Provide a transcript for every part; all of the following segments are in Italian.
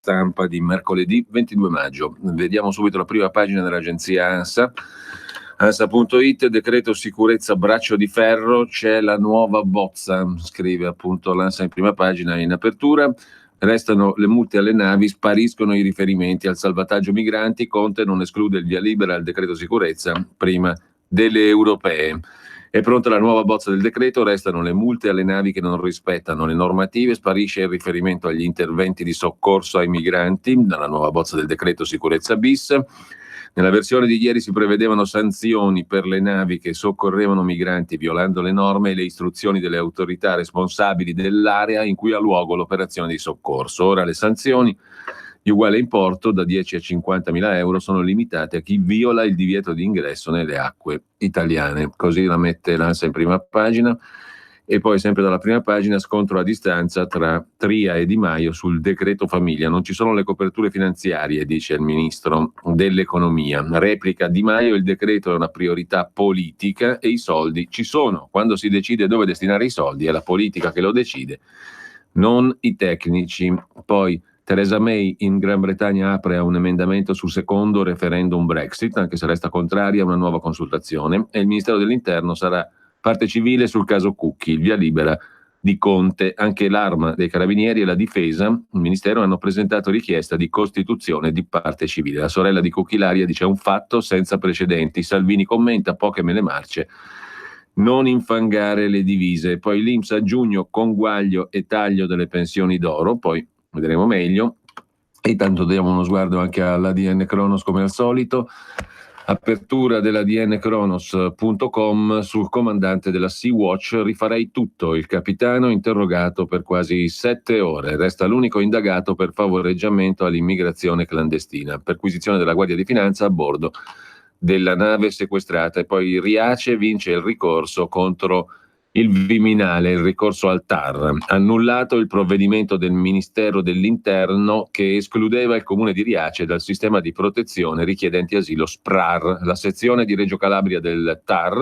Stampa di mercoledì 22 maggio. Vediamo subito la prima pagina dell'agenzia ANSA. ANSA.it, decreto sicurezza braccio di ferro, c'è la nuova bozza, scrive appunto l'ANSA in prima pagina in apertura. Restano le multe alle navi, spariscono i riferimenti al salvataggio migranti, Conte non esclude il via libera al decreto sicurezza prima delle europee. È pronta la nuova bozza del decreto, restano le multe alle navi che non rispettano le normative, sparisce il riferimento agli interventi di soccorso ai migranti dalla nuova bozza del decreto sicurezza bis. Nella versione di ieri si prevedevano sanzioni per le navi che soccorrevano migranti violando le norme e le istruzioni delle autorità responsabili dell'area in cui ha luogo l'operazione di soccorso. Ora le sanzioni di uguale importo, da 10 a 50 mila euro, sono limitate a chi viola il divieto di ingresso nelle acque italiane. Così la mette l'ANSA in prima pagina. E poi sempre dalla prima pagina, scontro a distanza tra Tria e Di Maio sul decreto famiglia. Non ci sono le coperture finanziarie, dice il ministro dell'economia. Replica Di Maio, il decreto è una priorità politica e i soldi ci sono. Quando si decide dove destinare i soldi è la politica che lo decide, non i tecnici. Poi Theresa May in Gran Bretagna apre a un emendamento sul secondo referendum Brexit, anche se resta contraria a una nuova consultazione, e il Ministero dell'Interno sarà parte civile sul caso Cucchi, il via libera di Conte. Anche l'Arma dei Carabinieri e la Difesa, il Ministero, hanno presentato richiesta di costituzione di parte civile. La sorella di Cucchi, Ilaria, dice: è un fatto senza precedenti. Salvini commenta: poche me le marce, non infangare le divise. Poi l'INPS a giugno, conguaglio e taglio delle pensioni d'oro, poi vedremo meglio. E intanto diamo uno sguardo anche all'ADN Cronos come al solito. Apertura dell'adnkronos.com sul comandante della Sea-Watch, rifarei tutto, il capitano interrogato per quasi 7 ore, resta l'unico indagato per favoreggiamento all'immigrazione clandestina, perquisizione della Guardia di Finanza a bordo della nave sequestrata. E poi Riace vince il ricorso contro il Viminale, il ricorso al TAR, annullato il provvedimento del Ministero dell'Interno che escludeva il comune di Riace dal sistema di protezione richiedenti asilo SPRAR. La sezione di Reggio Calabria del TAR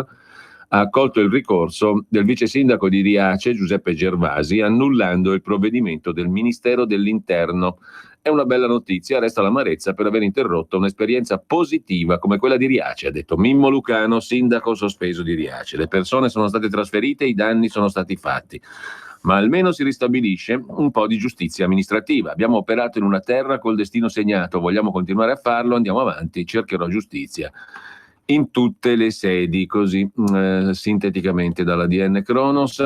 ha accolto il ricorso del vice sindaco di Riace, Giuseppe Gervasi, annullando il provvedimento del Ministero dell'Interno. È una bella notizia, resta l'amarezza per aver interrotto un'esperienza positiva come quella di Riace, ha detto Mimmo Lucano, sindaco sospeso di Riace. Le persone sono state trasferite, i danni sono stati fatti, ma almeno si ristabilisce un po' di giustizia amministrativa. Abbiamo operato in una terra col destino segnato, vogliamo continuare a farlo, andiamo avanti, cercherò giustizia in tutte le sedi, così sinteticamente dalla DN Cronos.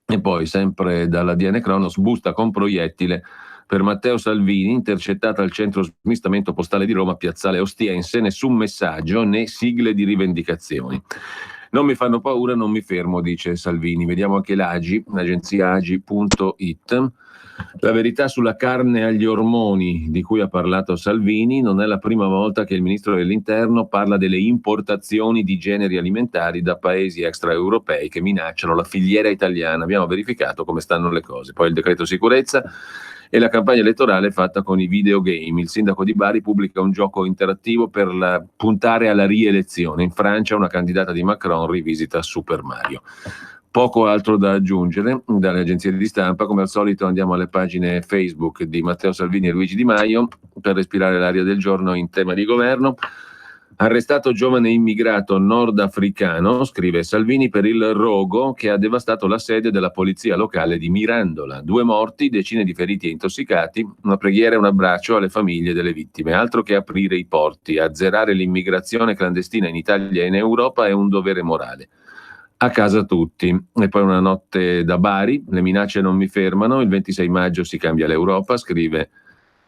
E poi sempre dalla DN Cronos, busta con proiettile per Matteo Salvini, intercettata al centro smistamento postale di Roma, piazzale Ostiense, nessun messaggio né sigle di rivendicazioni. Non mi fanno paura, non mi fermo, dice Salvini. Vediamo anche l'AGI, l'agenzia agi.it. La verità sulla carne agli ormoni di cui ha parlato Salvini. Non è la prima volta che il ministro dell'Interno parla delle importazioni di generi alimentari da paesi extraeuropei che minacciano la filiera italiana. Abbiamo verificato come stanno le cose. Poi il decreto sicurezza e la campagna elettorale fatta con i videogame. Il sindaco di Bari pubblica un gioco interattivo per puntare alla rielezione. In Francia una candidata di Macron rivisita Super Mario. Poco altro da aggiungere dalle agenzie di stampa. Come al solito andiamo alle pagine Facebook di Matteo Salvini e Luigi Di Maio per respirare l'aria del giorno in tema di governo. Arrestato giovane immigrato nordafricano, scrive Salvini, per il rogo che ha devastato la sede della polizia locale di Mirandola. 2 morti, decine di feriti e intossicati, una preghiera e un abbraccio alle famiglie delle vittime. Altro che aprire i porti, azzerare l'immigrazione clandestina in Italia e in Europa è un dovere morale. A casa tutti. E poi una notte da Bari, le minacce non mi fermano, il 26 maggio si cambia l'Europa, scrive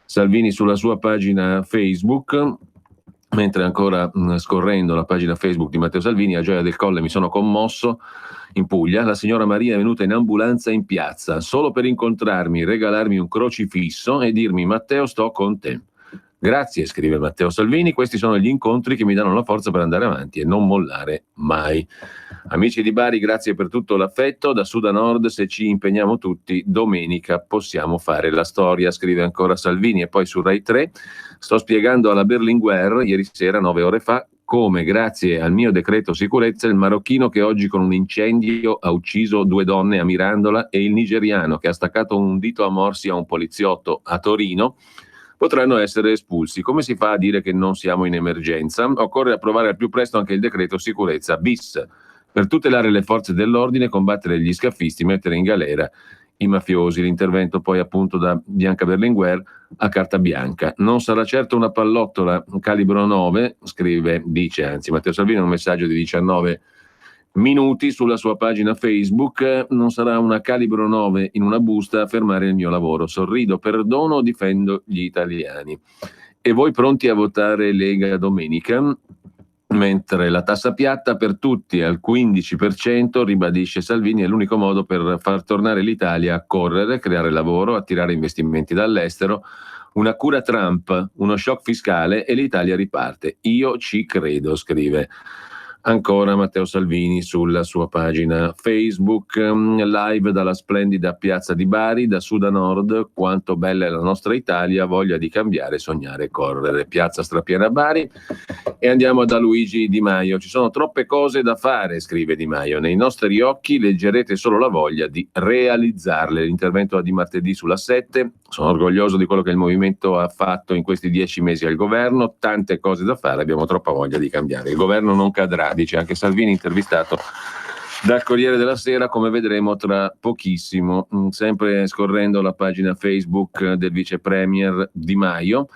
Salvini sulla sua pagina Facebook. Mentre ancora scorrendo la pagina Facebook di Matteo Salvini, a Gioia del Colle mi sono commosso, in Puglia, la signora Maria è venuta in ambulanza in piazza solo per incontrarmi, regalarmi un crocifisso e dirmi: Matteo, sto con te. Grazie, scrive Matteo Salvini, questi sono gli incontri che mi danno la forza per andare avanti e non mollare mai. Amici di Bari, grazie per tutto l'affetto, da sud a nord, se ci impegniamo tutti, domenica possiamo fare la storia, scrive ancora Salvini. E poi su Rai 3, sto spiegando alla Berlinguer, ieri sera, 9 ore fa, come, grazie al mio decreto sicurezza, il marocchino che oggi con un incendio ha ucciso 2 donne a Mirandola e il nigeriano che ha staccato un dito a morsi a un poliziotto a Torino potranno essere espulsi. Come si fa a dire che non siamo in emergenza? Occorre approvare al più presto anche il decreto sicurezza bis per tutelare le forze dell'ordine, combattere gli scafisti, mettere in galera i mafiosi. L'intervento poi appunto da Bianca Berlinguer a carta bianca. Non sarà certo una pallottola calibro 9, dice Matteo Salvini in un messaggio di 19 minuti sulla sua pagina Facebook. Non sarà una calibro 9 in una busta a fermare il mio lavoro. Sorrido, perdono, difendo gli italiani. E voi pronti a votare Lega domenica? Mentre la tassa piatta per tutti al 15%, ribadisce Salvini, è l'unico modo per far tornare l'Italia a correre, creare lavoro, attirare investimenti dall'estero. Una cura Trump, uno shock fiscale e l'Italia riparte. Io ci credo, scrive ancora Matteo Salvini sulla sua pagina Facebook. Live dalla splendida piazza di Bari, da sud a nord, quanto bella è la nostra Italia, voglia di cambiare, sognare, correre. Piazza strapiena Bari. E andiamo da Luigi Di Maio. Ci sono troppe cose da fare, scrive Di Maio. Nei nostri occhi leggerete solo la voglia di realizzarle. L'intervento di martedì sulla 7. Sono orgoglioso di quello che il movimento ha fatto in questi 10 mesi al governo. Tante cose da fare, abbiamo troppa voglia di cambiare. Il governo non cadrà, dice anche Salvini, intervistato dal Corriere della Sera, come vedremo tra pochissimo. Sempre scorrendo la pagina Facebook del vice premier Di Maio.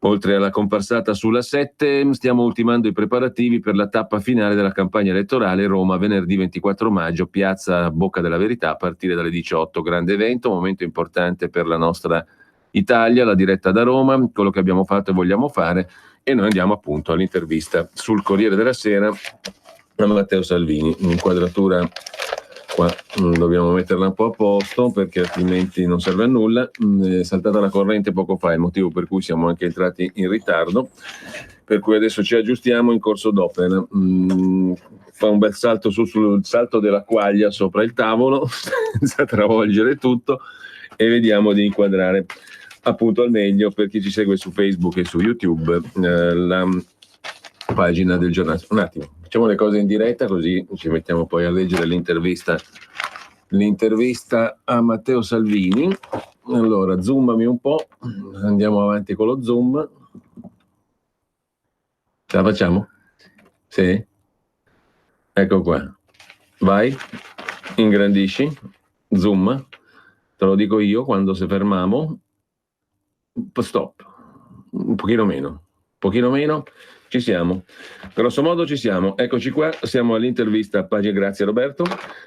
Oltre alla comparsata sulla 7, stiamo ultimando i preparativi per la tappa finale della campagna elettorale. Roma, venerdì 24 maggio, piazza Bocca della Verità, a partire dalle 18. Grande evento, momento importante per la nostra Italia, la diretta da Roma, quello che abbiamo fatto e vogliamo fare. E noi andiamo appunto all'intervista sul Corriere della Sera a Matteo Salvini. Un'inquadratura qua dobbiamo metterla un po' a posto perché altrimenti non serve a nulla. È saltata la corrente poco fa, il motivo per cui siamo anche entrati in ritardo, per cui adesso ci aggiustiamo in corso d'opera. Fa un bel salto sul salto della quaglia sopra il tavolo senza travolgere tutto e vediamo di inquadrare appunto al meglio, per chi ci segue su Facebook e su YouTube, la pagina del giornale. Un attimo, facciamo le cose in diretta così ci mettiamo poi a leggere l'intervista a Matteo Salvini. Allora, zoomami un po', andiamo avanti con lo zoom. Ce la facciamo? Sì? Ecco qua. Vai, ingrandisci, zoom, te lo dico io quando se fermiamo. Stop, un pochino meno, ci siamo, grosso modo ci siamo, eccoci qua, siamo all'intervista a pagina, grazie Roberto,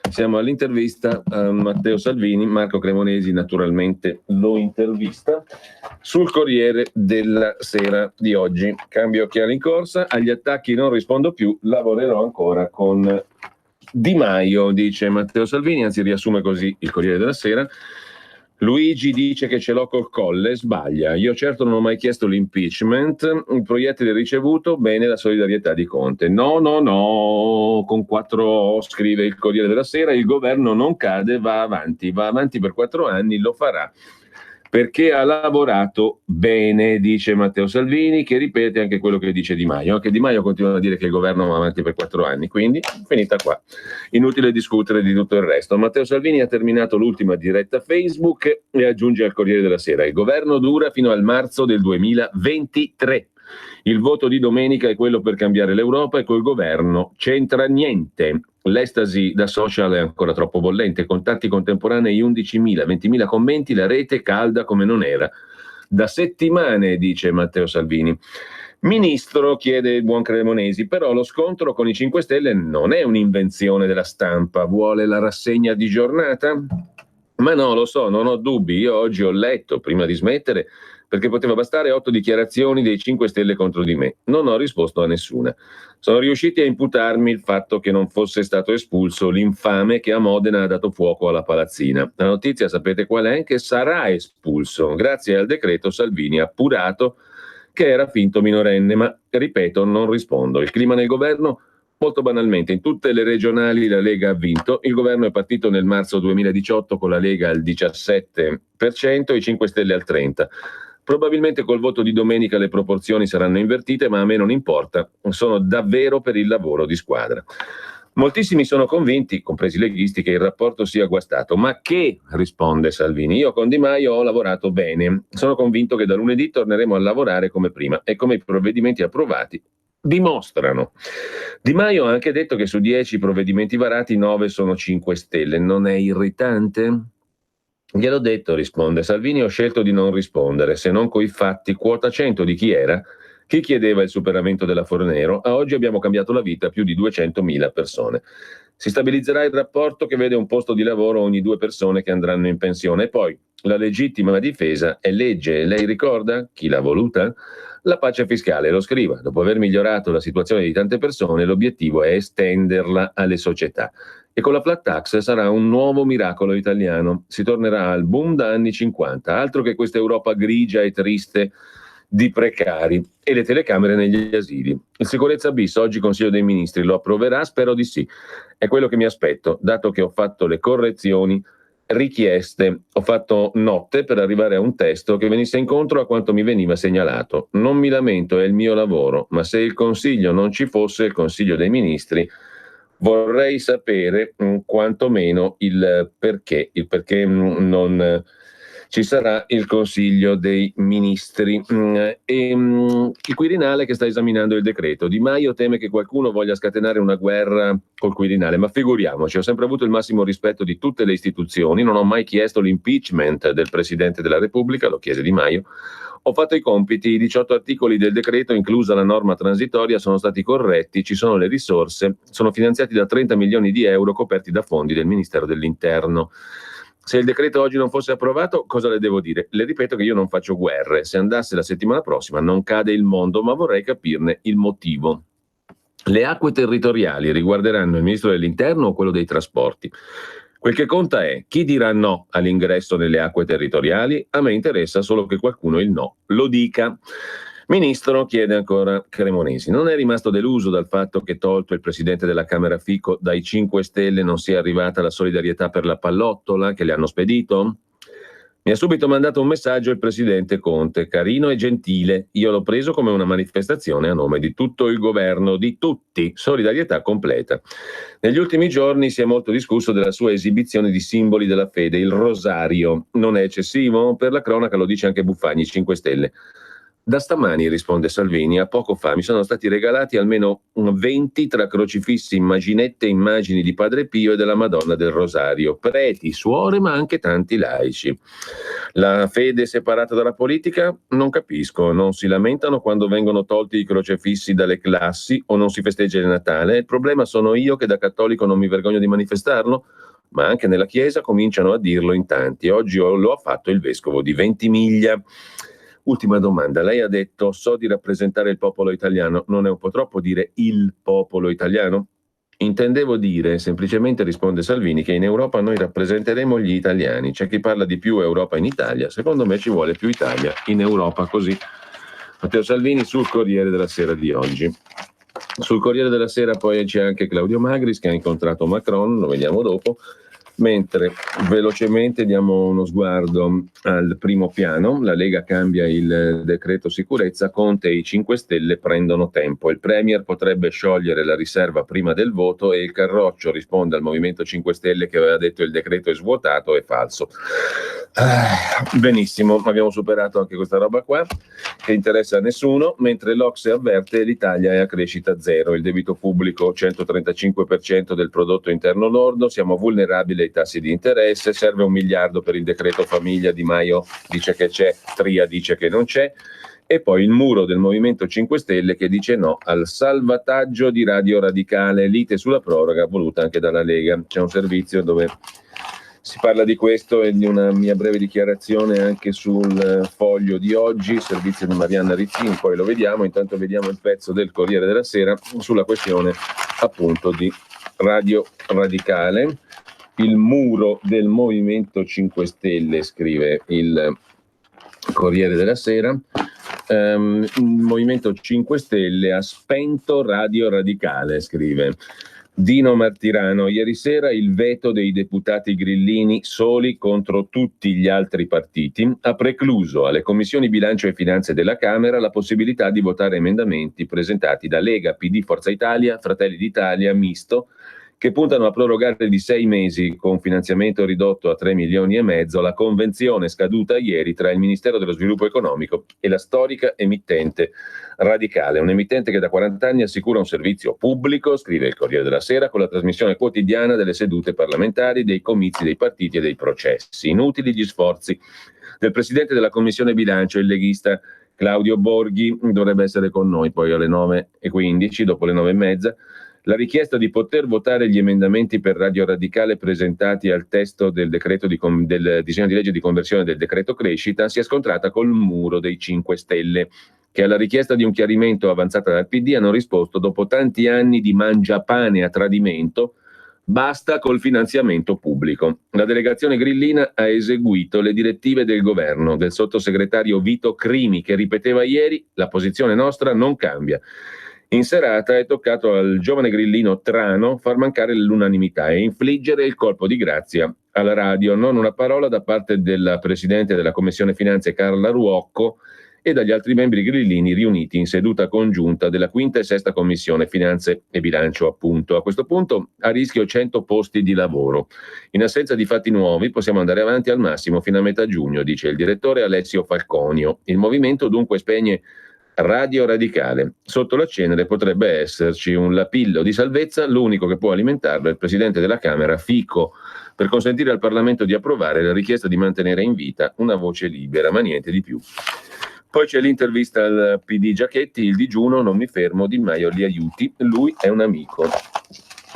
siamo all'intervista a Matteo Salvini. Marco Cremonesi naturalmente lo intervista sul Corriere della Sera di oggi. Cambio occhiali in corsa, agli attacchi non rispondo più, lavorerò ancora con Di Maio, dice Matteo Salvini, anzi riassume così il Corriere della Sera. Luigi dice che ce l'ho col Colle, sbaglia. Io certo non ho mai chiesto l'impeachment, il proiettile ricevuto, bene la solidarietà di Conte. No, con 4 O, scrive il Corriere della Sera, il governo non cade, va avanti per 4 anni, lo farà perché ha lavorato bene, dice Matteo Salvini, che ripete anche quello che dice Di Maio. Anche Di Maio continua a dire che il governo va avanti per 4 anni, quindi finita qua. Inutile discutere di tutto il resto. Matteo Salvini ha terminato l'ultima diretta Facebook e aggiunge al Corriere della Sera: il governo dura fino al marzo del 2023. Il voto di domenica è quello per cambiare l'Europa e col governo c'entra niente. L'estasi da social è ancora troppo bollente, contatti contemporanei 11.000, 20.000 commenti, la rete calda come non era da settimane, dice Matteo Salvini. Ministro, chiede il buon Cremonesi, però lo scontro con i 5 Stelle non è un'invenzione della stampa, vuole la rassegna di giornata? Ma no, lo so, non ho dubbi, io oggi ho letto, prima di smettere, perché poteva bastare 8 dichiarazioni dei 5 Stelle contro di me. Non ho risposto a nessuna. Sono riusciti a imputarmi il fatto che non fosse stato espulso l'infame che a Modena ha dato fuoco alla palazzina. La notizia sapete qual è? Che sarà espulso. Grazie al decreto Salvini ha appurato che era finto minorenne, ma ripeto, non rispondo. Il clima nel governo? Molto banalmente, in tutte le regionali la Lega ha vinto, il governo è partito nel marzo 2018 con la Lega al 17%, i 5 Stelle al 30%. Probabilmente col voto di domenica le proporzioni saranno invertite, ma a me non importa, sono davvero per il lavoro di squadra. Moltissimi sono convinti, compresi i leghisti, che il rapporto sia guastato. Ma che, risponde Salvini, io con Di Maio ho lavorato bene. Sono convinto che da lunedì torneremo a lavorare come prima e come i provvedimenti approvati dimostrano. Di Maio ha anche detto che su 10 provvedimenti varati 9 sono 5 Stelle. Non è irritante? Gliel'ho detto, risponde Salvini, ho scelto di non rispondere, se non coi fatti. Quota 100 di chi era? Chi chiedeva il superamento della Fornero? A oggi abbiamo cambiato la vita a più di 200.000 persone. Si stabilizzerà il rapporto che vede un posto di lavoro ogni 2 persone che andranno in pensione. E poi, la legittima difesa è legge. Lei ricorda? Chi l'ha voluta? La pace fiscale, lo scriva. Dopo aver migliorato la situazione di tante persone, l'obiettivo è estenderla alle società. E con la flat tax sarà un nuovo miracolo italiano. Si tornerà al boom da anni 50, altro che questa Europa grigia e triste di precari, e le telecamere negli asili. Il sicurezza bis, oggi Consiglio dei Ministri lo approverà? Spero di sì. È quello che mi aspetto, dato che ho fatto le correzioni richieste, ho fatto notte per arrivare a un testo che venisse incontro a quanto mi veniva segnalato. Non mi lamento, è il mio lavoro, ma se il Consiglio non ci fosse, il Consiglio dei Ministri, vorrei sapere quantomeno il perché non ci sarà il Consiglio dei Ministri. Il Quirinale che sta esaminando il decreto. Di Maio teme che qualcuno voglia scatenare una guerra col Quirinale, ma figuriamoci, ho sempre avuto il massimo rispetto di tutte le istituzioni, non ho mai chiesto l'impeachment del Presidente della Repubblica, lo chiese Di Maio. Ho fatto i compiti, i 18 articoli del decreto, inclusa la norma transitoria, sono stati corretti, ci sono le risorse, sono finanziati da 30 milioni di euro coperti da fondi del Ministero dell'Interno. Se il decreto oggi non fosse approvato, cosa le devo dire? Le ripeto che io non faccio guerre, se andasse la settimana prossima non cade il mondo, ma vorrei capirne il motivo. Le acque territoriali riguarderanno il Ministro dell'Interno o quello dei trasporti? Quel che conta è chi dirà no all'ingresso nelle acque territoriali. A me interessa solo che qualcuno il no lo dica. Ministro, chiede ancora Cremonesi, non è rimasto deluso dal fatto che, tolto il presidente della Camera Fico, dai 5 Stelle non sia arrivata la solidarietà per la pallottola che le hanno spedito? Mi ha subito mandato un messaggio il presidente Conte, carino e gentile. Io l'ho preso come una manifestazione a nome di tutto il governo, di tutti, solidarietà completa. Negli ultimi giorni si è molto discusso della sua esibizione di simboli della fede, il rosario. Non è eccessivo? Per la cronaca lo dice anche Buffagni, 5 Stelle. Da stamani, risponde Salvini, a poco fa mi sono stati regalati almeno 20 tra crocifissi, immaginette e immagini di Padre Pio e della Madonna del Rosario, preti, suore, ma anche tanti laici. La fede separata dalla politica? Non capisco, non si lamentano quando vengono tolti i crocefissi dalle classi o non si festeggia il Natale? Il problema sono io che da cattolico non mi vergogno di manifestarlo? Ma anche nella Chiesa cominciano a dirlo in tanti. Oggi lo ha fatto il vescovo di Ventimiglia. Ultima domanda, lei ha detto so di rappresentare il popolo italiano, non è un po' troppo dire il popolo italiano? Intendevo dire, semplicemente risponde Salvini, che in Europa noi rappresenteremo gli italiani. C'è chi parla di più Europa in Italia, secondo me ci vuole più Italia in Europa, così. Matteo Salvini sul Corriere della Sera di oggi. Sul Corriere della Sera poi c'è anche Claudio Magris che ha incontrato Macron, lo vediamo dopo. Mentre velocemente diamo uno sguardo al primo piano, la Lega cambia il decreto sicurezza, Conte e i 5 Stelle prendono tempo, il Premier potrebbe sciogliere la riserva prima del voto e il Carroccio risponde al Movimento 5 Stelle che aveva detto il decreto è svuotato, è falso. Benissimo, abbiamo superato anche questa roba qua che interessa a nessuno, mentre l'Ocse avverte l'Italia è a crescita zero, il debito pubblico 135% del prodotto interno lordo, siamo vulnerabili ai tassi di interesse, serve 1 miliardo per il decreto famiglia, Di Maio dice che c'è, Tria dice che non c'è, e poi il muro del Movimento 5 Stelle che dice no al salvataggio di Radio Radicale, lite sulla proroga voluta anche dalla Lega. C'è un servizio dove si parla di questo e di una mia breve dichiarazione anche sul Foglio di oggi, servizio di Marianna Rizzini, poi lo vediamo, intanto vediamo il pezzo del Corriere della Sera sulla questione appunto di Radio Radicale. Il muro del Movimento 5 Stelle, scrive il Corriere della Sera. Il Movimento 5 Stelle ha spento Radio Radicale, scrive Dino Martirano. Ieri sera il veto dei deputati grillini soli contro tutti gli altri partiti ha precluso alle commissioni bilancio e finanze della Camera la possibilità di votare emendamenti presentati da Lega, PD, Forza Italia, Fratelli d'Italia, Misto, che puntano a prorogare di 6 mesi con finanziamento ridotto a 3,5 milioni la convenzione scaduta ieri tra il Ministero dello Sviluppo Economico e la storica emittente Radicale, un emittente che da 40 anni assicura un servizio pubblico, scrive il Corriere della Sera, con la trasmissione quotidiana delle sedute parlamentari, dei comizi dei partiti e dei processi. Inutili gli sforzi del Presidente della Commissione Bilancio, il leghista Claudio Borghi, dovrebbe essere con noi poi alle 9:15, dopo le 9:30. La richiesta di poter votare gli emendamenti per Radio Radicale presentati al testo del del disegno di legge di conversione del decreto crescita si è scontrata col muro dei 5 Stelle, che alla richiesta di un chiarimento avanzata dal PD hanno risposto dopo tanti anni di mangiapane a tradimento: basta col finanziamento pubblico. La delegazione grillina ha eseguito le direttive del governo, del sottosegretario Vito Crimi, che ripeteva ieri: la posizione nostra non cambia. In serata è toccato al giovane grillino Trano far mancare l'unanimità e infliggere il colpo di grazia alla radio. Non una parola da parte della Presidente della Commissione Finanze Carla Ruocco e dagli altri membri grillini riuniti in seduta congiunta della quinta e sesta Commissione Finanze e Bilancio, appunto. A questo punto a rischio 100 posti di lavoro. In assenza di fatti nuovi possiamo andare avanti al massimo fino a metà giugno, dice il direttore Alessio Falconio. Il movimento dunque spegne Radio Radicale. Sotto la cenere potrebbe esserci un lapillo di salvezza, l'unico che può alimentarlo è il Presidente della Camera, Fico, per consentire al Parlamento di approvare la richiesta di mantenere in vita una voce libera, ma niente di più. Poi c'è l'intervista al PD Giachetti, il digiuno, non mi fermo, Di Maio li aiuti, lui è un amico.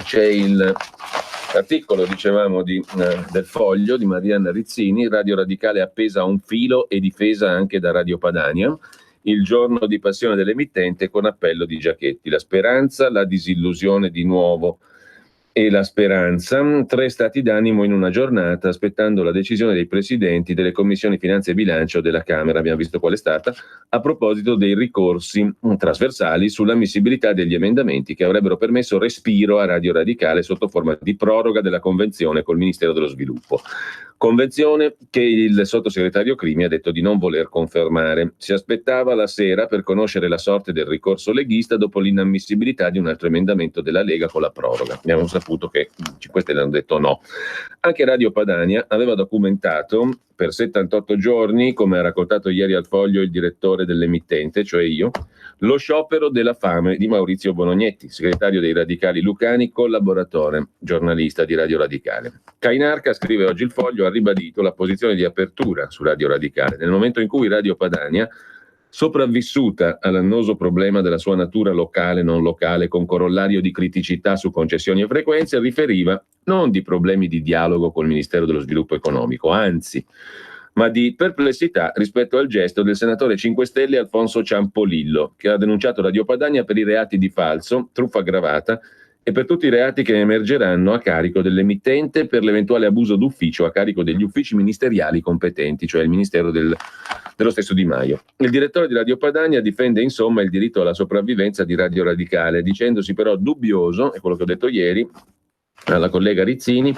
C'è l'articolo, dicevamo, del Foglio di Marianna Rizzini, Radio Radicale appesa a un filo e difesa anche da Radio Padania. Il giorno di passione dell'emittente con appello di Giachetti. La speranza, la disillusione di nuovo e la speranza. 3 stati d'animo in una giornata, aspettando la decisione dei presidenti delle commissioni finanze e bilancio della Camera, abbiamo visto qual è stata, a proposito dei ricorsi trasversali sull'ammissibilità degli emendamenti che avrebbero permesso respiro a Radio Radicale sotto forma di proroga della convenzione col Ministero dello Sviluppo. Convenzione che il sottosegretario Crimi ha detto di non voler confermare. Si aspettava la sera per conoscere la sorte del ricorso leghista dopo l'inammissibilità di un altro emendamento della Lega con la proroga. Abbiamo saputo che 5 Stelle hanno detto no. Anche Radio Padania aveva documentato per 78 giorni, come ha raccontato ieri al Foglio il direttore dell'emittente, cioè io, lo sciopero della fame di Maurizio Bonognetti, segretario dei Radicali Lucani, collaboratore, giornalista di Radio Radicale. Cainarca, scrive oggi il Foglio, ha ribadito la posizione di apertura su Radio Radicale, nel momento in cui Radio Padania, sopravvissuta all'annoso problema della sua natura locale non locale con corollario di criticità su concessioni e frequenze, riferiva non di problemi di dialogo col Ministero dello Sviluppo Economico, anzi, ma di perplessità rispetto al gesto del senatore 5 Stelle Alfonso Ciampolillo, che ha denunciato Radio Padania per i reati di falso, truffa aggravata e per tutti i reati che emergeranno a carico dell'emittente per l'eventuale abuso d'ufficio a carico degli uffici ministeriali competenti, cioè il Ministero dello stesso Di Maio. Il direttore di Radio Padania difende insomma il diritto alla sopravvivenza di Radio Radicale, dicendosi però dubbioso, è quello che ho detto ieri alla collega Rizzini,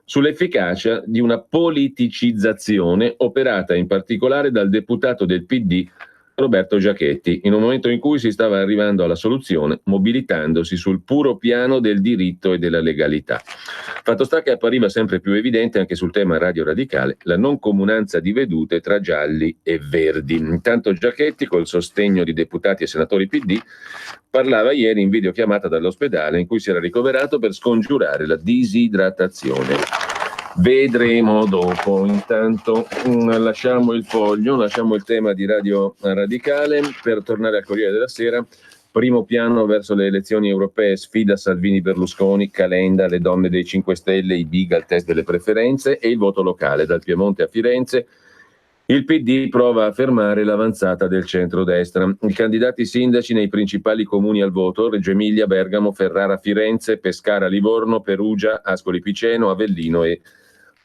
sull'efficacia di una politicizzazione operata in particolare dal deputato del PD Roberto Giachetti, in un momento in cui si stava arrivando alla soluzione mobilitandosi sul puro piano del diritto e della legalità. Fatto sta che appariva sempre più evidente anche sul tema Radio Radicale la non comunanza di vedute tra gialli e verdi. Intanto Giachetti, col sostegno di deputati e senatori PD, parlava ieri in videochiamata dall'ospedale in cui si era ricoverato per scongiurare la disidratazione. Vedremo dopo. Intanto lasciamo il Foglio, lasciamo il tema di Radio Radicale per tornare al Corriere della Sera. Primo piano verso le elezioni europee, sfida Salvini-Berlusconi, Calenda, le donne dei 5 Stelle, i big al test delle preferenze e il voto locale dal Piemonte a Firenze. Il PD prova a fermare l'avanzata del centrodestra. I candidati sindaci nei principali comuni al voto: Reggio Emilia, Bergamo, Ferrara, Firenze, Pescara, Livorno, Perugia, Ascoli Piceno, Avellino e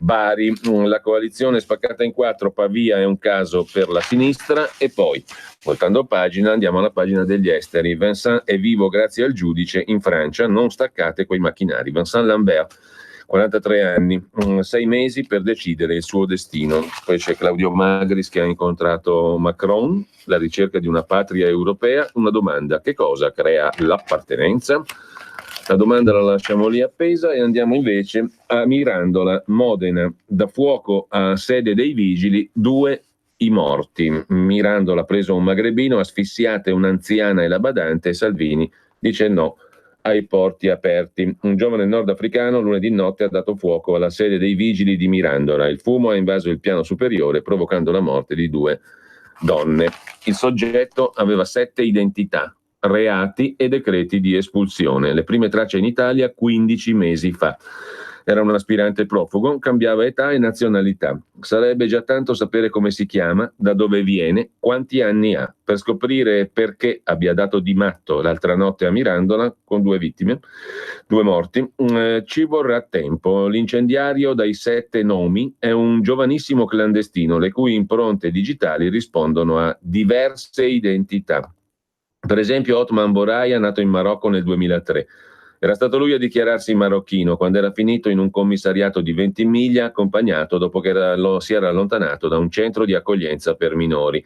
Bari, la coalizione spaccata in quattro, Pavia è un caso per la sinistra. E poi, voltando pagina, andiamo alla pagina degli esteri. Vincent è vivo grazie al giudice in Francia, non staccate quei macchinari. Vincent Lambert, 43 anni, 6 mesi per decidere il suo destino. Poi c'è Claudio Magris che ha incontrato Macron, la ricerca di una patria europea. Una domanda: che cosa crea l'appartenenza? La domanda la lasciamo lì appesa e andiamo invece a Mirandola, Modena. Da fuoco a sede dei vigili, 2 i morti. Mirandola ha preso un magrebino, asfissiate un'anziana e la badante. Salvini dice no ai porti aperti. Un giovane nordafricano lunedì notte ha dato fuoco alla sede dei vigili di Mirandola. Il fumo ha invaso il piano superiore, provocando la morte di 2 donne. Il soggetto aveva 7 identità, reati e decreti di espulsione. Le prime tracce in Italia 15 mesi fa. Era un aspirante profugo, cambiava età e nazionalità. Sarebbe già tanto sapere come si chiama, da dove viene, quanti anni ha, per scoprire perché abbia dato di matto l'altra notte a Mirandola con 2 vittime, 2 morti. Ci vorrà tempo. L'incendiario dai 7 nomi è un giovanissimo clandestino, le cui impronte digitali rispondono a diverse identità. Per esempio Otman Boraia, nato in Marocco nel 2003. Era stato lui a dichiararsi marocchino quando era finito in un commissariato di Ventimiglia, accompagnato dopo che si era allontanato da un centro di accoglienza per minori.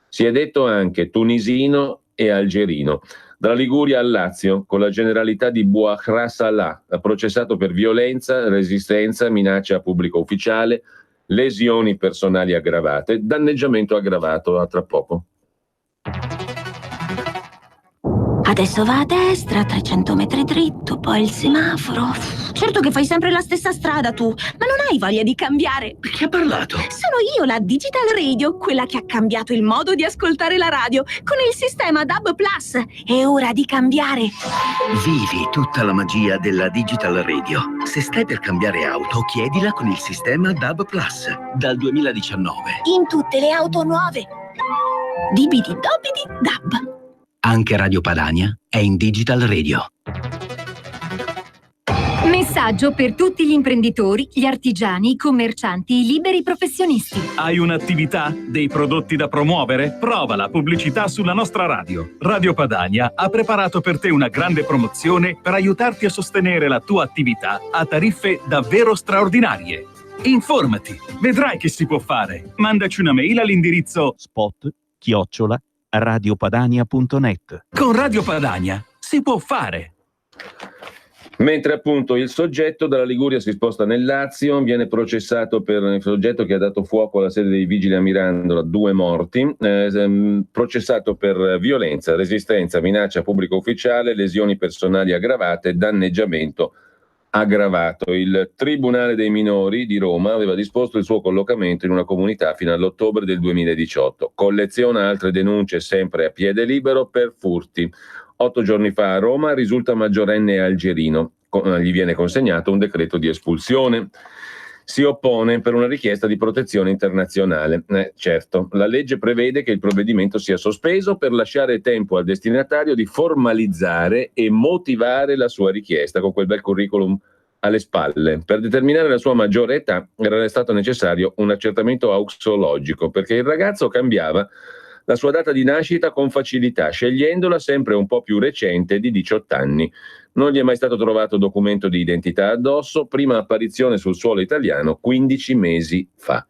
Si è detto anche tunisino e algerino. Dalla Liguria al Lazio, con la generalità di Bouakra Salah, processato per violenza, resistenza, minaccia a pubblico ufficiale, lesioni personali aggravate, danneggiamento aggravato. A tra poco. Adesso va a destra, 300 metri dritto, poi il semaforo. Certo che fai sempre la stessa strada tu, ma non hai voglia di cambiare. Chi ha parlato? Sono io, la Digital Radio, quella che ha cambiato il modo di ascoltare la radio con il sistema DAB+. È ora di cambiare. Vivi tutta la magia della Digital Radio. Se stai per cambiare auto, chiedila con il sistema DAB+. Dal 2019. In tutte le auto nuove. Dibidi dobidi DAB. Anche Radio Padania è in Digital Radio. Messaggio per tutti gli imprenditori, gli artigiani, i commercianti, i liberi professionisti. Hai un'attività? Dei prodotti da promuovere? Prova la pubblicità sulla nostra radio. Radio Padania ha preparato per te una grande promozione per aiutarti a sostenere la tua attività a tariffe davvero straordinarie. Informati, vedrai che si può fare. Mandaci una mail all'indirizzo spot@radiopadania.net. Con Radio Padania si può fare. Mentre appunto il soggetto dalla Liguria si sposta nel Lazio, viene processato per il soggetto che ha dato fuoco alla sede dei vigili a Mirandola, 2 morti, processato per violenza, resistenza, minaccia a pubblico ufficiale, lesioni personali aggravate, danneggiamento aggravato. Il Tribunale dei minori di Roma aveva disposto il suo collocamento in una comunità fino all'ottobre del 2018. Colleziona altre denunce sempre a piede libero per furti. 8 giorni fa a Roma risulta maggiorenne algerino. Gli viene consegnato un decreto di espulsione. Si oppone per una richiesta di protezione internazionale. Certo, la legge prevede che il provvedimento sia sospeso per lasciare tempo al destinatario di formalizzare e motivare la sua richiesta con quel bel curriculum alle spalle. Per determinare la sua maggiore età era stato necessario un accertamento auxologico, perché il ragazzo cambiava la sua data di nascita con facilità, scegliendola sempre un po' più recente di 18 anni. Non gli è mai stato trovato documento di identità addosso, prima apparizione sul suolo italiano 15 mesi fa.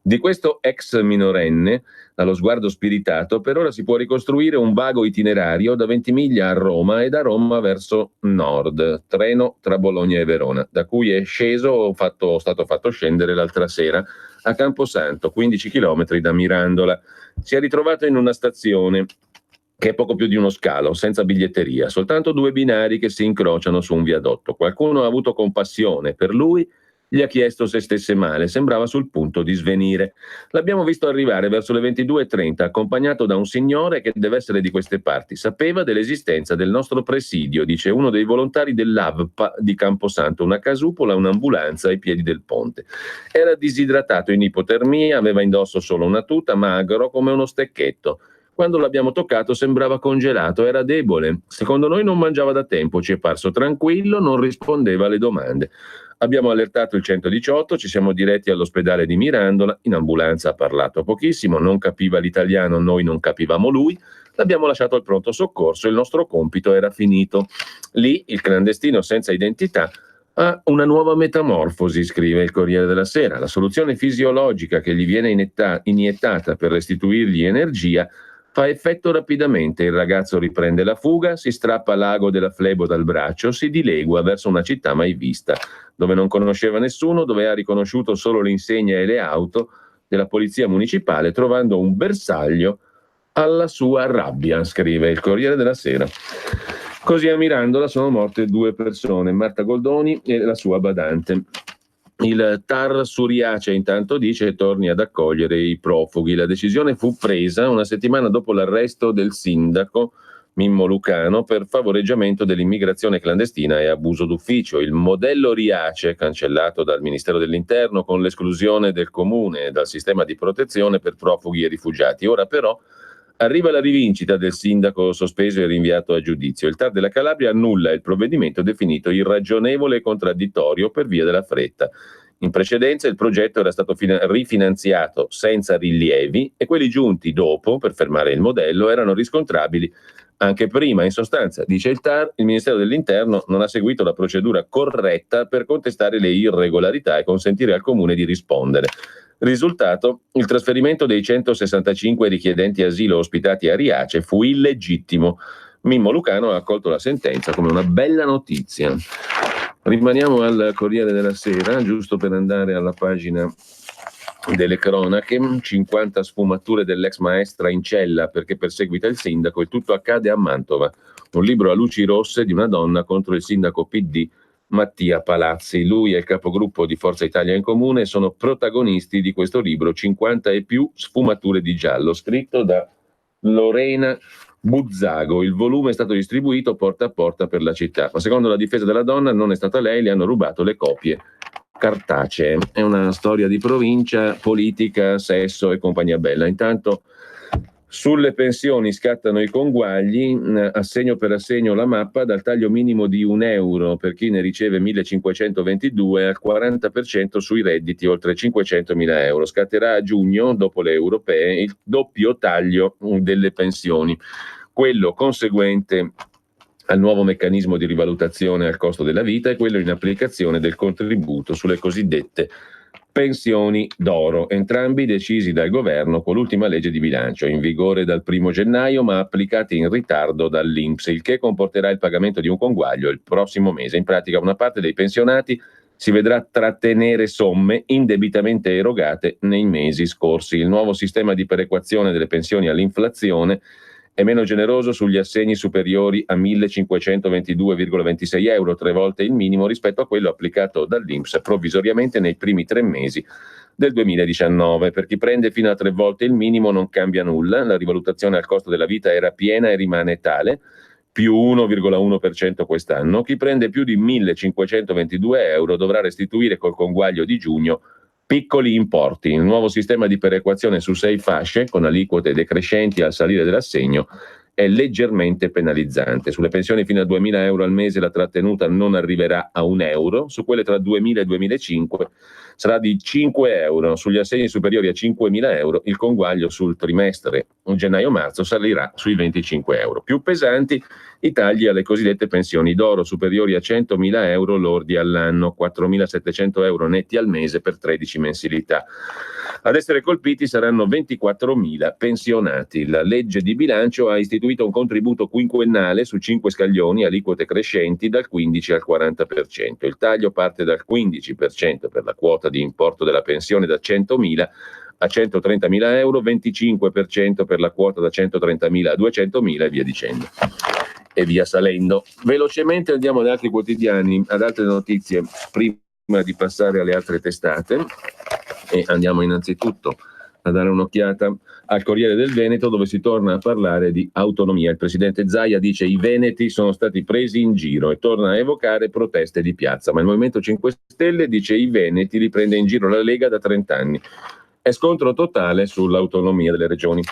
Di questo ex minorenne, dallo sguardo spiritato, per ora si può ricostruire un vago itinerario da Ventimiglia a Roma e da Roma verso nord, treno tra Bologna e Verona, da cui è sceso stato fatto scendere l'altra sera a Camposanto, 15 chilometri da Mirandola. Si è ritrovato in una stazione che è poco più di uno scalo, senza biglietteria, soltanto 2 binari che si incrociano su un viadotto. Qualcuno ha avuto compassione per lui, gli ha chiesto se stesse male, sembrava sul punto di svenire. L'abbiamo visto arrivare verso le 22:30, accompagnato da un signore che deve essere di queste parti. Sapeva dell'esistenza del nostro presidio, dice uno dei volontari dell'AVPA di Camposanto, una casupola, un'ambulanza ai piedi del ponte. Era disidratato in ipotermia, aveva indosso solo una tuta, magro come uno stecchetto. Quando l'abbiamo toccato sembrava congelato, era debole. Secondo noi non mangiava da tempo, ci è parso tranquillo, non rispondeva alle domande. Abbiamo allertato il 118, ci siamo diretti all'ospedale di Mirandola, in ambulanza ha parlato pochissimo, non capiva l'italiano, noi non capivamo lui, l'abbiamo lasciato al pronto soccorso, il nostro compito era finito. Lì il clandestino senza identità ha una nuova metamorfosi, scrive il Corriere della Sera. La soluzione fisiologica che gli viene iniettata per restituirgli energia fa effetto rapidamente. Il ragazzo riprende la fuga, si strappa l'ago della flebo dal braccio, si dilegua verso una città mai vista, dove non conosceva nessuno, dove ha riconosciuto solo l'insegna e le auto della polizia municipale, trovando un bersaglio alla sua rabbia, scrive il Corriere della Sera. Così a Mirandola sono morte 2 persone, Marta Goldoni e la sua badante. Il TAR su Riace intanto dice torni ad accogliere i profughi. La decisione fu presa una settimana dopo l'arresto del sindaco Mimmo Lucano per favoreggiamento dell'immigrazione clandestina e abuso d'ufficio. Il modello Riace, cancellato dal Ministero dell'Interno con l'esclusione del comune dal sistema di protezione per profughi e rifugiati. Ora però arriva la rivincita del sindaco sospeso e rinviato a giudizio. Il TAR della Calabria annulla il provvedimento definito irragionevole e contraddittorio per via della fretta. In precedenza il progetto era stato rifinanziato senza rilievi e quelli giunti dopo, per fermare il modello, erano riscontrabili anche prima. In sostanza, dice il TAR, il Ministero dell'Interno non ha seguito la procedura corretta per contestare le irregolarità e consentire al comune di rispondere. Risultato, il trasferimento dei 165 richiedenti asilo ospitati a Riace fu illegittimo. Mimmo Lucano ha accolto la sentenza come una bella notizia. Rimaniamo al Corriere della Sera, giusto per andare alla pagina delle cronache. 50 sfumature dell'ex maestra in cella perché perseguita il sindaco e tutto accade a Mantova. Un libro a luci rosse di una donna contro il sindaco PD Mattia Palazzi. Lui e il capogruppo di Forza Italia in Comune sono protagonisti di questo libro, 50 e più sfumature di giallo, scritto da Lorena Buzzago. Il volume è stato distribuito porta a porta per la città, ma secondo la difesa della donna non è stata lei, le hanno rubato le copie cartacee. È una storia di provincia, politica, sesso e compagnia bella. Intanto sulle pensioni scattano i conguagli, assegno per assegno la mappa, dal taglio minimo di €1 per chi ne riceve 1.522 al 40% sui redditi oltre 500.000 euro. Scatterà a giugno, dopo le europee, il doppio taglio delle pensioni, quello conseguente al nuovo meccanismo di rivalutazione al costo della vita e quello in applicazione del contributo sulle cosiddette pensioni d'oro, entrambi decisi dal governo con l'ultima legge di bilancio, in vigore dal 1 gennaio ma applicati in ritardo dall'INPS, il che comporterà il pagamento di un conguaglio il prossimo mese. In pratica una parte dei pensionati si vedrà trattenere somme indebitamente erogate nei mesi scorsi. Il nuovo sistema di perequazione delle pensioni all'inflazione è meno generoso sugli assegni superiori a 1.522,26 euro, 3 volte il minimo rispetto a quello applicato dall'INPS provvisoriamente nei primi 3 mesi del 2019. Per chi prende fino a 3 volte il minimo non cambia nulla, la rivalutazione al costo della vita era piena e rimane tale, più 1,1% quest'anno. Chi prende più di 1.522 euro dovrà restituire col conguaglio di giugno piccoli importi. Il nuovo sistema di perequazione su 6 fasce, con aliquote decrescenti al salire dell'assegno, è leggermente penalizzante. Sulle pensioni fino a 2.000 euro al mese la trattenuta non arriverà a €1, su quelle tra 2.000 e 2.500 sarà di €5. Sugli assegni superiori a 5.000 euro il conguaglio sul trimestre gennaio-marzo salirà sui €25. Più pesanti i tagli alle cosiddette pensioni d'oro superiori a 100.000 euro lordi all'anno, 4.700 euro netti al mese per 13 mensilità. Ad essere colpiti saranno 24.000 pensionati. La legge di bilancio ha istituito un contributo quinquennale su 5 scaglioni, aliquote crescenti dal 15 al 40%. Il taglio parte dal 15% per la quota di importo della pensione da 100.000 a 130.000 euro, 25% per la quota da 130.000 a 200.000 e via dicendo. E via salendo. Velocemente andiamo ad altri quotidiani, ad altre notizie, prima di passare alle altre testate, e andiamo innanzitutto a dare un'occhiata al Corriere del Veneto, dove si torna a parlare di autonomia. Il presidente Zaia dice i veneti sono stati presi in giro e torna a evocare proteste di piazza, ma il Movimento 5 Stelle dice i veneti li prende in giro la Lega da 30 anni. È scontro totale sull'autonomia delle regioni.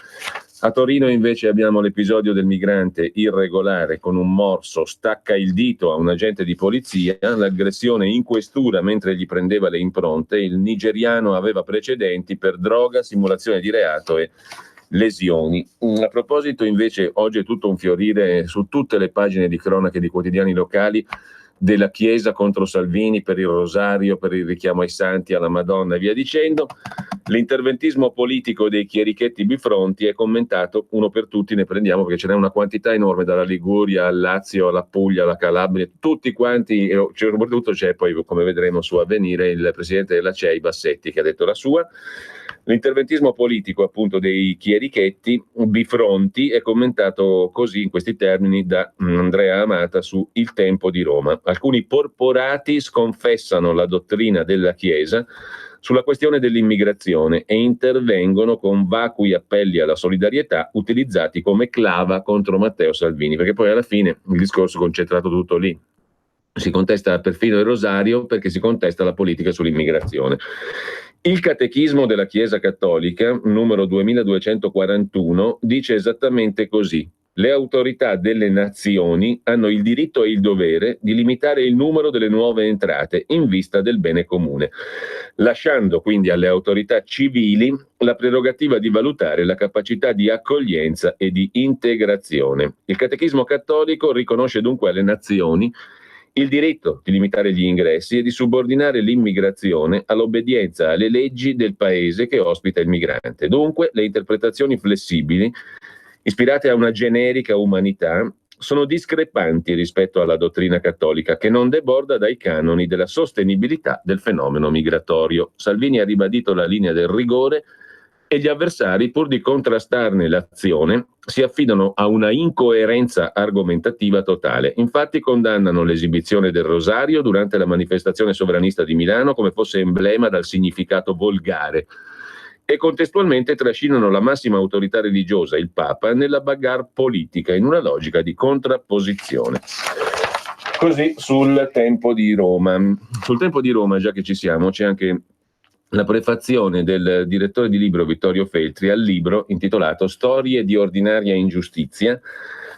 A Torino invece abbiamo l'episodio del migrante irregolare con un morso stacca il dito a un agente di polizia, l'aggressione in questura mentre gli prendeva le impronte. Il nigeriano aveva precedenti per droga, simulazione di reato e lesioni. A proposito invece oggi è tutto un fiorire su tutte le pagine di cronache di quotidiani locali della Chiesa contro Salvini per il rosario, per il richiamo ai santi, alla Madonna e via dicendo. L'interventismo politico dei chierichetti bifronti è commentato uno per tutti, ne prendiamo perché ce n'è una quantità enorme, dalla Liguria al Lazio, alla Puglia, alla Calabria, tutti quanti, e soprattutto c'è poi, come vedremo su Avvenire, il presidente della CEI Bassetti che ha detto la sua. L'interventismo politico appunto dei chierichetti bifronti è commentato così in questi termini da Andrea Amata su Il Tempo di Roma. Alcuni porporati sconfessano la dottrina della Chiesa sulla questione dell'immigrazione e intervengono con vacui appelli alla solidarietà utilizzati come clava contro Matteo Salvini, perché poi alla fine il discorso è concentrato tutto lì. Si contesta perfino il rosario perché si contesta la politica sull'immigrazione. Il Catechismo della Chiesa Cattolica, numero 2241, dice esattamente così: le autorità delle nazioni hanno il diritto e il dovere di limitare il numero delle nuove entrate in vista del bene comune, lasciando quindi alle autorità civili la prerogativa di valutare la capacità di accoglienza e di integrazione. Il Catechismo cattolico riconosce dunque alle nazioni il diritto di limitare gli ingressi e di subordinare l'immigrazione all'obbedienza alle leggi del paese che ospita il migrante. Dunque, le interpretazioni flessibili, ispirate a una generica umanità, sono discrepanti rispetto alla dottrina cattolica, che non deborda dai canoni della sostenibilità del fenomeno migratorio. Salvini ha ribadito la linea del rigore e gli avversari, pur di contrastarne l'azione, si affidano a una incoerenza argomentativa totale. Infatti condannano l'esibizione del rosario durante la manifestazione sovranista di Milano come fosse emblema dal significato volgare e contestualmente trascinano la massima autorità religiosa, il Papa, nella bagarre politica in una logica di contrapposizione. Così sul Tempo di Roma. Sul Tempo di Roma, già che ci siamo, c'è anche la prefazione del direttore di libro Vittorio Feltri al libro intitolato Storie di ordinaria ingiustizia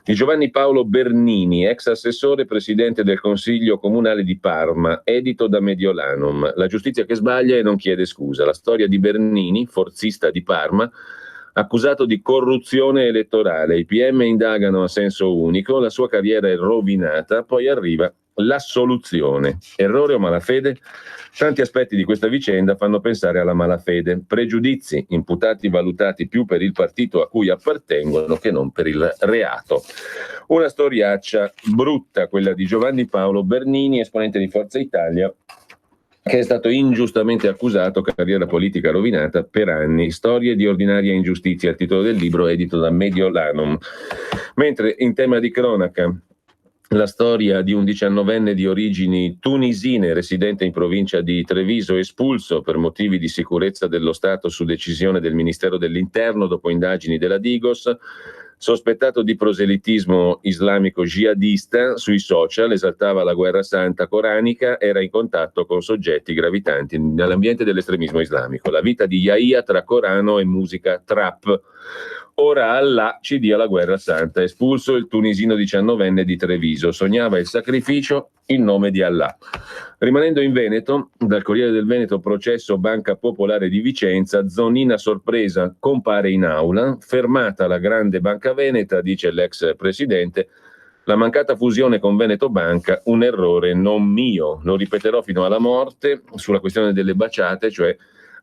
di Giovanni Paolo Bernini, ex assessore presidente del Consiglio Comunale di Parma, edito da Mediolanum. La giustizia che sbaglia e non chiede scusa. La storia di Bernini, forzista di Parma, accusato di corruzione elettorale. I PM indagano a senso unico, la sua carriera è rovinata, poi arriva l'assoluzione. Errore o malafede? Tanti aspetti di questa vicenda fanno pensare alla malafede. Pregiudizi, imputati valutati più per il partito a cui appartengono che non per il reato. Una storiaccia brutta, quella di Giovanni Paolo Bernini, esponente di Forza Italia, che è stato ingiustamente accusato, carriera politica rovinata per anni. Storie di ordinaria ingiustizia, il titolo del libro, edito da Mediolanum. Mentre in tema di cronaca, la storia di un 19enne di origini tunisine residente in provincia di Treviso, espulso per motivi di sicurezza dello Stato su decisione del Ministero dell'Interno dopo indagini della Digos, sospettato di proselitismo islamico jihadista, sui social esaltava la guerra santa coranica, era in contatto con soggetti gravitanti nell'ambiente dell'estremismo islamico. La vita di Yahya tra Corano e musica trap. Ora Allah ci dia la guerra santa. Espulso il tunisino 19enne di Treviso. Sognava il sacrificio in nome di Allah. Rimanendo in Veneto, dal Corriere del Veneto, processo Banca Popolare di Vicenza, Zonina sorpresa compare in aula, fermata la grande Banca Veneta, dice l'ex presidente, la mancata fusione con Veneto Banca, un errore non mio, lo ripeterò fino alla morte. Sulla questione delle baciate, cioè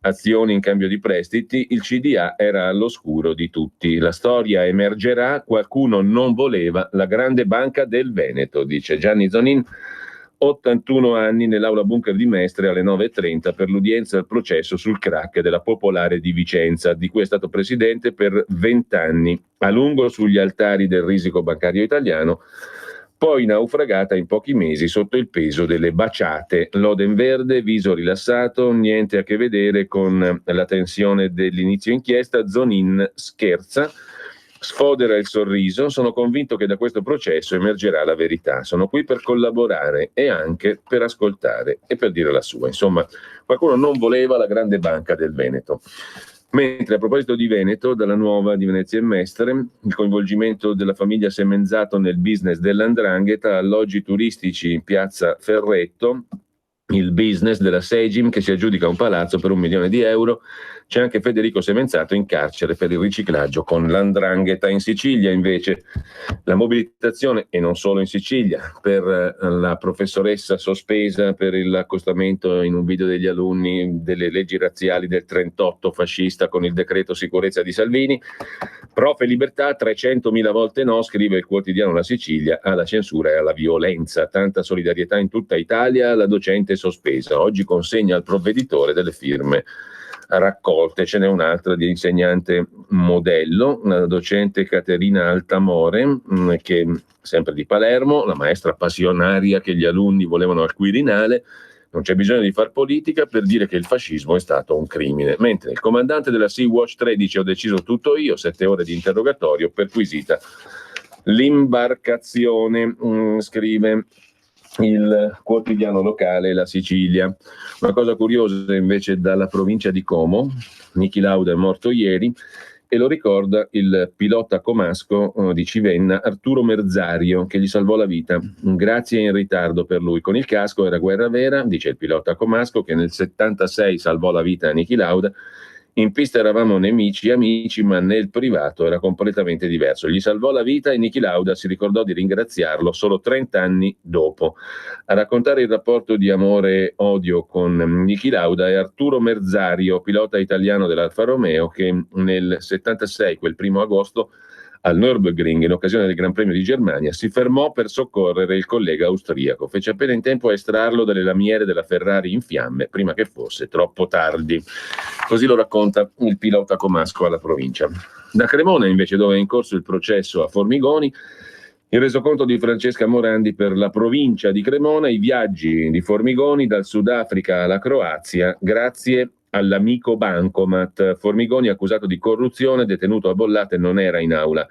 azioni in cambio di prestiti, il CDA era all'oscuro di tutti. La storia emergerà, qualcuno non voleva la grande banca del Veneto, dice Gianni Zonin, 81 anni, nell'aula bunker di Mestre alle 9.30 per l'udienza al processo sul crack della Popolare di Vicenza, di cui è stato presidente per 20 anni, a lungo sugli altari del risico bancario italiano, poi naufragata in pochi mesi sotto il peso delle baciate. Loden verde, viso rilassato, niente a che vedere con la tensione dell'inizio inchiesta. Zonin scherza, sfodera il sorriso. Sono convinto che da questo processo emergerà la verità. Sono qui per collaborare e anche per ascoltare e per dire la sua. Insomma, qualcuno non voleva la grande banca del Veneto. Mentre a proposito di Veneto, dalla Nuova di Venezia e Mestre, il coinvolgimento della famiglia Semenzato nel business dell''ndrangheta, alloggi turistici in piazza Ferretto, il business della Segim che si aggiudica un palazzo per €1 milione. C'è anche Federico Semenzato in carcere per il riciclaggio con l''ndrangheta. In Sicilia invece la mobilitazione, e non solo in Sicilia, per la professoressa sospesa per l'accostamento in un video degli alunni delle leggi razziali del 38 fascista con il decreto sicurezza di Salvini. Prof e libertà, 300.000 volte no, scrive il quotidiano La Sicilia, alla censura e alla violenza. Tanta solidarietà in tutta Italia, la docente sospesa. Oggi consegna al provveditore delle firme raccolte. Ce n'è un'altra di insegnante modello, la docente Caterina Altamore, che sempre di Palermo, la maestra passionaria che gli alunni volevano al Quirinale. Non c'è bisogno di far politica per dire che il fascismo è stato un crimine. Mentre il comandante della Sea-Watch 13 ho deciso tutto io, 7 ore di interrogatorio, perquisita l'imbarcazione, scrive il quotidiano locale La Sicilia. Una cosa curiosa invece dalla provincia di Como, Niki Lauda è morto ieri e lo ricorda il pilota comasco di Civenna Arturo Merzario, che gli salvò la vita. Grazie in ritardo per lui, con il casco era guerra vera, dice il pilota comasco che nel 76 salvò la vita a Niki Lauda. In pista eravamo amici, ma nel privato era completamente diverso. Gli salvò la vita e Niki Lauda si ricordò di ringraziarlo solo 30 anni dopo. A raccontare il rapporto di amore e odio con Niki Lauda è Arturo Merzario, pilota italiano dell'Alfa Romeo, che nel 76, quel 1 agosto, al Nürburgring, in occasione del Gran Premio di Germania, si fermò per soccorrere il collega austriaco. Fece appena in tempo a estrarlo dalle lamiere della Ferrari in fiamme, prima che fosse troppo tardi. Così lo racconta il pilota comasco alla provincia. Da Cremona, invece, dove è in corso il processo a Formigoni, il resoconto di Francesca Morandi per la provincia di Cremona, i viaggi di Formigoni dal Sudafrica alla Croazia, grazie all'amico Bancomat. Formigoni, accusato di corruzione, detenuto a Bollate, non era in aula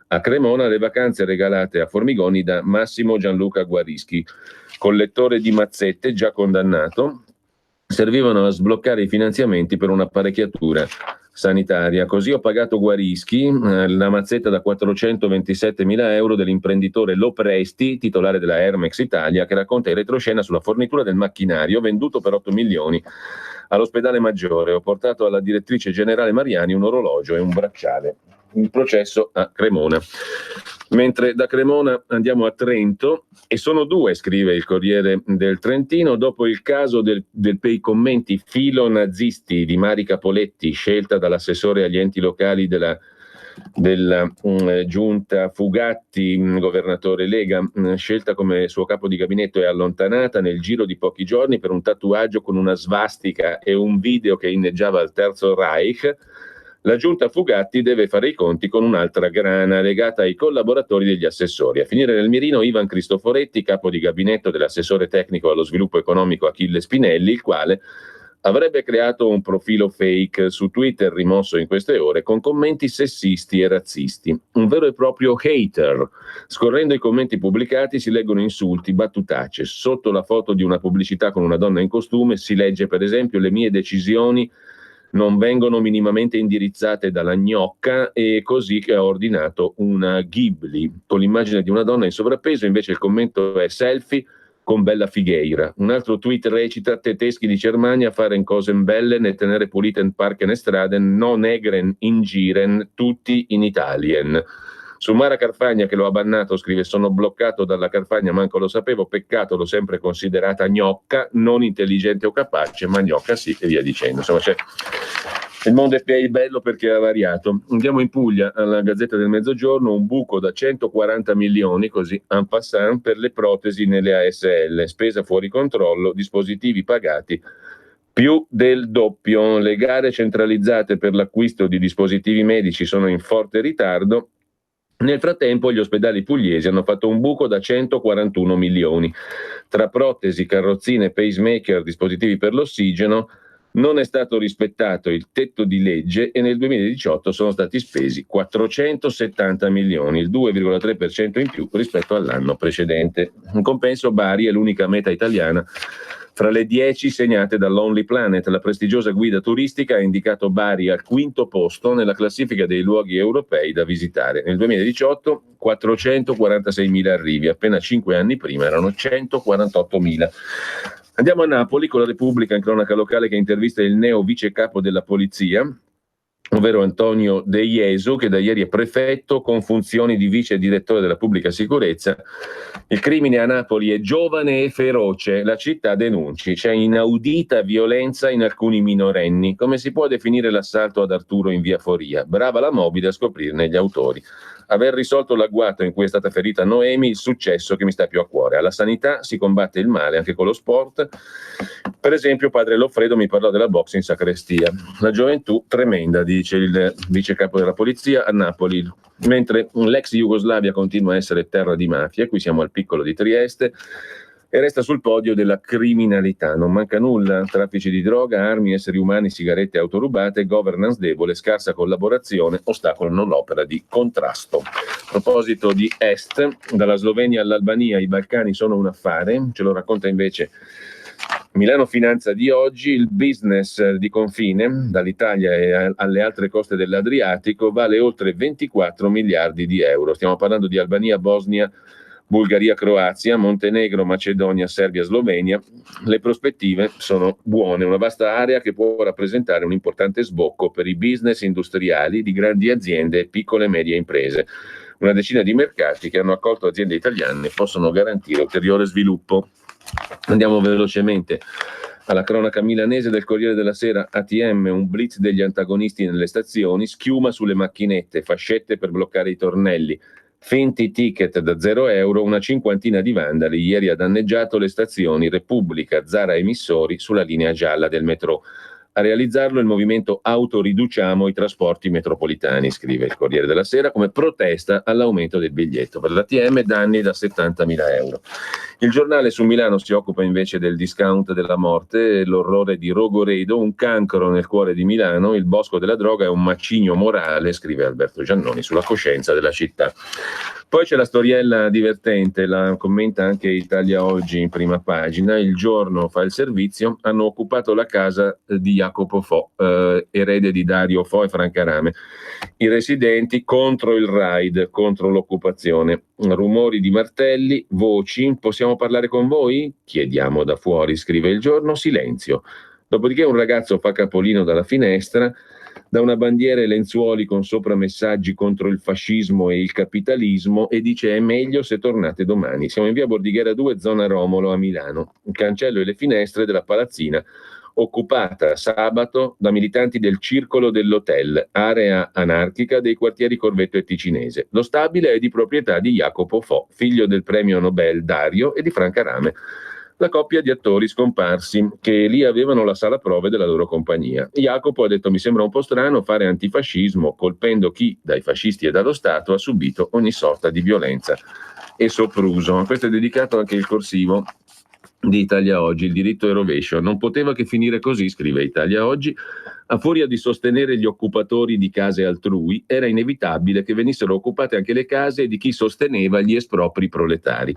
a Cremona. Le vacanze regalate a Formigoni da Massimo Gianluca Guarischi, collettore di mazzette, già condannato, servivano a sbloccare i finanziamenti per un'apparecchiatura sanitaria. Così ho pagato Guarischi la mazzetta da 427.000 euro dell'imprenditore Lopresti, titolare della Hermex Italia, che racconta in retroscena sulla fornitura del macchinario venduto per 8 milioni all'ospedale Maggiore. Ho portato alla direttrice generale Mariani un orologio e un bracciale. Il processo a Cremona. Mentre da Cremona andiamo a Trento, e sono 2, scrive il Corriere del Trentino, dopo il caso dei commenti filo-nazisti di Mari Capoletti, scelta dall'assessore agli enti locali della giunta Fugatti, governatore Lega, scelta come suo capo di gabinetto e allontanata nel giro di pochi giorni per un tatuaggio con una svastica e un video che inneggiava al Terzo Reich. La giunta Fugatti deve fare i conti con un'altra grana legata ai collaboratori degli assessori. A finire nel mirino Ivan Cristoforetti, capo di gabinetto dell'assessore tecnico allo sviluppo economico Achille Spinelli, il quale avrebbe creato un profilo fake su Twitter rimosso in queste ore con commenti sessisti e razzisti. Un vero e proprio hater. Scorrendo i commenti pubblicati si leggono insulti, battutacce. Sotto la foto di una pubblicità con una donna in costume si legge per esempio: le mie decisioni non vengono minimamente indirizzate dalla gnocca, e così che ha ordinato una Ghibli, con l'immagine di una donna in sovrappeso. Invece il commento è selfie con Bella Figueira. Un altro tweet recita: tedeschi di Germania faren cosen belle, ne tenere puliten parken e straden, no negren in giren, tutti in Italien. Su Mara Carfagna, che lo ha bannato, scrive: sono bloccato dalla Carfagna, manco lo sapevo, peccato, l'ho sempre considerata gnocca, non intelligente o capace, ma gnocca sì, e via dicendo. Insomma, il mondo è bello perché ha variato. Andiamo in Puglia, alla Gazzetta del Mezzogiorno, un buco da 140 milioni, così en passant, per le protesi nelle ASL, spesa fuori controllo, dispositivi pagati più del doppio. Le gare centralizzate per l'acquisto di dispositivi medici sono in forte ritardo. Nel frattempo gli ospedali pugliesi hanno fatto un buco da 141 milioni. Tra protesi, carrozzine, pacemaker, dispositivi per l'ossigeno, non è stato rispettato il tetto di legge e nel 2018 sono stati spesi 470 milioni, il 2,3% in più rispetto all'anno precedente. In compenso Bari è l'unica meta italiana Fra le 10 segnate da Lonely Planet, la prestigiosa guida turistica ha indicato Bari al 5° posto nella classifica dei luoghi europei da visitare. Nel 2018 446.000 arrivi, appena 5 anni prima erano 148.000. Andiamo a Napoli con la Repubblica in cronaca locale che intervista il neo vice capo della polizia, ovvero Antonio De Iesu, che da ieri è prefetto con funzioni di vice direttore della pubblica sicurezza. Il crimine a Napoli è giovane e feroce, la città denunci, c'è inaudita violenza in alcuni minorenni. Come si può definire l'assalto ad Arturo in via Foria? Brava la mobile a scoprirne gli autori. Aver risolto l'agguato in cui è stata ferita Noemi, il successo che mi sta più a cuore. Alla sanità si combatte il male anche con lo sport. Per esempio padre Loffredo mi parlò della box in sacrestia. La gioventù tremenda, dice il vice capo della polizia a Napoli. Mentre l'ex Jugoslavia continua a essere terra di mafia, qui siamo al piccolo di Trieste, e resta sul podio della criminalità. Non manca nulla: traffici di droga, armi, esseri umani, sigarette, auto rubate, governance debole, scarsa collaborazione, ostacolano l'opera di contrasto. A proposito di Est, dalla Slovenia all'Albania i Balcani sono un affare, ce lo racconta invece Milano Finanza di oggi. Il business di confine dall'Italia e alle altre coste dell'Adriatico vale oltre 24 miliardi di euro. Stiamo parlando di Albania, Bosnia, Bulgaria, Croazia, Montenegro, Macedonia, Serbia, Slovenia. Le prospettive sono buone, una vasta area che può rappresentare un importante sbocco per i business industriali di grandi aziende e piccole e medie imprese. Una decina di mercati che hanno accolto aziende italiane possono garantire ulteriore sviluppo. Andiamo velocemente alla cronaca milanese del Corriere della Sera. ATM, un blitz degli antagonisti nelle stazioni, schiuma sulle macchinette, fascette per bloccare i tornelli. Finti ticket da 0 euro, una cinquantina di vandali ieri ha danneggiato le stazioni Repubblica, Zara e Missori sulla linea gialla del metro. A realizzarlo il movimento Autoriduciamo i trasporti metropolitani, scrive il Corriere della Sera, come protesta all'aumento del biglietto. Per l'ATM danni da 70.000 euro. Il giornale su Milano si occupa invece del discount della morte, l'orrore di Rogoredo, un cancro nel cuore di Milano, il bosco della droga è un macigno morale, scrive Alberto Giannoni, sulla coscienza della città. Poi c'è la storiella divertente, la commenta anche Italia Oggi in prima pagina. Il Giorno fa il servizio, hanno occupato la casa di Jacopo Fo, erede di Dario Fo e Franca Rame. I residenti contro il raid, contro l'occupazione. Rumori di martelli, voci, possiamo parlare con voi? Chiediamo da fuori, scrive il Giorno, silenzio. Dopodiché un ragazzo fa capolino dalla finestra, da una bandiera e lenzuoli con sopra messaggi contro il fascismo e il capitalismo e dice: è meglio se tornate domani. Siamo in via Bordighera 2, zona Romolo a Milano. Il cancello e le finestre della palazzina occupata sabato da militanti del Circolo dell'Hotel, area anarchica dei quartieri Corvetto e Ticinese. Lo stabile è di proprietà di Jacopo Fo, figlio del premio Nobel Dario e di Franca Rame, la coppia di attori scomparsi che lì avevano la sala prove della loro compagnia. Jacopo ha detto: mi sembra un po' strano fare antifascismo colpendo chi dai fascisti e dallo Stato ha subito ogni sorta di violenza e sopruso. A questo è dedicato anche il corsivo di Italia Oggi, il diritto e rovescio. Non poteva che finire così, scrive Italia Oggi. A furia di sostenere gli occupatori di case altrui, era inevitabile che venissero occupate anche le case di chi sosteneva gli espropri proletari.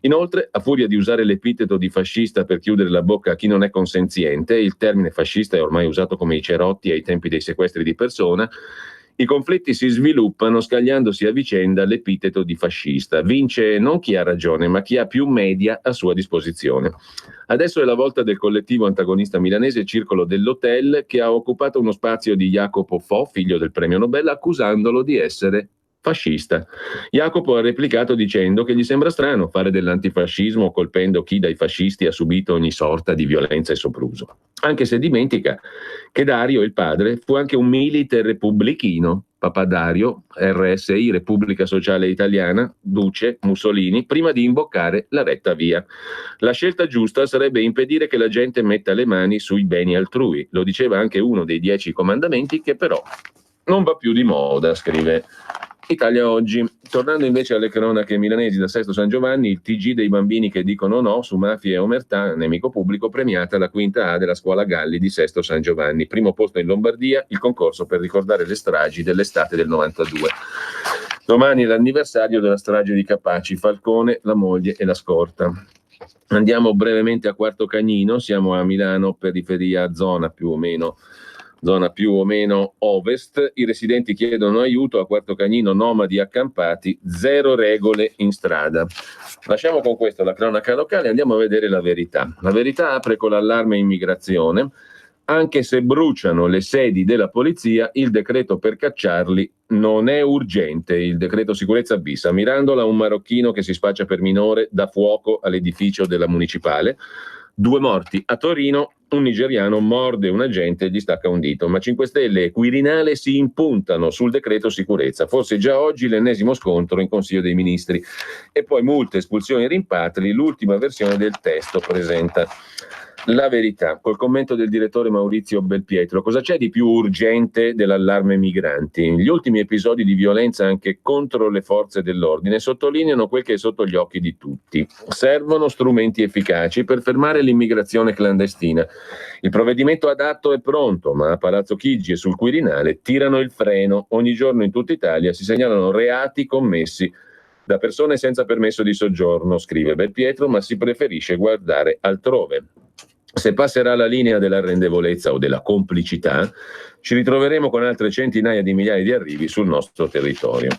Inoltre, a furia di usare l'epiteto di fascista per chiudere la bocca a chi non è consenziente, il termine fascista è ormai usato come i cerotti ai tempi dei sequestri di persona, i conflitti si sviluppano scagliandosi a vicenda l'epiteto di fascista. Vince non chi ha ragione, ma chi ha più media a sua disposizione. Adesso è la volta del collettivo antagonista milanese Circolo dell'Hotel, che ha occupato uno spazio di Jacopo Fo, figlio del premio Nobel, accusandolo di essere fascista. Jacopo ha replicato dicendo che gli sembra strano fare dell'antifascismo colpendo chi dai fascisti ha subito ogni sorta di violenza e sopruso. Anche se dimentica che Dario, il padre, fu anche un milite repubblichino. Papà Dario, RSI, Repubblica Sociale Italiana, Duce, Mussolini, prima di imboccare la retta via. La scelta giusta sarebbe impedire che la gente metta le mani sui beni altrui. Lo diceva anche uno dei 10 comandamenti, che però non va più di moda, scrive Italia Oggi. Tornando invece alle cronache milanesi da Sesto San Giovanni, il TG dei bambini che dicono no su mafia e omertà, nemico pubblico, premiata la quinta A della scuola Galli di Sesto San Giovanni. Primo posto in Lombardia, il concorso per ricordare le stragi dell'estate del 92. Domani è l'anniversario della strage di Capaci, Falcone, la moglie e la scorta. Andiamo brevemente a Quarto Cagnino, siamo a Milano, periferia zona più o meno ovest. I residenti chiedono aiuto a Quarto Cagnino, nomadi accampati, 0 regole in strada. Lasciamo con questo la cronaca locale e andiamo a vedere la verità. La verità apre con l'allarme immigrazione. Anche se bruciano le sedi della polizia, il decreto per cacciarli non è urgente. Il decreto sicurezza bis. A Mirandola un marocchino che si spaccia per minore dà fuoco all'edificio della municipale. 2 morti. A Torino un nigeriano morde un agente e gli stacca un dito. Ma 5 Stelle e Quirinale si impuntano sul decreto sicurezza. Forse già oggi l'ennesimo scontro in Consiglio dei Ministri. E poi multe, espulsioni e rimpatri. L'ultima versione del testo presenta la verità, col commento del direttore Maurizio Belpietro. Cosa c'è di più urgente dell'allarme migranti? Gli ultimi episodi di violenza anche contro le forze dell'ordine sottolineano quel che è sotto gli occhi di tutti. Servono strumenti efficaci per fermare l'immigrazione clandestina. Il provvedimento adatto è pronto, ma a Palazzo Chigi e sul Quirinale tirano il freno. Ogni giorno in tutta Italia si segnalano reati commessi da persone senza permesso di soggiorno, scrive Belpietro, ma si preferisce guardare altrove. Se passerà la linea dell'arrendevolezza o della complicità, ci ritroveremo con altre centinaia di migliaia di arrivi sul nostro territorio.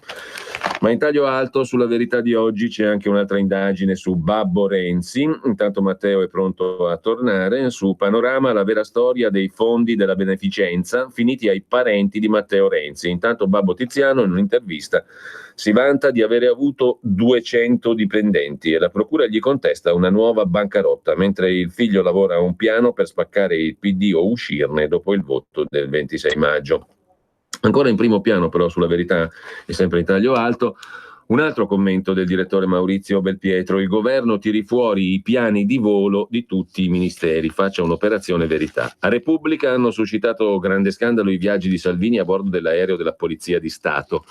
Ma in taglio alto sulla verità di oggi c'è anche un'altra indagine su Babbo Renzi. Intanto Matteo è pronto a tornare. Su Panorama la vera storia dei fondi della beneficenza finiti ai parenti di Matteo Renzi. Intanto Babbo Tiziano in un'intervista si vanta di avere avuto 200 dipendenti e la procura gli contesta una nuova bancarotta, mentre il figlio lavora a un piano per spaccare il PD o uscirne dopo il voto del 26 maggio. Ancora in primo piano però sulla verità e sempre in taglio alto un altro commento del direttore Maurizio Belpietro: il governo tiri fuori i piani di volo di tutti i ministeri, faccia un'operazione verità. A Repubblica hanno suscitato grande scandalo i viaggi di Salvini a bordo dell'aereo della Polizia di Stato.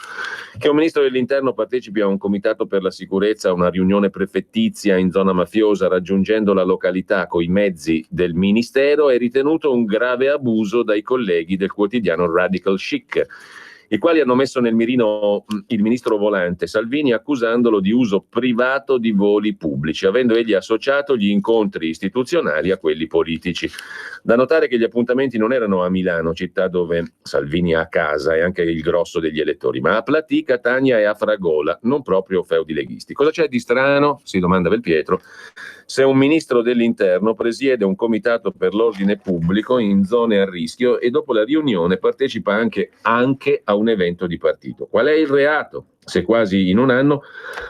Che un ministro dell'Interno partecipi a un comitato per la sicurezza a una riunione prefettizia in zona mafiosa raggiungendo la località coi mezzi del ministero è ritenuto un grave abuso dai colleghi del quotidiano Radical Chic, i quali hanno messo nel mirino il ministro volante Salvini accusandolo di uso privato di voli pubblici, avendo egli associato gli incontri istituzionali a quelli politici. Da notare che gli appuntamenti non erano a Milano, città dove Salvini ha casa e anche il grosso degli elettori, ma a Platì, Catania e a Fragola, non proprio feudi leghisti. Cosa c'è di strano, si domanda Belpietro, se un ministro dell'Interno presiede un comitato per l'ordine pubblico in zone a rischio e dopo la riunione partecipa anche a un evento di partito? Qual è il reato? Se quasi in un anno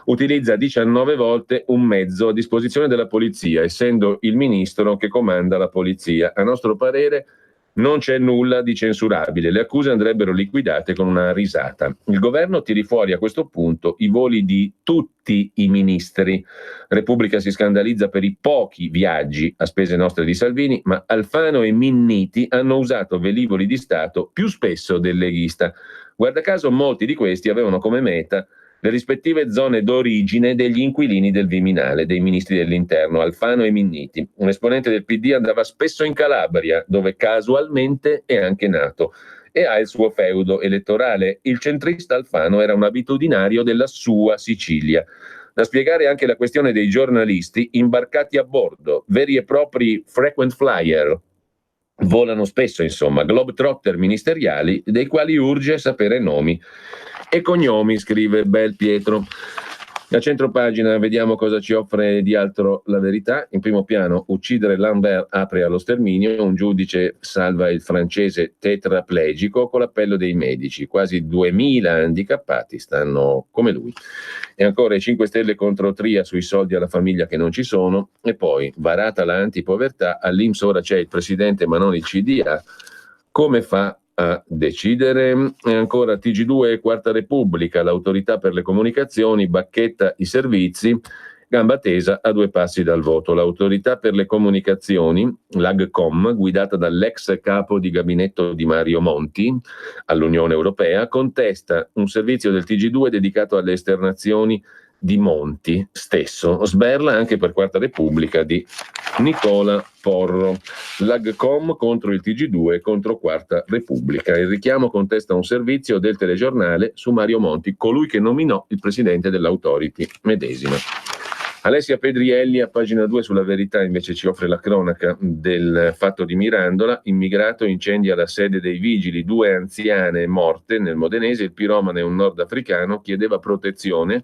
utilizza 19 volte un mezzo a disposizione della polizia, essendo il ministro che comanda la polizia. A nostro parere non c'è nulla di censurabile, le accuse andrebbero liquidate con una risata. Il governo tiri fuori a questo punto i voli di tutti i ministri. Repubblica si scandalizza per i pochi viaggi a spese nostre di Salvini, ma Alfano e Minniti hanno usato velivoli di Stato più spesso del leghista. Guarda caso molti di questi avevano come meta le rispettive zone d'origine degli inquilini del Viminale, dei ministri dell'Interno, Alfano e Minniti. Un esponente del PD andava spesso in Calabria, dove casualmente è anche nato, e ha il suo feudo elettorale. Il centrista Alfano era un abitudinario della sua Sicilia. Da spiegare anche la questione dei giornalisti imbarcati a bordo, veri e propri frequent flyer. Volano spesso, insomma, globetrotter ministeriali dei quali urge sapere nomi e cognomi, scrive Belpietro. A centropagina vediamo cosa ci offre di altro la verità. In primo piano, uccidere Lambert apre allo sterminio, un giudice salva il francese tetraplegico con l'appello dei medici, quasi 2000 handicappati stanno come lui. E ancora i 5 Stelle contro Tria sui soldi alla famiglia che non ci sono, e poi varata la antipovertà, all'Inps ora c'è il presidente ma non il CDA, come fa a decidere? E ancora TG2 e Quarta Repubblica, l'autorità per le comunicazioni bacchetta i servizi, gamba tesa a 2 passi dal voto. L'autorità per le comunicazioni, l'AGCOM, guidata dall'ex capo di gabinetto di Mario Monti all'Unione Europea, contesta un servizio del TG2 dedicato alle esternazioni di Monti stesso. Sberla anche per Quarta Repubblica di Nicola Porro. L'AGCOM contro il TG2 e contro Quarta Repubblica. Il richiamo contesta un servizio del telegiornale su Mario Monti, colui che nominò il presidente dell'Authority medesima. Alessia Pedrielli a pagina 2 sulla Verità invece ci offre la cronaca del fatto di Mirandola. Immigrato incendia la sede dei vigili, 2 anziane morte nel modenese, il piromane, un nordafricano, chiedeva protezione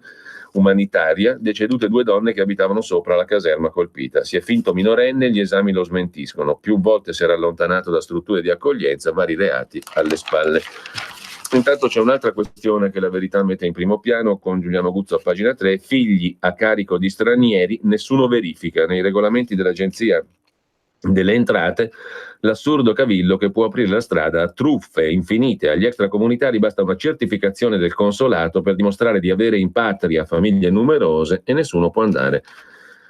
umanitaria, decedute 2 donne che abitavano sopra la caserma colpita. Si è finto minorenne, gli esami lo smentiscono. Più volte si era allontanato da strutture di accoglienza, vari reati alle spalle. Intanto c'è un'altra questione che la Verità mette in primo piano con Giuliano Guzzo a pagina 3, figli a carico di stranieri, nessuno verifica. Nei regolamenti dell'Agenzia delle Entrate l'assurdo cavillo che può aprire la strada a truffe infinite. Agli extracomunitari basta una certificazione del consolato per dimostrare di avere in patria famiglie numerose e nessuno può andare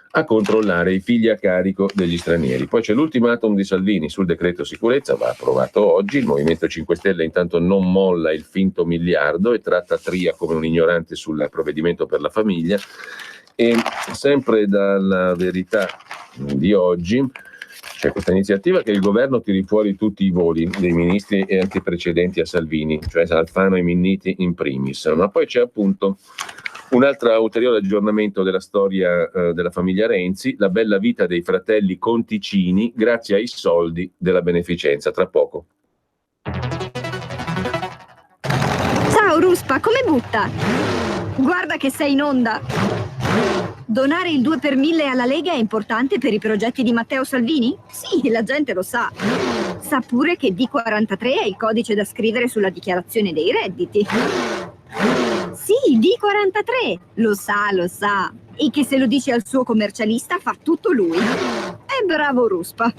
a controllare i figli a carico degli stranieri. Poi c'è l'ultimatum di Salvini sul decreto sicurezza, va approvato oggi. Il Movimento 5 Stelle intanto non molla il finto miliardo e tratta Tria come un ignorante sul provvedimento per la famiglia. E sempre dalla Verità di oggi c'è questa iniziativa che il governo tiri fuori tutti i voli dei ministri e anche precedenti a Salvini, cioè Alfano e Minniti in primis. Ma poi c'è appunto un altro ulteriore aggiornamento della storia della famiglia Renzi, la bella vita dei fratelli Conticini grazie ai soldi della beneficenza. Tra poco. Ciao Ruspa, come butta? Guarda che sei in onda. Donare il 2 per 1000 alla Lega è importante per i progetti di Matteo Salvini? Sì, la gente lo sa. Sa pure che D43 è il codice da scrivere sulla dichiarazione dei redditi. Sì, D43, lo sa. E che se lo dice al suo commercialista fa tutto lui. È bravo Ruspa.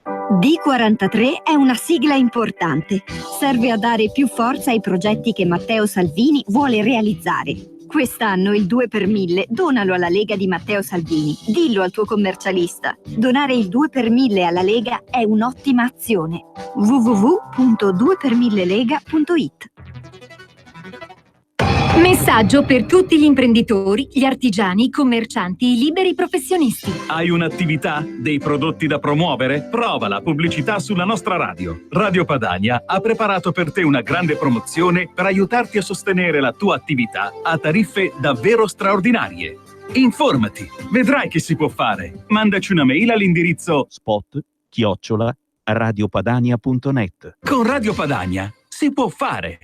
D43 è una sigla importante. Serve a dare più forza ai progetti che Matteo Salvini vuole realizzare. Quest'anno il 2 per 1000 donalo alla Lega di Matteo Salvini. Dillo al tuo commercialista. Donare il 2 per 1000 alla Lega è un'ottima azione. www.2per1000lega.it. Messaggio per tutti gli imprenditori, gli artigiani, i commercianti, i liberi professionisti. Hai un'attività? Dei prodotti da promuovere? Prova la pubblicità sulla nostra radio. Radio Padania ha preparato per te una grande promozione per aiutarti a sostenere la tua attività a tariffe davvero straordinarie. Informati, vedrai che si può fare. Mandaci una mail all'indirizzo spot@radiopadania.net. Con Radio Padania si può fare.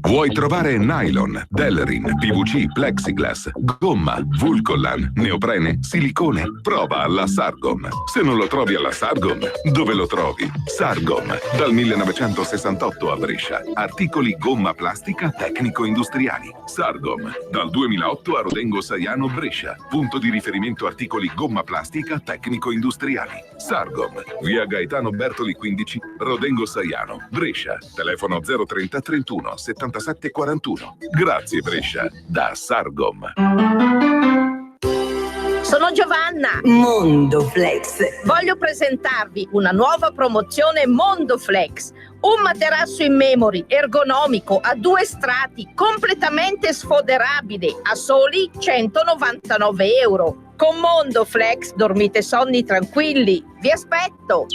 Vuoi trovare nylon, Delrin, PVC, plexiglass, gomma, Vulcolan, neoprene, silicone? Prova alla Sargom. Se non lo trovi alla Sargom, dove lo trovi? Sargom, dal 1968 a Brescia. Articoli gomma plastica tecnico-industriali. Sargom, dal 2008 a Rodengo Saiano, Brescia. Punto di riferimento articoli gomma plastica tecnico-industriali. Sargom, via Gaetano Bertoli 15, Rodengo Saiano, Brescia. Telefono 030 31 77 41. Grazie Brescia, da Sargom. Sono Giovanna. Mondoflex. Voglio presentarvi una nuova promozione Mondoflex. Un materasso in memory, ergonomico, a 2 strati, completamente sfoderabile, a soli 199 euro. Con Mondoflex dormite sonni tranquilli. Vi aspetto.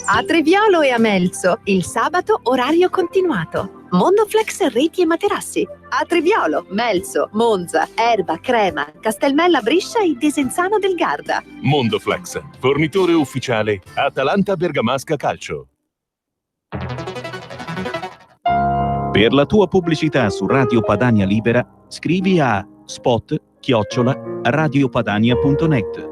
A Treviolo e a Melzo, il sabato orario continuato. Mondoflex reti e materassi. A Treviolo, Melzo, Monza, Erba, Crema, Castelmella Brescia e Desenzano del Garda. Mondoflex, fornitore ufficiale Atalanta Bergamasca Calcio. Per la tua pubblicità su Radio Padania Libera, scrivi a spot@radiopadania.net.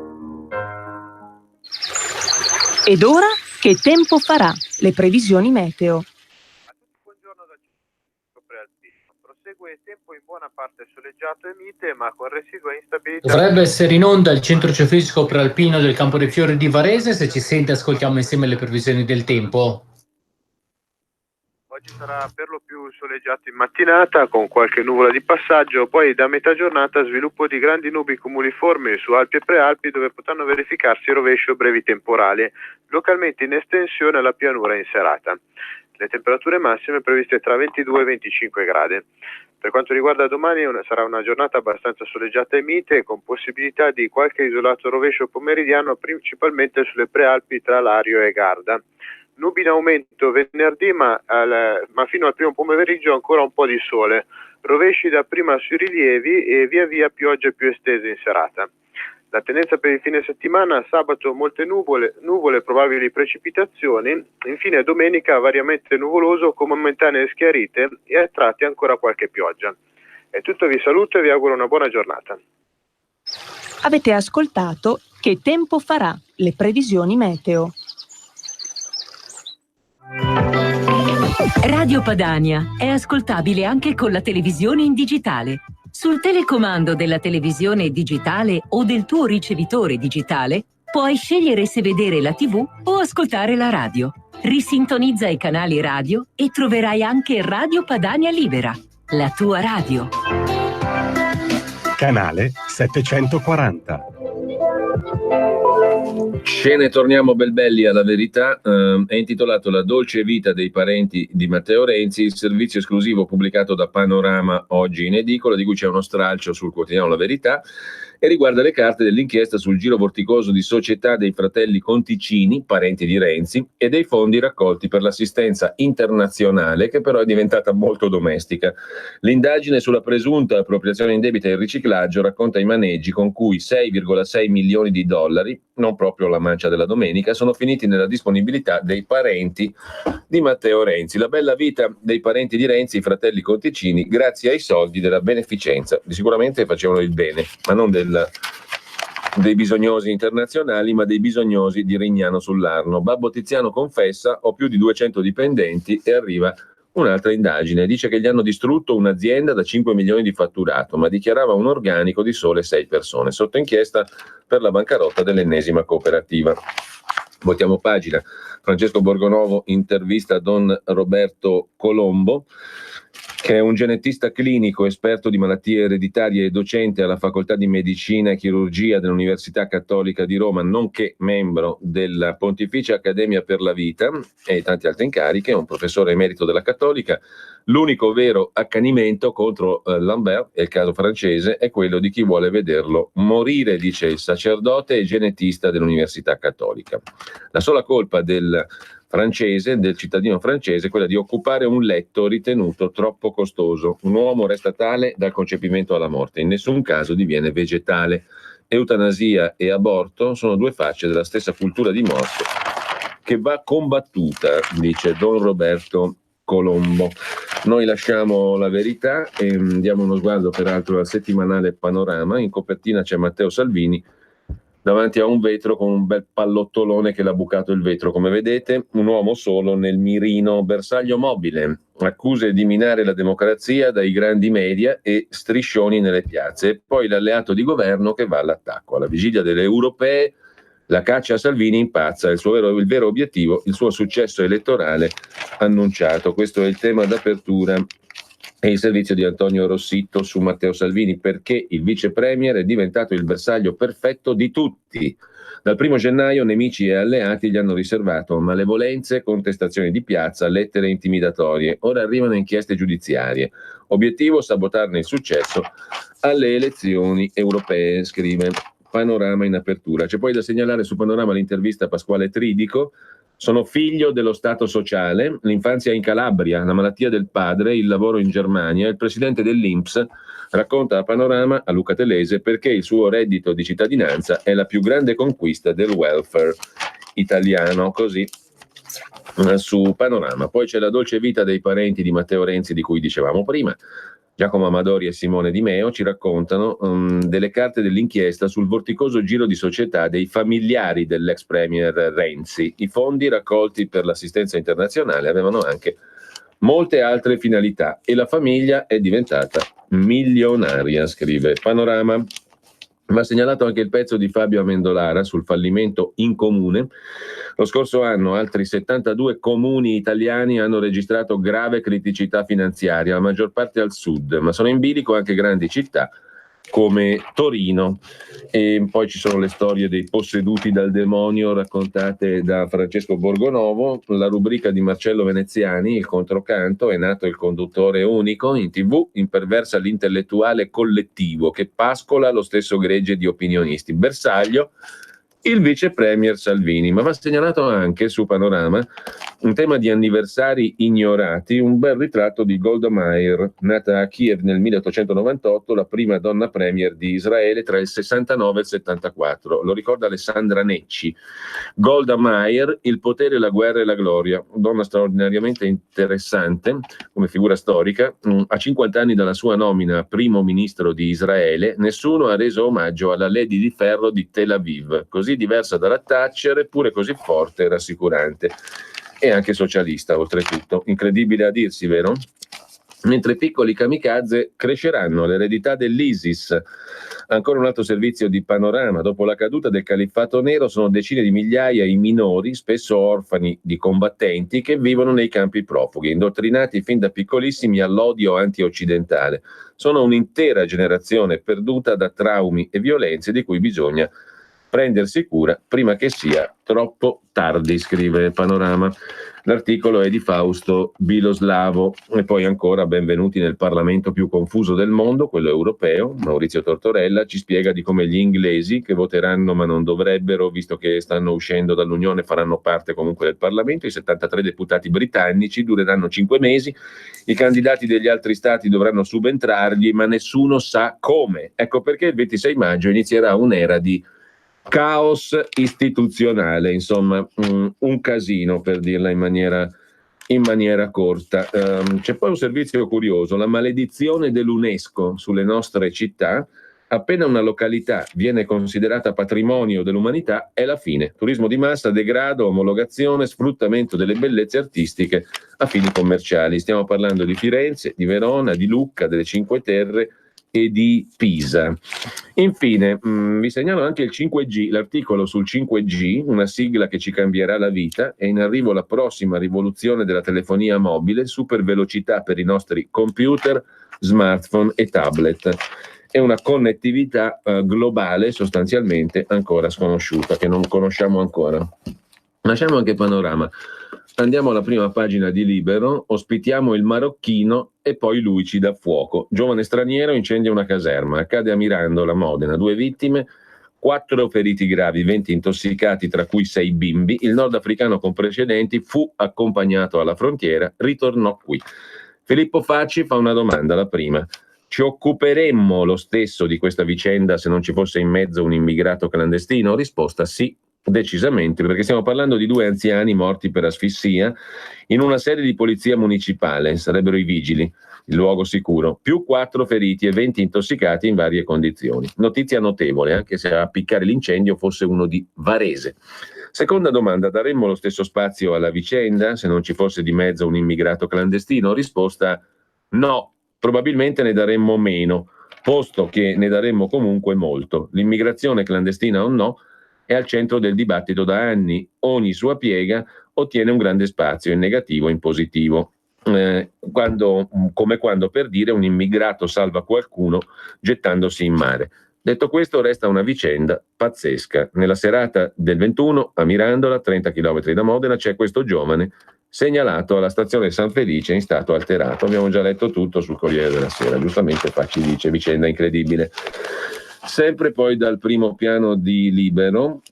Ed ora che tempo farà? Le previsioni meteo. Buongiorno da Centro Prealpino. Prosegue il tempo in buona parte soleggiato e mite, ma con residua instabilità. Dovrebbe essere in onda il centro geofisico prealpino del Campo dei Fiori di Varese. Se ci sente, ascoltiamo insieme le previsioni del tempo. Oggi sarà per lo più soleggiato in mattinata con qualche nuvola di passaggio, poi da metà giornata sviluppo di grandi nubi cumuliformi su Alpi e Prealpi dove potranno verificarsi rovesci o brevi temporali, localmente in estensione alla pianura in serata. Le temperature massime previste tra 22 e 25 gradi. Per quanto riguarda domani sarà una giornata abbastanza soleggiata e mite con possibilità di qualche isolato rovescio pomeridiano principalmente sulle Prealpi tra Lario e Garda. Nubi in aumento venerdì, ma fino al primo pomeriggio ancora un po' di sole. Rovesci dapprima sui rilievi e via via piogge più estese in serata. La tendenza per il fine settimana: sabato molte nuvole, probabili precipitazioni, infine domenica variamente nuvoloso con momentanee schiarite e a tratti ancora qualche pioggia. È tutto, vi saluto e vi auguro una buona giornata. Avete ascoltato Che tempo farà? Le previsioni meteo. Radio Padania è ascoltabile anche con la televisione in digitale. Sul telecomando della televisione digitale o del tuo ricevitore digitale puoi scegliere se vedere la TV o ascoltare la radio. Risintonizza i canali radio e troverai anche Radio Padania Libera, la tua radio. Canale 740. Ce ne torniamo belli alla verità. È intitolato La dolce vita dei parenti di Matteo Renzi, il servizio esclusivo pubblicato da Panorama oggi in edicola, di cui c'è uno stralcio sul quotidiano La Verità, e riguarda le carte dell'inchiesta sul giro vorticoso di società dei fratelli Conticini, parenti di Renzi, e dei fondi raccolti per l'assistenza internazionale, che però è diventata molto domestica. L'indagine sulla presunta appropriazione indebita e il riciclaggio racconta i maneggi con cui 6,6 milioni di dollari, non proprio la mancia della domenica, sono finiti nella disponibilità dei parenti di Matteo Renzi. La bella vita dei parenti di Renzi, i fratelli Conticini, grazie ai soldi della beneficenza. Sicuramente facevano il bene, ma non dei bisognosi internazionali, ma dei bisognosi di Rignano sull'Arno. Babbo Tiziano confessa: ho più di 200 dipendenti, e arriva un'altra indagine. Dice che gli hanno distrutto un'azienda da 5 milioni di fatturato, ma dichiarava un organico di sole 6 persone. Sotto inchiesta per la bancarotta dell'ennesima cooperativa. Voltiamo pagina. Francesco Borgonovo intervista Don Roberto Colombo, che è un genetista clinico, esperto di malattie ereditarie e docente alla Facoltà di Medicina e Chirurgia dell'Università Cattolica di Roma, nonché membro della Pontificia Accademia per la Vita e tanti altri incarichi. È un professore emerito della Cattolica. L'unico vero accanimento contro Lambert, e il caso francese, è quello di chi vuole vederlo morire, dice il sacerdote e genetista dell'Università Cattolica. La sola colpa del cittadino francese, è quella di occupare un letto ritenuto troppo costoso. Un uomo resta tale dal concepimento alla morte, in nessun caso diviene vegetale. Eutanasia e aborto sono due facce della stessa cultura di morte che va combattuta, dice Don Roberto Colombo. Noi lasciamo La Verità e diamo uno sguardo peraltro al settimanale Panorama. In copertina c'è Matteo Salvini davanti a un vetro con un bel pallottolone che l'ha bucato il vetro, come vedete, un uomo solo nel mirino. Bersaglio mobile, accuse di minare la democrazia dai grandi media e striscioni nelle piazze. E poi l'alleato di governo che va all'attacco. Alla vigilia delle europee la caccia a Salvini impazza, il vero obiettivo, il suo successo elettorale annunciato. Questo è il tema d'apertura e il servizio di Antonio Rossitto su Matteo Salvini, perché il vice premier è diventato il bersaglio perfetto di tutti. Dal 1 gennaio nemici e alleati gli hanno riservato malevolenze, contestazioni di piazza, lettere intimidatorie. Ora arrivano inchieste giudiziarie. Obiettivo: sabotarne il successo alle elezioni europee, scrive Panorama in apertura. C'è poi da segnalare su Panorama l'intervista a Pasquale Tridico. Sono figlio dello Stato sociale, l'infanzia in Calabria, la malattia del padre, il lavoro in Germania. Il presidente dell'INPS racconta a Panorama, a Luca Telese, perché il suo reddito di cittadinanza è la più grande conquista del welfare italiano. Così su Panorama. Poi c'è la dolce vita dei parenti di Matteo Renzi, di cui dicevamo prima. Giacomo Amadori e Simone Di Meo ci raccontano delle carte dell'inchiesta sul vorticoso giro di società dei familiari dell'ex premier Renzi. I fondi raccolti per l'assistenza internazionale avevano anche molte altre finalità e la famiglia è diventata milionaria, scrive Panorama. Va segnalato anche il pezzo di Fabio Amendolara sul fallimento in comune. Lo scorso anno altri 72 comuni italiani hanno registrato grave criticità finanziaria, la maggior parte al sud, ma sono in bilico anche grandi città come Torino. E poi ci sono le storie dei posseduti dal demonio raccontate da Francesco Borgonovo. La rubrica di Marcello Veneziani, Il controcanto, è nato il conduttore unico in TV, imperversa l'intellettuale collettivo che pascola lo stesso gregge di opinionisti. Bersaglio il vice premier Salvini. Ma va segnalato anche su Panorama, un tema di anniversari ignorati, un bel ritratto di Golda Meir, nata a Kiev nel 1898, la prima donna premier di Israele tra il 69 e il 74. Lo ricorda Alessandra Necci. Golda Meir, il potere, la guerra e la gloria, donna straordinariamente interessante come figura storica. A 50 anni dalla sua nomina a primo ministro di Israele, nessuno ha reso omaggio alla Lady di Ferro di Tel Aviv, così diversa dalla Thatcher, eppure così forte e rassicurante. E anche socialista, oltretutto. Incredibile a dirsi, vero? Mentre piccoli kamikaze cresceranno l'eredità dell'ISIS. Ancora un altro servizio di Panorama. Dopo la caduta del califfato nero sono decine di migliaia i minori, spesso orfani di combattenti, che vivono nei campi profughi, indottrinati fin da piccolissimi all'odio anti-occidentale. Sono un'intera generazione perduta da traumi e violenze di cui bisogna prendersi cura prima che sia troppo tardi, scrive Panorama. L'articolo è di Fausto Biloslavo. E poi ancora, benvenuti nel Parlamento più confuso del mondo, quello europeo. Maurizio Tortorella ci spiega di come gli inglesi, che voteranno ma non dovrebbero, visto che stanno uscendo dall'Unione, faranno parte comunque del Parlamento. I 73 deputati britannici dureranno 5 mesi, i candidati degli altri stati dovranno subentrargli, ma nessuno sa come. Ecco perché il 26 maggio inizierà un'era di caos istituzionale, insomma un casino, per dirla in maniera corta. C'è poi un servizio curioso, la maledizione dell'UNESCO sulle nostre città. Appena una località viene considerata patrimonio dell'umanità è la fine. Turismo di massa, degrado, omologazione, sfruttamento delle bellezze artistiche a fini commerciali. Stiamo parlando di Firenze, di Verona, di Lucca, delle Cinque Terre e di Pisa. Infine vi segnalo anche il 5G, l'articolo sul 5G, una sigla che ci cambierà la vita. È in arrivo la prossima rivoluzione della telefonia mobile, super velocità per i nostri computer, smartphone e tablet. È una connettività globale sostanzialmente ancora sconosciuta, che non conosciamo ancora. Lasciamo anche Panorama. Andiamo alla prima pagina di Libero, ospitiamo il marocchino e poi lui ci dà fuoco. Giovane straniero incendia una caserma, accade a Mirandola, Modena, 2 vittime, 4 feriti gravi, 20 intossicati, tra cui 6 bimbi. Il nordafricano con precedenti fu accompagnato alla frontiera, ritornò qui. Filippo Facci fa una domanda, la prima. Ci occuperemmo lo stesso di questa vicenda se non ci fosse in mezzo un immigrato clandestino? Risposta sì. Decisamente, perché stiamo parlando di 2 anziani morti per asfissia in una sede di polizia municipale, sarebbero i vigili, il luogo sicuro, più 4 feriti e 20 intossicati in varie condizioni. Notizia notevole, anche se a piccare l'incendio fosse uno di Varese. Seconda domanda, daremmo lo stesso spazio alla vicenda se non ci fosse di mezzo un immigrato clandestino? Risposta no, probabilmente ne daremmo meno, posto che ne daremmo comunque molto. L'immigrazione clandestina o no è al centro del dibattito da anni. Ogni sua piega ottiene un grande spazio in negativo e in positivo. Come quando, per dire, un immigrato salva qualcuno gettandosi in mare. Detto questo, resta una vicenda pazzesca. Nella serata del 21 a Mirandola, 30 km da Modena, c'è questo giovane segnalato alla stazione San Felice in stato alterato. Abbiamo già letto tutto sul Corriere della Sera. Giustamente Facci dice vicenda incredibile. Sempre poi dal primo piano di Libero,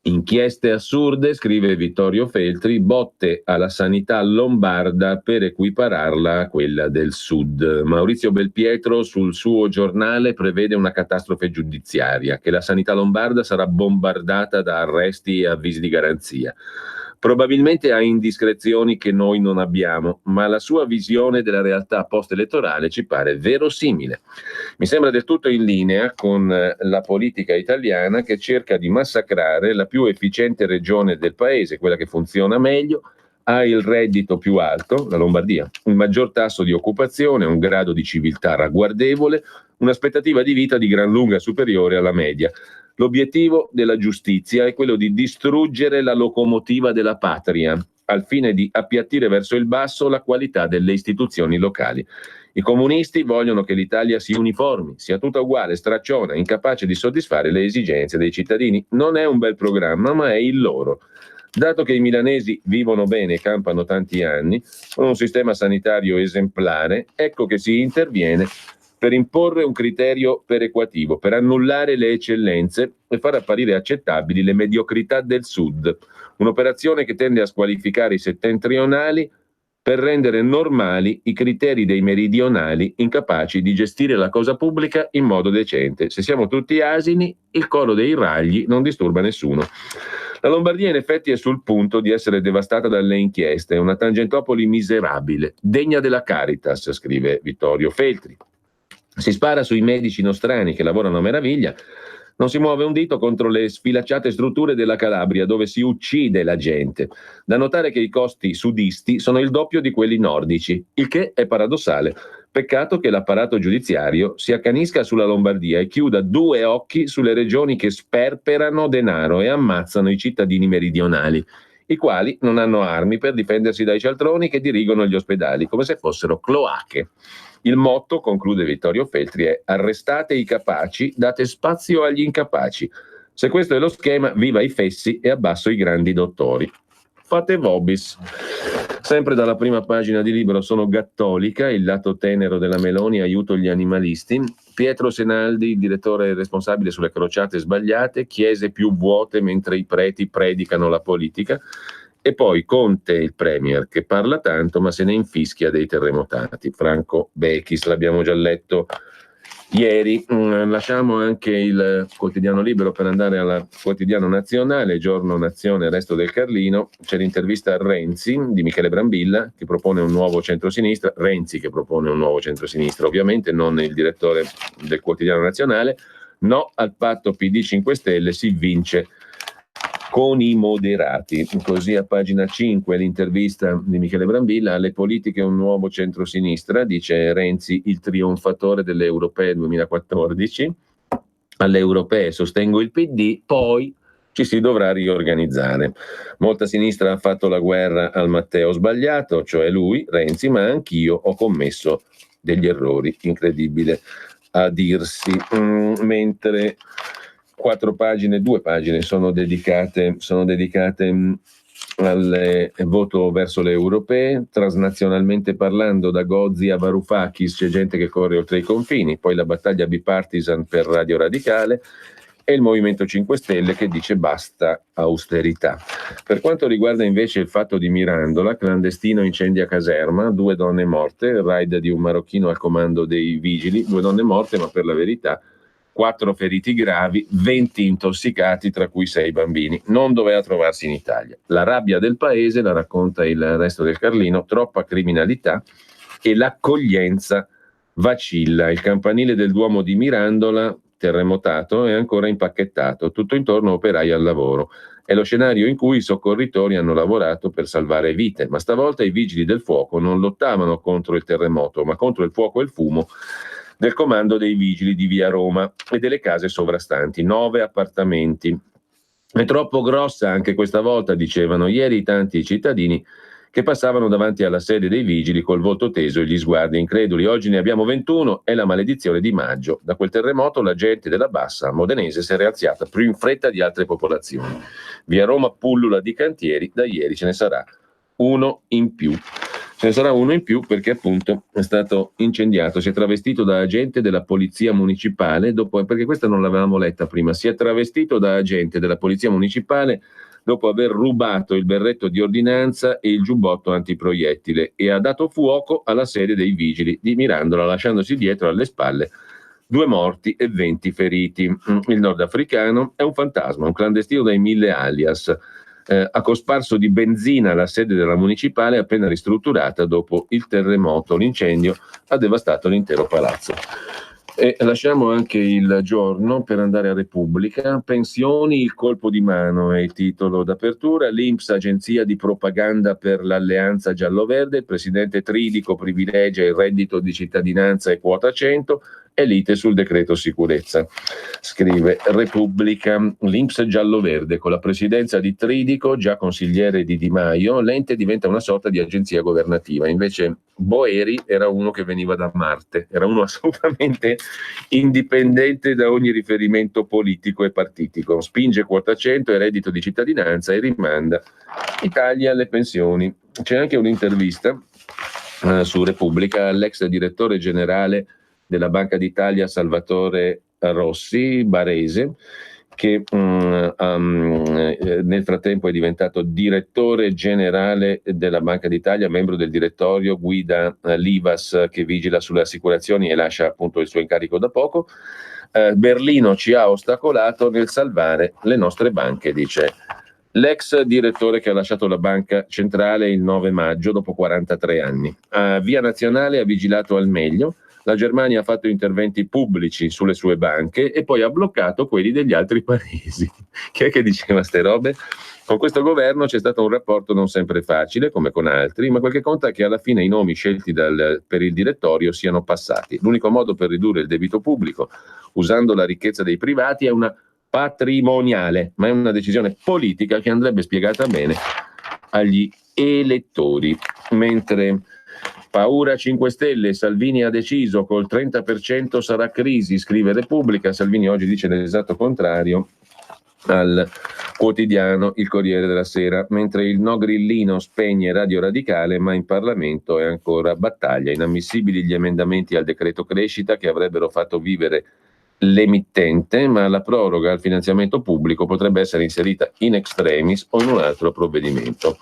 inchieste assurde, scrive Vittorio Feltri, botte alla sanità lombarda per equipararla a quella del sud. Maurizio Belpietro sul suo giornale prevede una catastrofe giudiziaria, che la sanità lombarda sarà bombardata da arresti e avvisi di garanzia. Probabilmente ha indiscrezioni che noi non abbiamo, ma la sua visione della realtà post-elettorale ci pare verosimile. Mi sembra del tutto in linea con la politica italiana, che cerca di massacrare la più efficiente regione del paese, quella che funziona meglio, ha il reddito più alto, la Lombardia, un maggior tasso di occupazione, un grado di civiltà ragguardevole, un'aspettativa di vita di gran lunga superiore alla media. L'obiettivo della giustizia è quello di distruggere la locomotiva della patria, al fine di appiattire verso il basso la qualità delle istituzioni locali. I comunisti vogliono che l'Italia si uniformi, sia tutta uguale, stracciona, incapace di soddisfare le esigenze dei cittadini. Non è un bel programma, ma è il loro. Dato che i milanesi vivono bene e campano tanti anni, con un sistema sanitario esemplare, ecco che si interviene per imporre un criterio perequativo, per annullare le eccellenze e far apparire accettabili le mediocrità del Sud. Un'operazione che tende a squalificare i settentrionali per rendere normali i criteri dei meridionali incapaci di gestire la cosa pubblica in modo decente. Se siamo tutti asini, il coro dei ragli non disturba nessuno. La Lombardia in effetti è sul punto di essere devastata dalle inchieste, è una Tangentopoli miserabile, degna della Caritas, scrive Vittorio Feltri. Si spara sui medici nostrani che lavorano a meraviglia, non si muove un dito contro le sfilacciate strutture della Calabria dove si uccide la gente. Da notare che i costi sudisti sono il doppio di quelli nordici, il che è paradossale. Peccato che l'apparato giudiziario si accanisca sulla Lombardia e chiuda due occhi sulle regioni che sperperano denaro e ammazzano i cittadini meridionali, i quali non hanno armi per difendersi dai cialtroni che dirigono gli ospedali, come se fossero cloache. Il motto, conclude Vittorio Feltri, è: arrestate i capaci, date spazio agli incapaci. Se questo è lo schema, viva i fessi e abbasso i grandi dottori. Fate vobis. Sempre dalla prima pagina di Libero sono Gattolica, il lato tenero della Meloni, aiuto gli animalisti. Pietro Senaldi, direttore responsabile sulle crociate sbagliate, chiese più vuote mentre i preti predicano la politica. E poi Conte, il premier, che parla tanto ma se ne infischia dei terremotati. Franco Bechis, l'abbiamo già letto ieri. Lasciamo anche il quotidiano Libero per andare al quotidiano Nazionale, Giorno, Nazione, Resto del Carlino. C'è l'intervista a Renzi di Michele Brambilla che propone un nuovo centrosinistra. Renzi che propone un nuovo centrosinistra, ovviamente non il direttore del quotidiano Nazionale. No al patto PD 5 Stelle, si vince con i moderati. Così a pagina 5 l'intervista di Michele Brambilla: alle politiche un nuovo centrosinistra, dice Renzi, il trionfatore delle europee 2014. Alle europee sostengo il PD, poi ci si dovrà riorganizzare. Molta sinistra ha fatto la guerra al Matteo sbagliato, cioè lui, Renzi, ma anch'io ho commesso degli errori, incredibile a dirsi. Mentre 2 pagine sono dedicate al voto verso le europee. Transnazionalmente parlando, da Gozzi a Varoufakis c'è gente che corre oltre i confini, poi la battaglia bipartisan per Radio Radicale e il Movimento 5 Stelle che dice basta austerità. Per quanto riguarda invece il fatto di Mirandola, clandestino incendia caserma, 2 donne morte, raid di un marocchino al comando dei vigili, 2 donne morte ma per la verità 4 feriti gravi, 20 intossicati, tra cui 6 bambini. Non doveva trovarsi in Italia. La rabbia del paese, la racconta il Resto del Carlino, troppa criminalità e l'accoglienza vacilla. Il campanile del Duomo di Mirandola, terremotato, è ancora impacchettato. Tutto intorno operai al lavoro. È lo scenario in cui i soccorritori hanno lavorato per salvare vite, ma stavolta i vigili del fuoco non lottavano contro il terremoto, ma contro il fuoco e il fumo del comando dei vigili di via Roma e delle case sovrastanti, 9 appartamenti. È troppo grossa anche questa volta, dicevano ieri tanti cittadini che passavano davanti alla sede dei vigili col volto teso e gli sguardi increduli. Oggi ne abbiamo 21, è la maledizione di maggio. Da quel terremoto la gente della bassa modenese si è rialzata più in fretta di altre popolazioni. Via Roma pullula di cantieri, da ieri ce ne sarà uno in più. Ce ne sarà uno in più perché appunto è stato incendiato, si è travestito da agente della polizia municipale, perché questa non l'avevamo letta prima, si è travestito da agente della polizia municipale dopo aver rubato il berretto di ordinanza e il giubbotto antiproiettile e ha dato fuoco alla sede dei vigili di Mirandola, lasciandosi dietro alle spalle 2 morti e 20 feriti. Il nordafricano è un fantasma, un clandestino dai 1000 alias. Ha cosparso di benzina la sede della municipale appena ristrutturata dopo il terremoto. L'incendio ha devastato l'intero palazzo. E lasciamo anche il Giorno per andare a Repubblica. Pensioni, il colpo di mano è il titolo d'apertura. L'INPS, agenzia di propaganda per l'alleanza giallo-verde. Il presidente Tridico privilegia il reddito di cittadinanza e quota 100. E lite sul decreto sicurezza, scrive Repubblica. L'INPS giallo-verde con la presidenza di Tridico, già consigliere di Di Maio, l'ente diventa una sorta di agenzia governativa. Invece Boeri era uno che veniva da Marte, era uno assolutamente indipendente da ogni riferimento politico e partitico. Spinge quota 100 e reddito di cittadinanza e rimanda i tagli alle pensioni. C'è anche un'intervista su Repubblica all'ex direttore generale della Banca d'Italia Salvatore Rossi, barese, che nel frattempo è diventato direttore generale della Banca d'Italia, membro del direttorio, guida l'IVAS che vigila sulle assicurazioni e lascia appunto il suo incarico da poco. Berlino ci ha ostacolato nel salvare le nostre banche, dice l'ex direttore che ha lasciato la banca centrale il 9 maggio dopo 43 anni. Via Nazionale ha vigilato al meglio. La Germania ha fatto interventi pubblici sulle sue banche e poi ha bloccato quelli degli altri paesi. Chi è che diceva ste robe? Con questo governo c'è stato un rapporto non sempre facile, come con altri, ma quel che conta è che alla fine i nomi scelti per il direttorio siano passati. L'unico modo per ridurre il debito pubblico usando la ricchezza dei privati è una patrimoniale, ma è una decisione politica che andrebbe spiegata bene agli elettori. Mentre paura 5 Stelle, Salvini ha deciso, col 30% sarà crisi, scrive Repubblica. Salvini oggi dice l'esatto contrario al quotidiano Il Corriere della Sera, mentre il no grillino spegne Radio Radicale, ma in Parlamento è ancora battaglia. Inammissibili gli emendamenti al decreto crescita che avrebbero fatto vivere l'emittente, ma la proroga al finanziamento pubblico potrebbe essere inserita in extremis o in un altro provvedimento.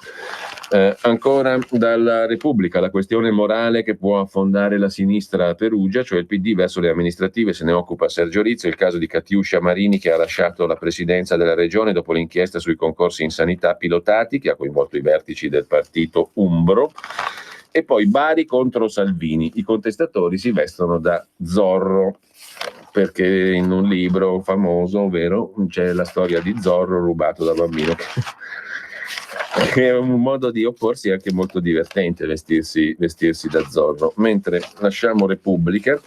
Ancora dalla Repubblica, la questione morale che può affondare la sinistra a Perugia, cioè il PD verso le amministrative, se ne occupa Sergio Rizzo, il caso di Catiuscia Marini che ha lasciato la presidenza della regione dopo l'inchiesta sui concorsi in sanità pilotati che ha coinvolto i vertici del partito Umbro. E poi Bari contro Salvini, i contestatori si vestono da Zorro, perché in un libro famoso, vero, c'è la storia di Zorro rubato da bambino, che è un modo di opporsi anche molto divertente, vestirsi da Zorro. Mentre lasciamo Repubblica,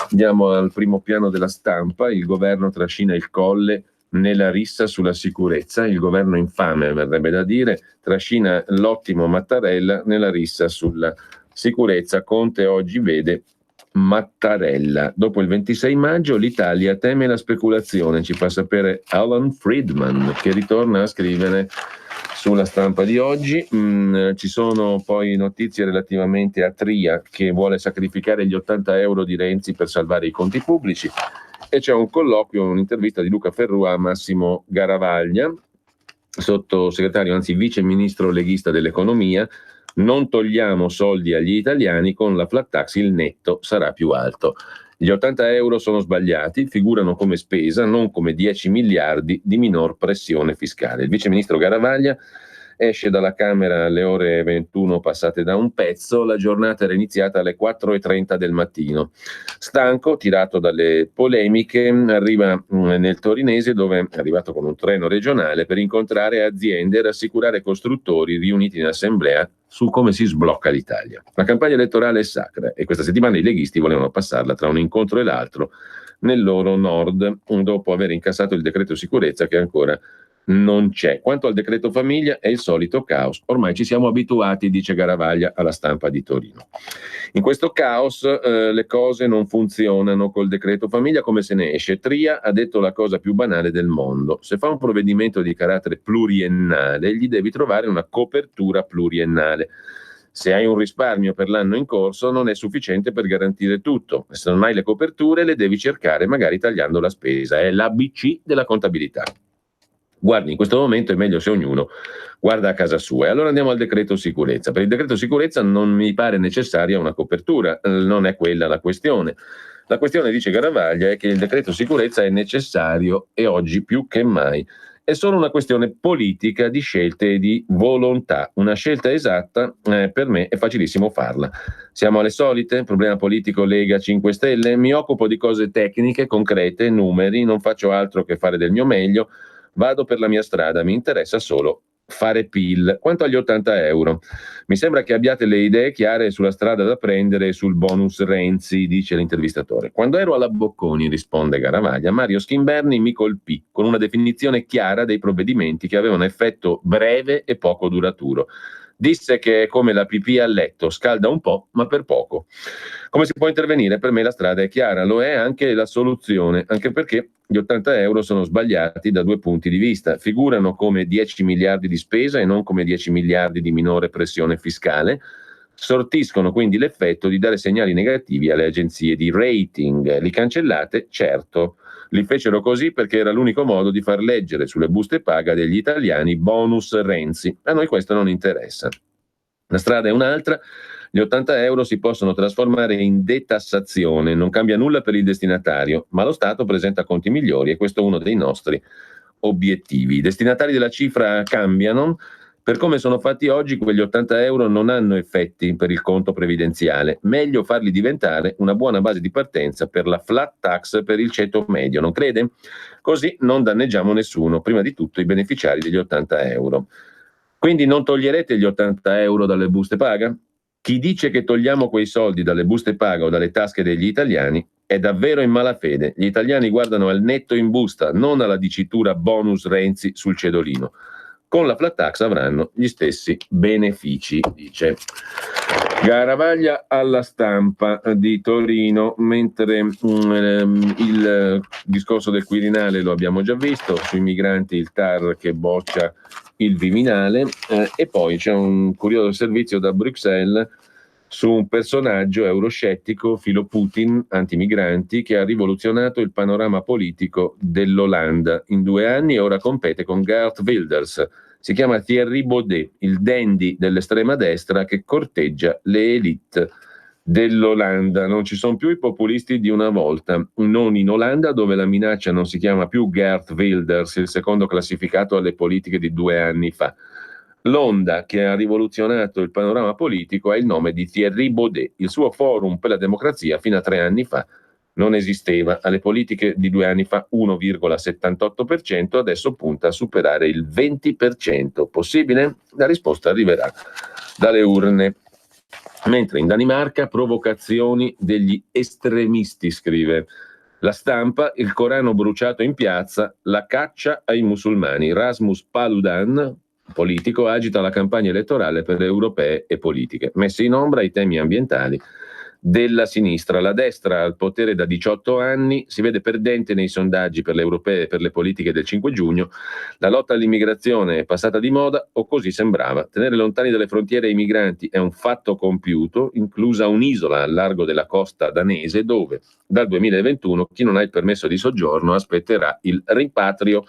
andiamo al primo piano della Stampa. Il governo trascina il Colle nella rissa sulla sicurezza, il governo infame verrebbe da dire, trascina l'ottimo Mattarella nella rissa sulla sicurezza. Conte oggi vede Mattarella. Dopo il 26 maggio l'Italia teme la speculazione, ci fa sapere Alan Friedman, che ritorna a scrivere sulla Stampa di oggi. Ci sono poi notizie relativamente a Tria, che vuole sacrificare gli 80 euro di Renzi per salvare i conti pubblici, e c'è un colloquio, un'intervista di Luca Ferrua a Massimo Garavaglia, sottosegretario, anzi vice ministro leghista dell'economia. Non togliamo soldi agli italiani, con la flat tax il netto sarà più alto. Gli 80 euro sono sbagliati, figurano come spesa, non come 10 miliardi di minor pressione fiscale. Il vice ministro Garavaglia esce dalla Camera alle ore 21 passate da un pezzo, la giornata era iniziata alle 4:30 del mattino. Stanco, tirato dalle polemiche, arriva nel Torinese, dove è arrivato con un treno regionale per incontrare aziende e rassicurare costruttori riuniti in assemblea su come si sblocca l'Italia. La campagna elettorale è sacra e questa settimana i leghisti volevano passarla tra un incontro e l'altro nel loro nord, dopo aver incassato il decreto sicurezza che ancora non c'è. Quanto al decreto famiglia è il solito caos, ormai ci siamo abituati, dice Garavaglia alla Stampa di Torino. In questo caos le cose non funzionano col decreto famiglia, come se ne esce. Tria ha detto la cosa più banale del mondo: se fa un provvedimento di carattere pluriennale gli devi trovare una copertura pluriennale. Se hai un risparmio per l'anno in corso non è sufficiente per garantire tutto, se non hai le coperture le devi cercare magari tagliando la spesa, è l'ABC della contabilità. Guardi, in questo momento è meglio se ognuno guarda a casa sua. E allora andiamo al decreto sicurezza. Per il decreto sicurezza non mi pare necessaria una copertura, non è quella la questione. La questione, dice Garavaglia, è che il decreto sicurezza è necessario e oggi più che mai. È solo una questione politica di scelte e di volontà. Una scelta esatta per me è facilissimo farla. Siamo alle solite, problema politico Lega 5 Stelle, mi occupo di cose tecniche, concrete, numeri, non faccio altro che fare del mio meglio. Vado per la mia strada, mi interessa solo fare PIL. Quanto agli 80 euro, mi sembra che abbiate le idee chiare sulla strada da prendere e sul bonus Renzi, dice l'intervistatore. Quando ero alla Bocconi, risponde Garavaglia, Mario Schimberni mi colpì con una definizione chiara dei provvedimenti che avevano effetto breve e poco duraturo. Disse che è come la pipì a letto, scalda un po' ma per poco. Come si può intervenire? Per me la strada è chiara, lo è anche la soluzione, anche perché gli 80 euro sono sbagliati da due punti di vista. Figurano come 10 miliardi di spesa e non come 10 miliardi di minore pressione fiscale. sortiscono quindi l'effetto di dare segnali negativi alle agenzie di rating. Li cancellate? Certo. Li fecero così perché era l'unico modo di far leggere sulle buste paga degli italiani bonus Renzi. A noi questo non interessa. La strada è un'altra. Gli 80 euro si possono trasformare in detassazione, non cambia nulla per il destinatario, ma lo Stato presenta conti migliori e questo è uno dei nostri obiettivi. I destinatari della cifra cambiano. Per come sono fatti oggi, quegli 80 euro non hanno effetti per il conto previdenziale. Meglio farli diventare una buona base di partenza per la flat tax per il ceto medio, non crede? Così non danneggiamo nessuno, prima di tutto i beneficiari degli 80 euro. Quindi non toglierete gli 80 euro dalle buste paga? Chi dice che togliamo quei soldi dalle buste paga o dalle tasche degli italiani è davvero in malafede. Gli italiani guardano al netto in busta, non alla dicitura bonus Renzi sul cedolino. Con la flat tax avranno gli stessi benefici, dice Garavaglia alla Stampa di Torino, mentre il discorso del Quirinale lo abbiamo già visto, sui migranti il TAR che boccia il Viminale, e poi c'è un curioso servizio da Bruxelles su un personaggio euroscettico, filo Putin, antimigranti, che ha rivoluzionato il panorama politico dell'Olanda in 2 anni e ora compete con Geert Wilders. Si chiama Thierry Baudet, il dandy dell'estrema destra che corteggia le élite dell'Olanda. Non ci sono più i populisti di una volta, non in Olanda dove la minaccia non si chiama più Geert Wilders, il secondo classificato alle politiche di 2 anni fa. L'onda che ha rivoluzionato il panorama politico ha il nome di Thierry Baudet. Il suo forum per la democrazia fino a 3 anni fa non esisteva. Alle politiche di 2 anni fa 1,78%, adesso punta a superare il 20%. Possibile? La risposta arriverà dalle urne. Mentre in Danimarca provocazioni degli estremisti, scrive La Stampa, il Corano bruciato in piazza, la caccia ai musulmani. Rasmus Paludan, politico, agita la campagna elettorale per le europee e politiche. Messi in ombra i temi ambientali della sinistra. La destra al potere da 18 anni si vede perdente nei sondaggi per le europee e per le politiche del 5 giugno. La lotta all'immigrazione è passata di moda, o così sembrava. Tenere lontani dalle frontiere i migranti è un fatto compiuto, inclusa un'isola al largo della costa danese dove dal 2021 chi non ha il permesso di soggiorno aspetterà il rimpatrio.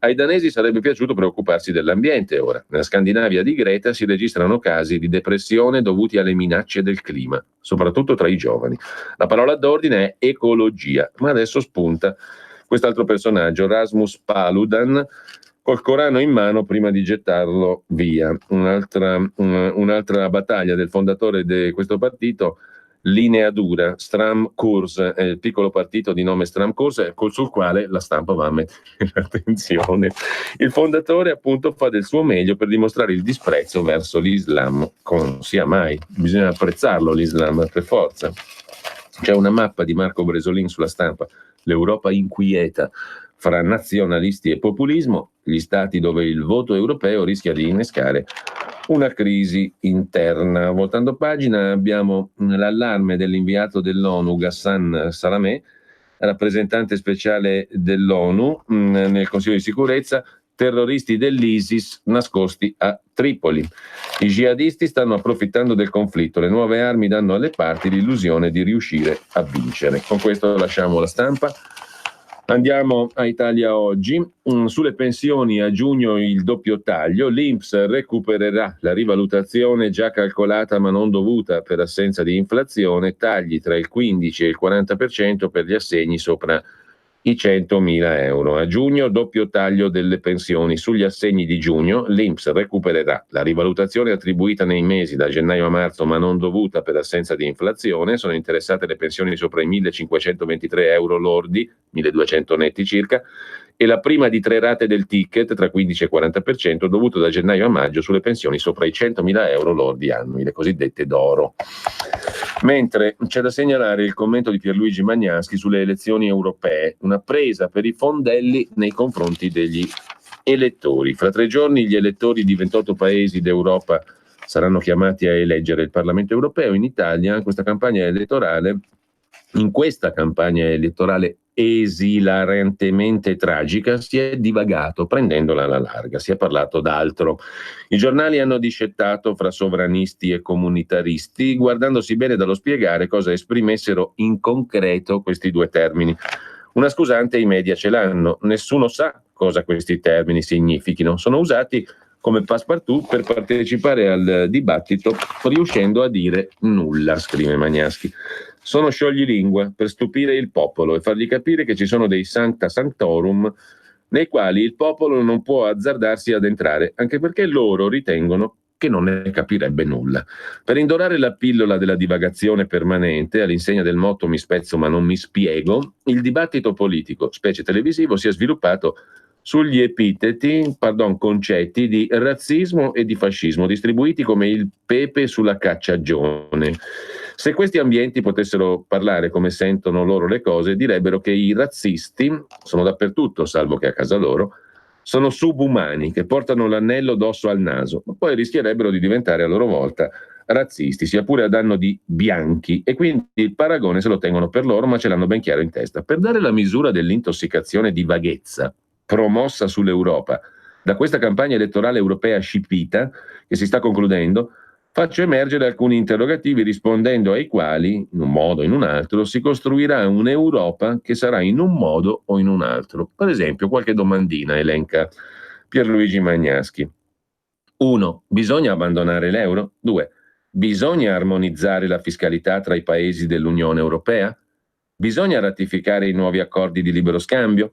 Ai danesi sarebbe piaciuto preoccuparsi dell'ambiente ora. Nella Scandinavia di Greta si registrano casi di depressione dovuti alle minacce del clima, soprattutto tra i giovani. La parola d'ordine è ecologia, ma adesso spunta quest'altro personaggio, Rasmus Paludan, col Corano in mano prima di gettarlo via. Un'altra battaglia del fondatore di questo partito, Linea Dura, Stram Kurs, è il piccolo partito di nome Stram Kurs, sul quale la Stampa va a mettere l'attenzione. Il fondatore appunto fa del suo meglio per dimostrare il disprezzo verso l'Islam, non sia mai, bisogna apprezzarlo l'Islam per forza. C'è una mappa di Marco Bresolin sulla Stampa, l'Europa inquieta fra nazionalisti e populismo, gli stati dove il voto europeo rischia di innescare una crisi interna. Voltando pagina abbiamo l'allarme dell'inviato dell'ONU Ghassan Salamé, rappresentante speciale dell'ONU nel Consiglio di sicurezza, terroristi dell'ISIS nascosti a Tripoli. I jihadisti stanno approfittando del conflitto, le nuove armi danno alle parti l'illusione di riuscire a vincere. Con questo lasciamo la Stampa. Andiamo a Italia Oggi. Sulle pensioni a giugno il doppio taglio, l'INPS recupererà la rivalutazione già calcolata ma non dovuta per assenza di inflazione, tagli tra il 15 e il 40% per gli assegni sopra i 100.000 euro. A giugno doppio taglio delle pensioni. Sugli assegni di giugno l'INPS recupererà la rivalutazione attribuita nei mesi da gennaio a marzo ma non dovuta per assenza di inflazione. Sono interessate le pensioni sopra i 1.523 euro lordi, 1.200 netti circa, e la prima di 3 rate del ticket tra 15 e 40% dovuto da gennaio a maggio sulle pensioni sopra i 100.000 euro lordi annui, le cosiddette d'oro. Mentre c'è da segnalare il commento di Pierluigi Magnaschi sulle elezioni europee, una presa per i fondelli nei confronti degli elettori. Fra 3 giorni gli elettori di 28 paesi d'Europa saranno chiamati a eleggere il Parlamento europeo. In Italia questa campagna elettorale In questa campagna elettorale esilarantemente tragica si è divagato prendendola alla larga, si è parlato d'altro. I giornali hanno discettato fra sovranisti e comunitaristi, guardandosi bene dallo spiegare cosa esprimessero in concreto questi due termini. Una scusante i media ce l'hanno, nessuno sa cosa questi termini significhino, sono usati come passepartout per partecipare al dibattito riuscendo a dire nulla, scrive Magnaschi. Sono scioglilingua per stupire il popolo e fargli capire che ci sono dei sancta sanctorum nei quali il popolo non può azzardarsi ad entrare, anche perché loro ritengono che non ne capirebbe nulla. Per indorare la pillola della divagazione permanente, all'insegna del motto mi spezzo ma non mi spiego, il dibattito politico, specie televisivo, si è sviluppato sugli concetti di razzismo e di fascismo, distribuiti come il pepe sulla cacciagione. Se questi ambienti potessero parlare come sentono loro le cose, direbbero che i razzisti sono dappertutto, salvo che a casa loro, sono subumani che portano l'anello d'osso al naso, ma poi rischierebbero di diventare a loro volta razzisti, sia pure a danno di bianchi, e quindi il paragone se lo tengono per loro, ma ce l'hanno ben chiaro in testa. Per dare la misura dell'intossicazione di vaghezza promossa sull'Europa da questa campagna elettorale europea scipita che si sta concludendo, faccio emergere alcuni interrogativi rispondendo ai quali, in un modo o in un altro, si costruirà un'Europa che sarà in un modo o in un altro. Per esempio, qualche domandina elenca Pierluigi Magnaschi. 1. Bisogna abbandonare l'euro? 2. Bisogna armonizzare la fiscalità tra i paesi dell'Unione Europea? Bisogna ratificare i nuovi accordi di libero scambio?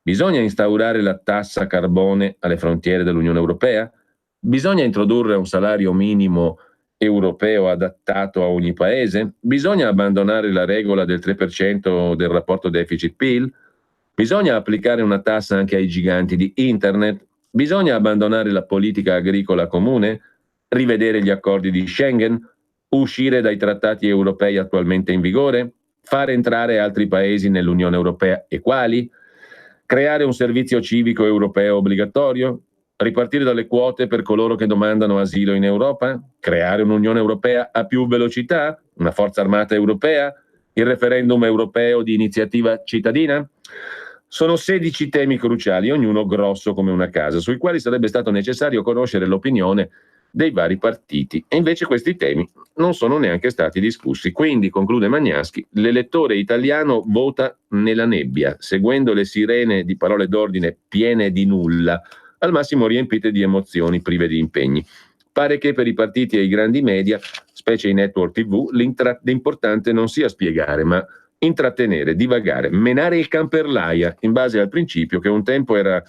Bisogna instaurare la tassa carbone alle frontiere dell'Unione Europea? Bisogna introdurre un salario minimo europeo adattato a ogni paese? Bisogna abbandonare la regola del 3% del rapporto deficit-PIL? Bisogna applicare una tassa anche ai giganti di Internet? Bisogna abbandonare la politica agricola comune? Rivedere gli accordi di Schengen? Uscire dai trattati europei attualmente in vigore? Far entrare altri paesi nell'Unione Europea e quali? Creare un servizio civico europeo obbligatorio? Ripartire dalle quote per coloro che domandano asilo in Europa? Creare un'Unione Europea a più velocità? Una forza armata europea? Il referendum europeo di iniziativa cittadina? Sono 16 temi cruciali, ognuno grosso come una casa, sui quali sarebbe stato necessario conoscere l'opinione dei vari partiti. E invece questi temi non sono neanche stati discussi. Quindi, conclude Magnaschi, l'elettore italiano vota nella nebbia, seguendo le sirene di parole d'ordine piene di nulla, al massimo riempite di emozioni prive di impegni. Pare che per i partiti e i grandi media, specie i network TV, l'importante non sia spiegare, ma intrattenere, divagare, menare il can per l'aia, in base al principio che un tempo era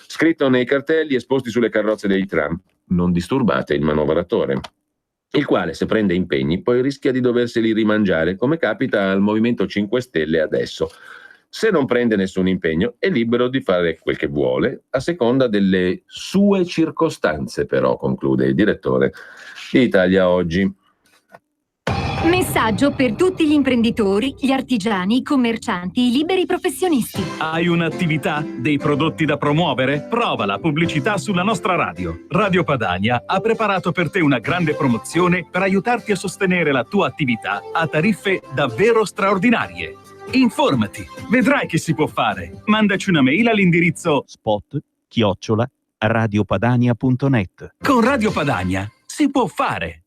scritto nei cartelli esposti sulle carrozze dei tram: non disturbate il manovratore, il quale, se prende impegni, poi rischia di doverseli rimangiare, come capita al Movimento 5 Stelle adesso. Se non prende nessun impegno, è libero di fare quel che vuole, a seconda delle sue circostanze, però, conclude il direttore di Italia Oggi. Messaggio per tutti gli imprenditori, gli artigiani, i commercianti, i liberi professionisti. Hai un'attività? Dei prodotti da promuovere? Prova la pubblicità sulla nostra radio. Radio Padania ha preparato per te una grande promozione per aiutarti a sostenere la tua attività a tariffe davvero straordinarie. Informati, vedrai che si può fare. Mandaci una mail all'indirizzo spot@radiopadania.net. Con Radio Padania si può fare.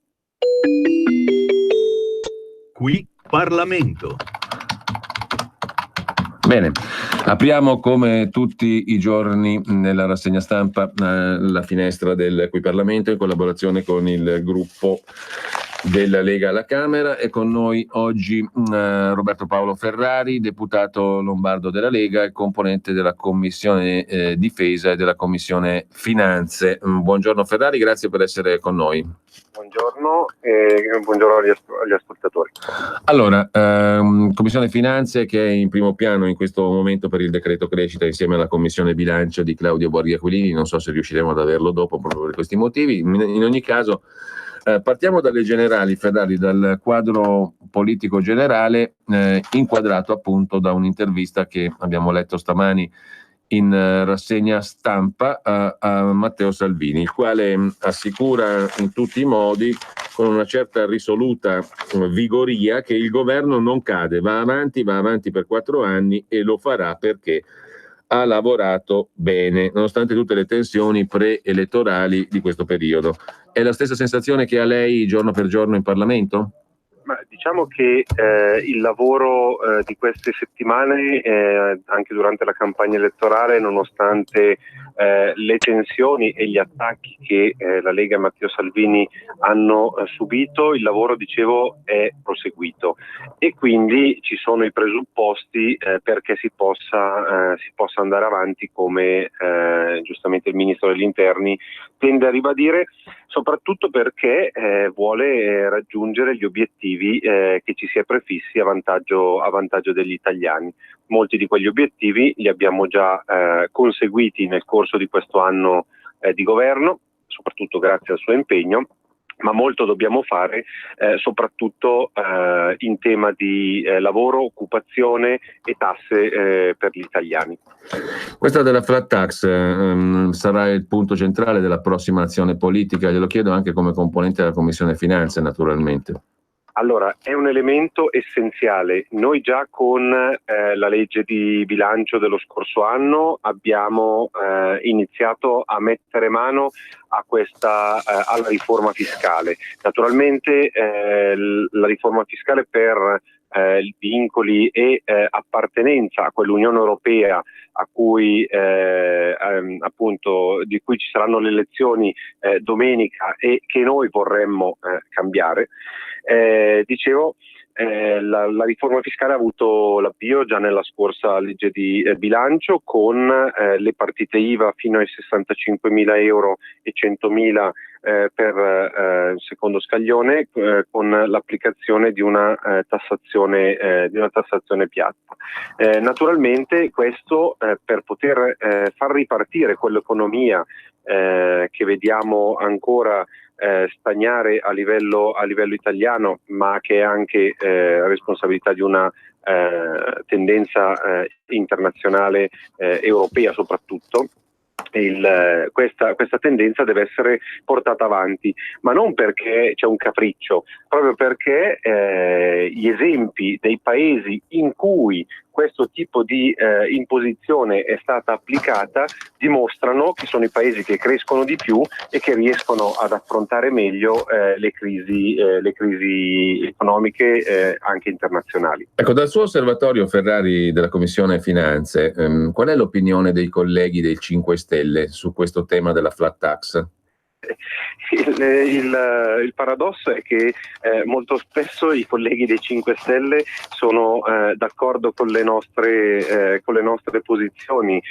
Qui Parlamento. Bene, apriamo come tutti i giorni nella rassegna stampa la finestra del Qui Parlamento in collaborazione con il gruppo della Lega alla Camera, e con noi oggi Roberto Paolo Ferrari, deputato lombardo della Lega e componente della Commissione Difesa e della Commissione Finanze. Buongiorno Ferrari, grazie per essere con noi. Buongiorno e buongiorno agli ascoltatori. Allora, Commissione Finanze che è in primo piano in questo momento per il decreto crescita insieme alla Commissione Bilancio di Claudio Borghi Aquilini, non so se riusciremo ad averlo dopo proprio per questi motivi. In ogni caso partiamo dalle generali, Ferrari, dal quadro politico generale inquadrato appunto da un'intervista che abbiamo letto stamani in rassegna stampa a Matteo Salvini, il quale assicura in tutti i modi con una certa risoluta vigoria che il governo non cade, va avanti per 4 anni e lo farà perché ha lavorato bene, nonostante tutte le tensioni preelettorali di questo periodo. È la stessa sensazione che ha lei giorno per giorno in Parlamento? Ma diciamo che il lavoro di queste settimane, anche durante la campagna elettorale, nonostante le tensioni e gli attacchi che la Lega e Matteo Salvini hanno subito, il lavoro, dicevo, è proseguito e quindi ci sono i presupposti perché si possa andare avanti, come giustamente il Ministro degli Interni tende a ribadire, soprattutto perché vuole raggiungere gli obiettivi che ci si è prefissi a vantaggio degli italiani. Molti di quegli obiettivi li abbiamo già conseguiti nel corso di questo anno di governo, soprattutto grazie al suo impegno, ma molto dobbiamo fare soprattutto in tema di lavoro, occupazione e tasse per gli italiani. Questa della flat tax sarà il punto centrale della prossima azione politica, glielo chiedo anche come componente della Commissione Finanze, naturalmente. Allora, è un elemento essenziale. Noi già con la legge di bilancio dello scorso anno abbiamo iniziato a mettere mano a alla riforma fiscale. Naturalmente la riforma fiscale per vincoli e appartenenza a quell'Unione Europea a cui appunto di cui ci saranno le elezioni domenica e che noi vorremmo cambiare. Dicevo, la riforma fiscale ha avuto l'avvio già nella scorsa legge di bilancio con le partite IVA fino ai 65.000 euro e 100.000 per il secondo scaglione, con l'applicazione di una tassazione piatta. Naturalmente questo per poter far ripartire quell'economia che vediamo ancora stagnare a livello italiano, ma che è anche responsabilità di una tendenza internazionale, europea soprattutto. Questa tendenza deve essere portata avanti, ma non perché c'è un capriccio, proprio perché gli esempi dei paesi in cui questo tipo di imposizione è stata applicata dimostrano che sono i paesi che crescono di più e che riescono ad affrontare meglio le crisi economiche anche internazionali. Ecco, dal suo osservatorio, Ferrari, della Commissione Finanze, qual è l'opinione dei colleghi del 5 Stelle su questo tema della flat tax? Il paradosso è che molto spesso i colleghi dei 5 Stelle sono d'accordo con le nostre posizioni.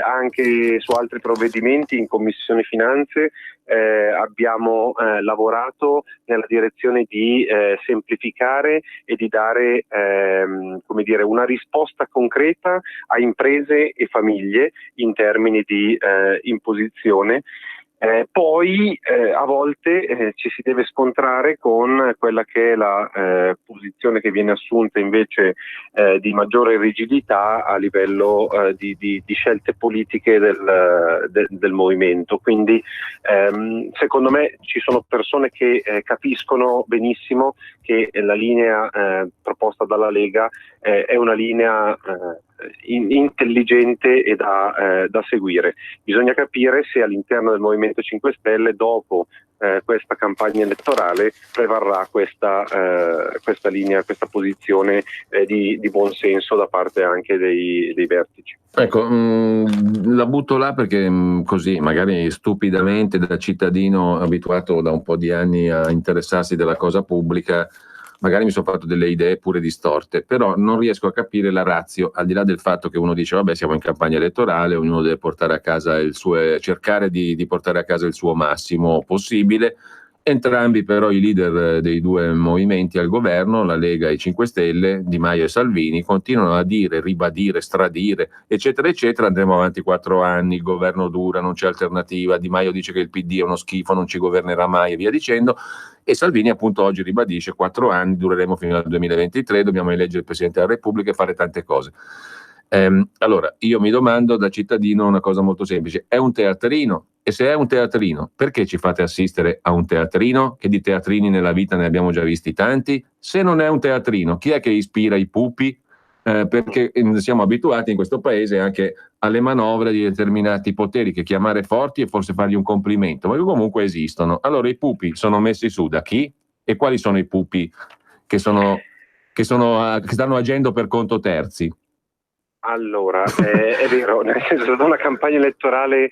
Anche su altri provvedimenti in Commissione Finanze abbiamo lavorato nella direzione di semplificare e di dare una risposta concreta a imprese e famiglie in termini di imposizione. Poi a volte ci si deve scontrare con quella che è la posizione che viene assunta invece di maggiore rigidità a livello di scelte politiche del movimento. Quindi secondo me ci sono persone che capiscono benissimo che la linea proposta dalla Lega è una linea intelligente e da seguire. Bisogna capire se all'interno del Movimento 5 Stelle dopo questa campagna elettorale prevarrà questa linea, questa posizione di buon senso da parte anche dei vertici. Ecco, la butto là perché così magari stupidamente da cittadino abituato da un po' di anni a interessarsi della cosa pubblica magari mi sono fatto delle idee pure distorte, però non riesco a capire la ratio, al di là del fatto che uno dice vabbè siamo in campagna elettorale, ognuno deve portare a casa cercare di portare a casa il suo massimo possibile. Entrambi però i leader dei due movimenti al governo, la Lega e i 5 Stelle, Di Maio e Salvini, continuano a dire, ribadire, stradire, eccetera, eccetera. Andremo avanti 4 anni, il governo dura, non c'è alternativa. Di Maio dice che il PD è uno schifo, non ci governerà mai e via dicendo. E Salvini appunto oggi ribadisce 4 anni, dureremo fino al 2023, dobbiamo eleggere il Presidente della Repubblica e fare tante cose. Allora, io mi domando da cittadino una cosa molto semplice: è un teatrino? E se è un teatrino, perché ci fate assistere a un teatrino? Che di teatrini nella vita ne abbiamo già visti tanti. Se non è un teatrino, chi è che ispira i pupi? Perché siamo abituati in questo paese anche alle manovre di determinati poteri che chiamare forti e forse fargli un complimento, ma che comunque esistono. Allora i pupi sono messi su da chi? E quali sono i pupi che stanno agendo per conto terzi? Allora, è vero, nel senso, è stata una campagna elettorale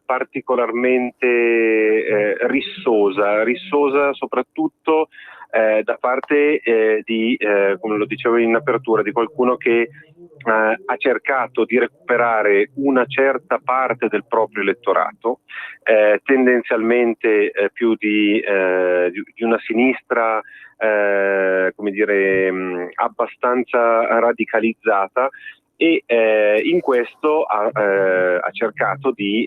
particolarmente rissosa soprattutto da parte di, come lo dicevo in apertura, di qualcuno che ha cercato di recuperare una certa parte del proprio elettorato, tendenzialmente più di una sinistra come dire abbastanza radicalizzata, e in questo ha cercato di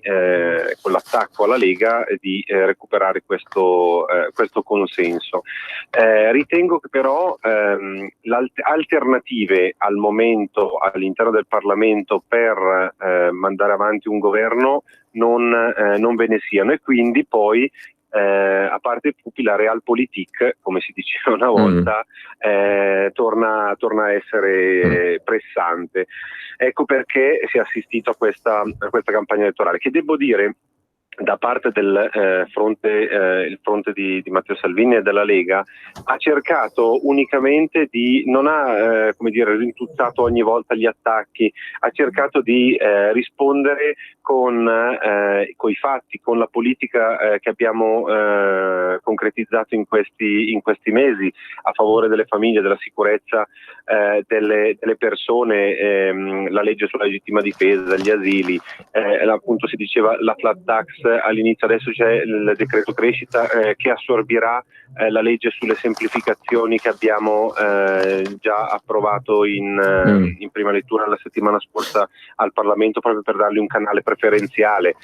con l'attacco alla Lega di recuperare questo consenso. Ritengo che però alternative al momento all'interno del Parlamento per mandare avanti un governo non ve ne siano, e quindi poi a parte i pupi, la realpolitik, come si diceva una volta, torna a essere pressante. Ecco perché si è assistito a questa campagna elettorale, che devo dire, da parte del il fronte di Matteo Salvini e della Lega, ha cercato unicamente non ha come dire rintuzzato ogni volta gli attacchi, ha cercato di rispondere con i fatti, con la politica che abbiamo concretizzato in questi mesi a favore delle famiglie, della sicurezza delle persone, la legge sulla legittima difesa, gli asili, appunto si diceva la flat tax all'inizio, adesso c'è il decreto crescita che assorbirà la legge sulle semplificazioni che abbiamo già approvato in prima lettura la settimana scorsa al Parlamento, proprio per dargli un canale preferenziale.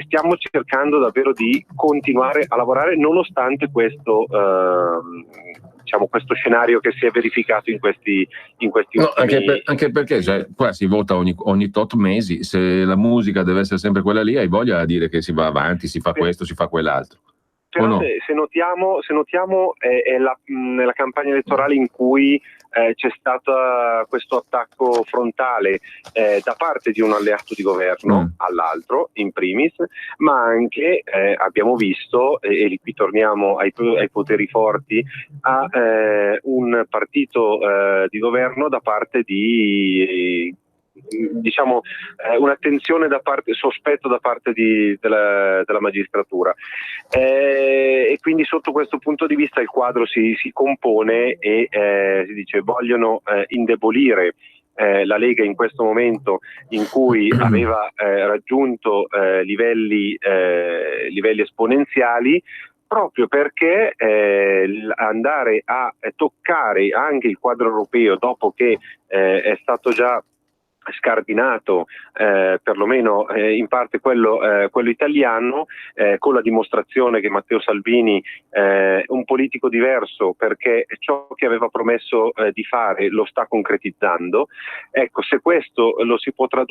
Stiamo cercando davvero di continuare a lavorare nonostante questo questo scenario che si è verificato in questi ultimi... Anche perché qua si vota ogni tot mesi, se la musica deve essere sempre quella lì, hai voglia a dire che si va avanti, si fa questo, si fa quell'altro. Però no? se notiamo è nella campagna elettorale in cui c'è stato questo attacco frontale da parte di un alleato di governo all'altro, in primis, ma anche abbiamo visto, e qui torniamo ai poteri forti, a un partito di governo da parte di un'attenzione sospetto da parte della magistratura, e quindi sotto questo punto di vista il quadro si compone e si dice vogliono indebolire la Lega in questo momento in cui aveva raggiunto livelli esponenziali, proprio perché andare a toccare anche il quadro europeo dopo che è stato già scardinato perlomeno in parte quello italiano, con la dimostrazione che Matteo Salvini è un politico diverso, perché ciò che aveva promesso di fare lo sta concretizzando. Ecco, se questo lo si potrà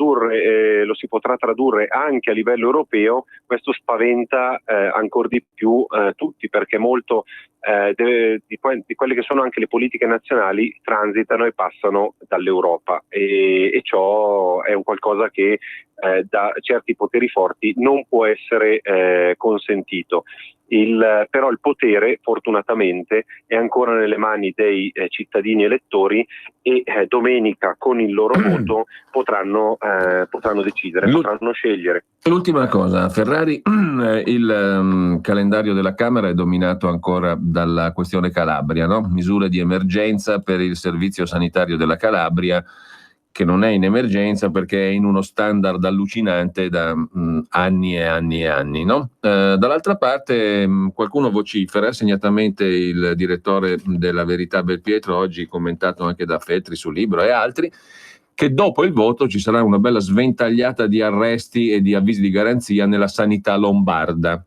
tradurre anche a livello europeo, questo spaventa ancora di più tutti, perché molto di quelle che sono anche le politiche nazionali transitano e passano dall'Europa, e ciò è un qualcosa che da certi poteri forti non può essere consentito. Però il potere fortunatamente è ancora nelle mani dei cittadini elettori, e domenica con il loro voto potranno decidere, potranno scegliere. L'ultima cosa, Ferrari, il calendario della Camera è dominato ancora dalla questione Calabria, no? Misure di emergenza per il servizio sanitario della Calabria, che non è in emergenza perché è in uno standard allucinante da anni e anni e anni, no? Dall'altra parte qualcuno vocifera, segnatamente il direttore della Verità Belpietro, oggi commentato anche da Feltri sul Libro e altri, che dopo il voto ci sarà una bella sventagliata di arresti e di avvisi di garanzia nella sanità lombarda.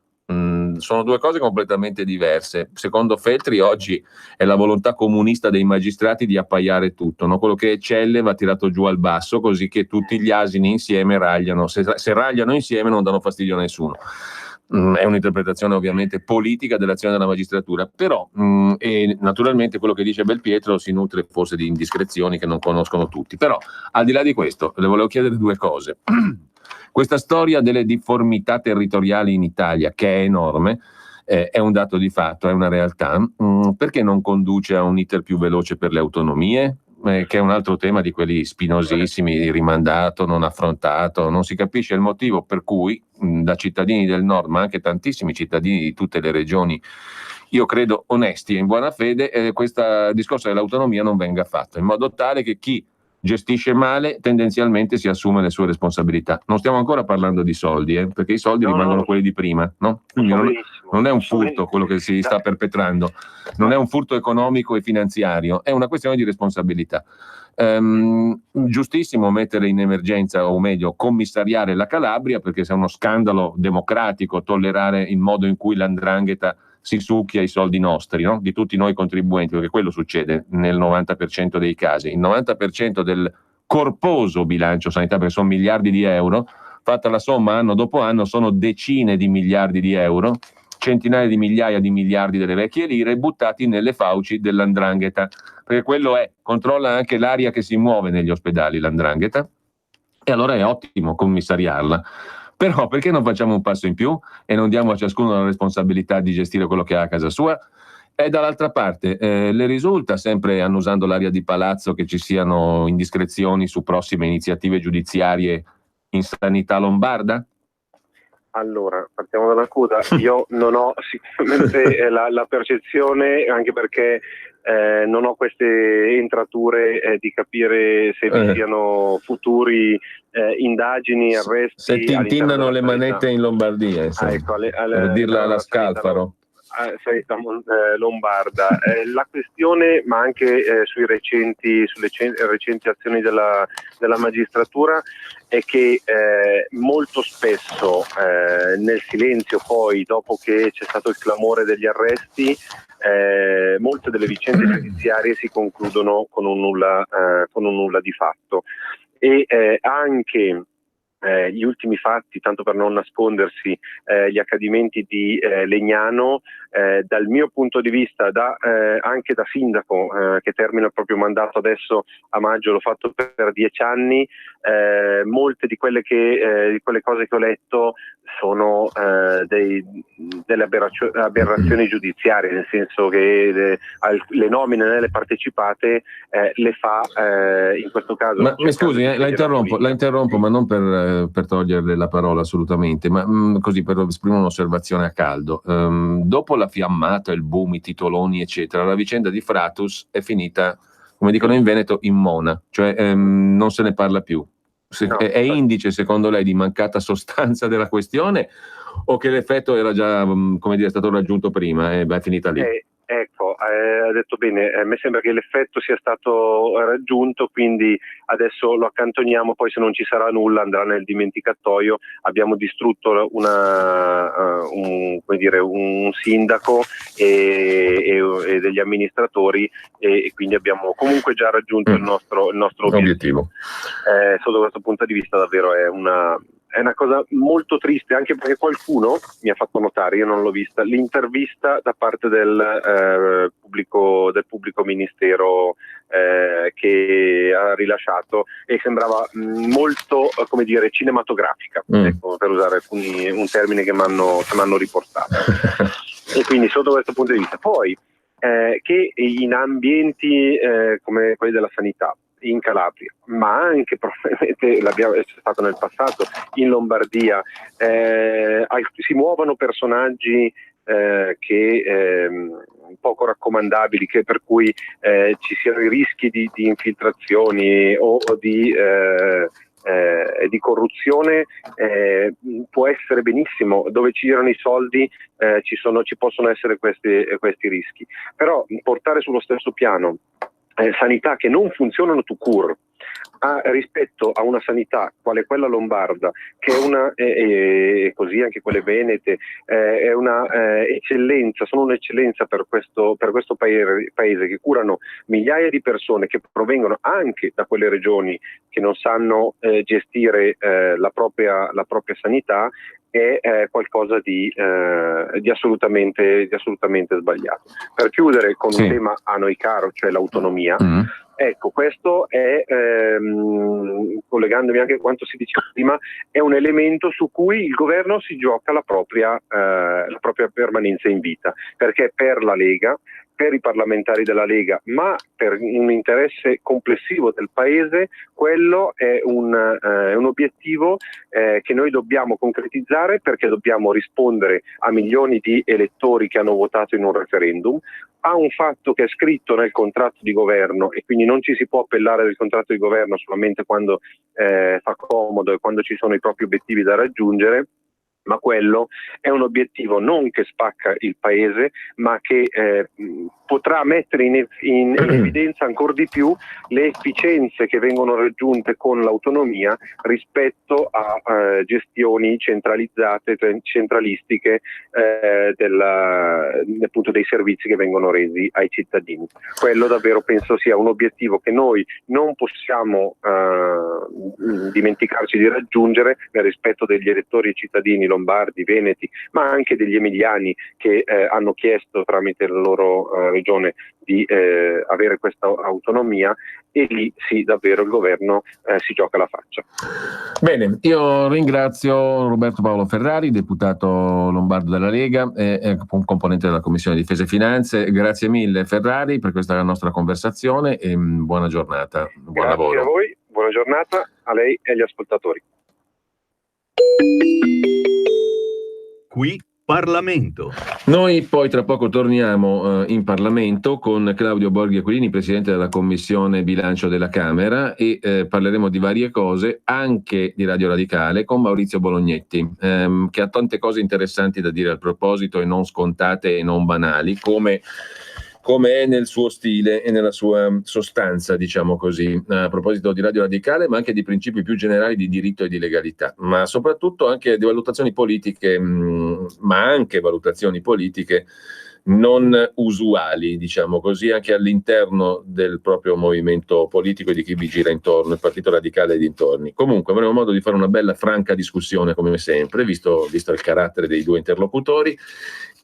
sono due cose completamente diverse. Secondo Feltri oggi è la volontà comunista dei magistrati di appaiare tutto, no? Quello che eccelle va tirato giù al basso, così che tutti gli asini insieme ragliano. Se ragliano insieme non danno fastidio a nessuno. È un'interpretazione ovviamente politica dell'azione della magistratura, però e naturalmente quello che dice Belpietro si nutre forse di indiscrezioni che non conoscono tutti. Però al di là di questo le volevo chiedere due cose. Questa storia delle difformità territoriali in Italia, che è enorme, è un dato di fatto, è una realtà, perché non conduce a un iter più veloce per le autonomie? Che è un altro tema di quelli spinosissimi, rimandato, non affrontato, non si capisce il motivo per cui da cittadini del nord, ma anche tantissimi cittadini di tutte le regioni, io credo onesti e in buona fede, questo discorso dell'autonomia non venga fatto, in modo tale che chi gestisce male tendenzialmente si assume le sue responsabilità. Non stiamo ancora parlando di soldi, perché i soldi rimangono quelli di prima, no? Quindi non è un furto quello che si sta perpetrando, non è un furto economico e finanziario, è una questione di responsabilità. Giustissimo mettere in emergenza, o meglio commissariare la Calabria, perché se è uno scandalo democratico tollerare il modo in cui l''ndrangheta si succhia i soldi nostri, no? Di tutti noi contribuenti, perché quello succede nel 90% dei casi. Il 90% del corposo bilancio sanitario, perché sono miliardi di euro, fatta la somma anno dopo anno, sono decine di miliardi di euro, centinaia di migliaia di miliardi delle vecchie lire buttati nelle fauci dell''ndrangheta, perché quello controlla anche l'aria che si muove negli ospedali, l''ndrangheta, e allora è ottimo commissariarla. Però perché non facciamo un passo in più e non diamo a ciascuno la responsabilità di gestire quello che ha a casa sua? E dall'altra parte, le risulta, sempre annusando l'aria di palazzo, che ci siano indiscrezioni su prossime iniziative giudiziarie in sanità lombarda? Allora, partiamo dalla coda. Io non ho sicuramente la percezione, anche perché non ho queste entrature di capire se vi siano futuri indagini, arresti. Se tintinnano le manette in Lombardia, insomma, ecco, per dirla alla Scalfaro. Sanità lombarda. La questione, ma anche sulle recenti azioni della magistratura, è che molto spesso nel silenzio, poi dopo che c'è stato il clamore degli arresti, molte delle vicende giudiziarie si concludono con un nulla di fatto, e anche gli ultimi fatti, tanto per non nascondersi, gli accadimenti di Legnano, dal mio punto di vista, anche da sindaco che termina il proprio mandato adesso a maggio, l'ho fatto per 10 anni, molte di quelle cose che ho letto sono delle aberrazioni giudiziarie, nel senso che le nomine nelle partecipate le fa in questo caso. Ma mi scusi, la interrompo, ma non per toglierle la parola assolutamente, ma così per esprimere un'osservazione a caldo. Dopo la fiammata, il boom, i titoloni eccetera, la vicenda di Fratus è finita, come dicono in Veneto, in mona, cioè non se ne parla più. È indice secondo lei di mancata sostanza della questione, o che l'effetto era già stato raggiunto prima e è finita lì? Ecco, ha detto bene, a me sembra che l'effetto sia stato raggiunto, quindi adesso lo accantoniamo, poi se non ci sarà nulla andrà nel dimenticatoio. Abbiamo distrutto un sindaco e degli amministratori, e quindi abbiamo comunque già raggiunto il nostro obiettivo. Sotto questo punto di vista davvero è una cosa molto triste, anche perché qualcuno mi ha fatto notare, io non l'ho vista, l'intervista da parte del pubblico ministero che ha rilasciato, e sembrava molto, cinematografica, ecco, per usare un termine che mi hanno riportato. E quindi sotto questo punto di vista. Poi che in ambienti come quelli della sanità, in Calabria, ma anche probabilmente è stato nel passato in Lombardia, si muovono personaggi poco raccomandabili, per cui ci siano i rischi di infiltrazioni o di corruzione, può essere benissimo, dove ci girano i soldi ci possono essere questi rischi, però portare sullo stesso piano sanità che non funzionano tout court rispetto a una sanità quale quella lombarda, che è una e così anche quelle venete, è una eccellenza, sono un'eccellenza per questo paese, che curano migliaia di persone che provengono anche da quelle regioni che non sanno gestire la propria sanità, è qualcosa di assolutamente sbagliato. Per chiudere con un tema a noi caro, cioè l'autonomia, ecco, questo è, collegandomi anche a quanto si diceva prima, è un elemento su cui il governo si gioca la propria permanenza in vita, perché per la Lega, per i parlamentari della Lega, ma per un interesse complessivo del Paese, quello è un obiettivo che noi dobbiamo concretizzare, perché dobbiamo rispondere a milioni di elettori che hanno votato in un referendum, a un fatto che è scritto nel contratto di governo, e quindi non ci si può appellare del contratto di governo solamente quando fa comodo e quando ci sono i propri obiettivi da raggiungere, ma quello è un obiettivo non che spacca il Paese, ma che potrà mettere in evidenza ancora di più le efficienze che vengono raggiunte con l'autonomia rispetto a gestioni centralizzate, centralistiche appunto dei servizi che vengono resi ai cittadini. Quello davvero penso sia un obiettivo che noi non possiamo dimenticarci di raggiungere, nel rispetto degli elettori e cittadini lombardi, veneti, ma anche degli emiliani che hanno chiesto tramite la loro regione di avere questa autonomia, e lì sì, davvero il governo si gioca la faccia. Bene, io ringrazio Roberto Paolo Ferrari, deputato lombardo della Lega, un componente della Commissione Difesa e Finanze. Grazie mille Ferrari per questa nostra conversazione e buona giornata, buon lavoro. Grazie a voi, buona giornata a lei e agli ascoltatori. Qui Parlamento. Noi poi tra poco torniamo in Parlamento con Claudio Borghi Aquilini, presidente della Commissione Bilancio della Camera, e parleremo di varie cose, anche di Radio Radicale, con Maurizio Bolognetti, che ha tante cose interessanti da dire al proposito, e non scontate e non banali, come è nel suo stile e nella sua sostanza, diciamo così, a proposito di Radio Radicale, ma anche di principi più generali di diritto e di legalità, ma soprattutto anche di valutazioni politiche, ma anche valutazioni politiche non usuali, diciamo così, anche all'interno del proprio movimento politico e di chi vi gira intorno, il Partito Radicale e dintorni. Comunque avremo modo di fare una bella franca discussione, come sempre, visto il carattere dei due interlocutori,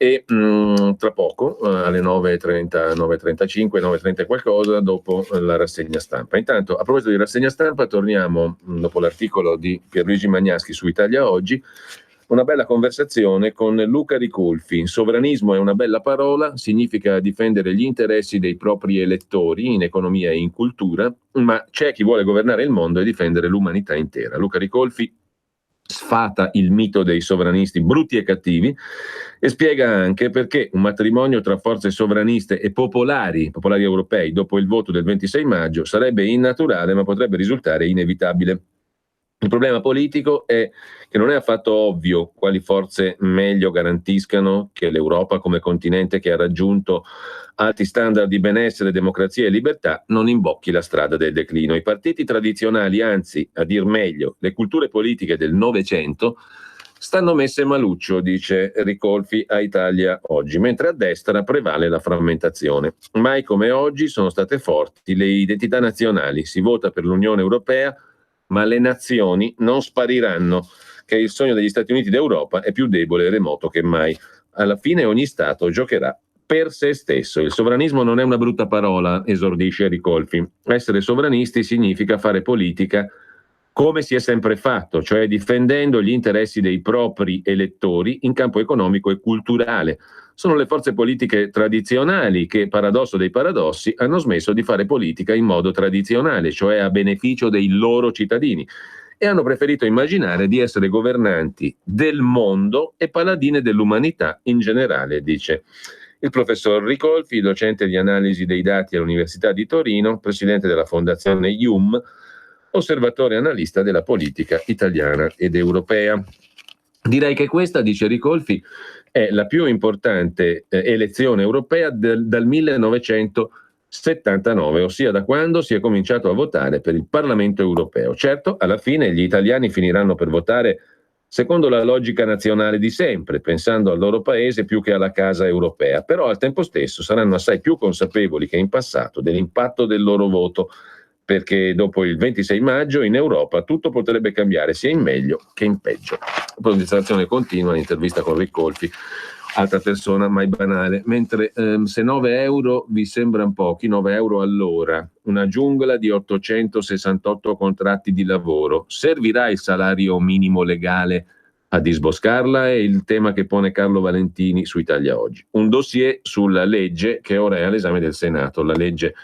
e tra poco alle 9:30, 9:35, 9:30 qualcosa, dopo la rassegna stampa. Intanto, a proposito di rassegna stampa, torniamo dopo l'articolo di Pierluigi Magnaschi su Italia Oggi, una bella conversazione con Luca Ricolfi. Sovranismo è una bella parola, significa difendere gli interessi dei propri elettori in economia e in cultura, ma c'è chi vuole governare il mondo e difendere l'umanità intera. Luca Ricolfi sfata il mito dei sovranisti brutti e cattivi e spiega anche perché un matrimonio tra forze sovraniste e popolari europei dopo il voto del 26 maggio sarebbe innaturale, ma potrebbe risultare inevitabile. Il problema politico è che non è affatto ovvio quali forze meglio garantiscano che l'Europa, come continente che ha raggiunto alti standard di benessere, democrazia e libertà, non imbocchi la strada del declino. I partiti tradizionali, anzi, a dir meglio, le culture politiche del Novecento, stanno messe maluccio, dice Ricolfi a Italia Oggi, mentre a destra prevale la frammentazione. Mai come oggi sono state forti le identità nazionali, si vota per l'Unione Europea, ma le nazioni non spariranno, che il sogno degli Stati Uniti d'Europa è più debole e remoto che mai. Alla fine ogni Stato giocherà per se stesso. Il sovranismo non è una brutta parola, esordisce Ricolfi. Essere sovranisti significa fare politica come si è sempre fatto, cioè difendendo gli interessi dei propri elettori in campo economico e culturale. Sono le forze politiche tradizionali che, paradosso dei paradossi, hanno smesso di fare politica in modo tradizionale, cioè a beneficio dei loro cittadini, e hanno preferito immaginare di essere governanti del mondo e paladine dell'umanità in generale, dice il professor Ricolfi, docente di analisi dei dati all'Università di Torino, presidente della Fondazione IUM, osservatore analista della politica italiana ed europea. Direi che questa, dice Ricolfi, è la più importante elezione europea dal 1900 79, ossia da quando si è cominciato a votare per il Parlamento europeo. Certo, alla fine gli italiani finiranno per votare secondo la logica nazionale di sempre, pensando al loro paese più che alla casa europea, però al tempo stesso saranno assai più consapevoli che in passato dell'impatto del loro voto, perché dopo il 26 maggio in Europa tutto potrebbe cambiare sia in meglio che in peggio. Poi distrazione continua, l'intervista con Ricolfi, altra persona mai banale, mentre se 9 euro vi sembrano pochi, 9 euro all'ora, una giungla di 868 contratti di lavoro, servirà il salario minimo legale a disboscarla? È il tema che pone Carlo Valentini su Italia Oggi. Un dossier sulla legge che ora è all'esame del Senato, la legge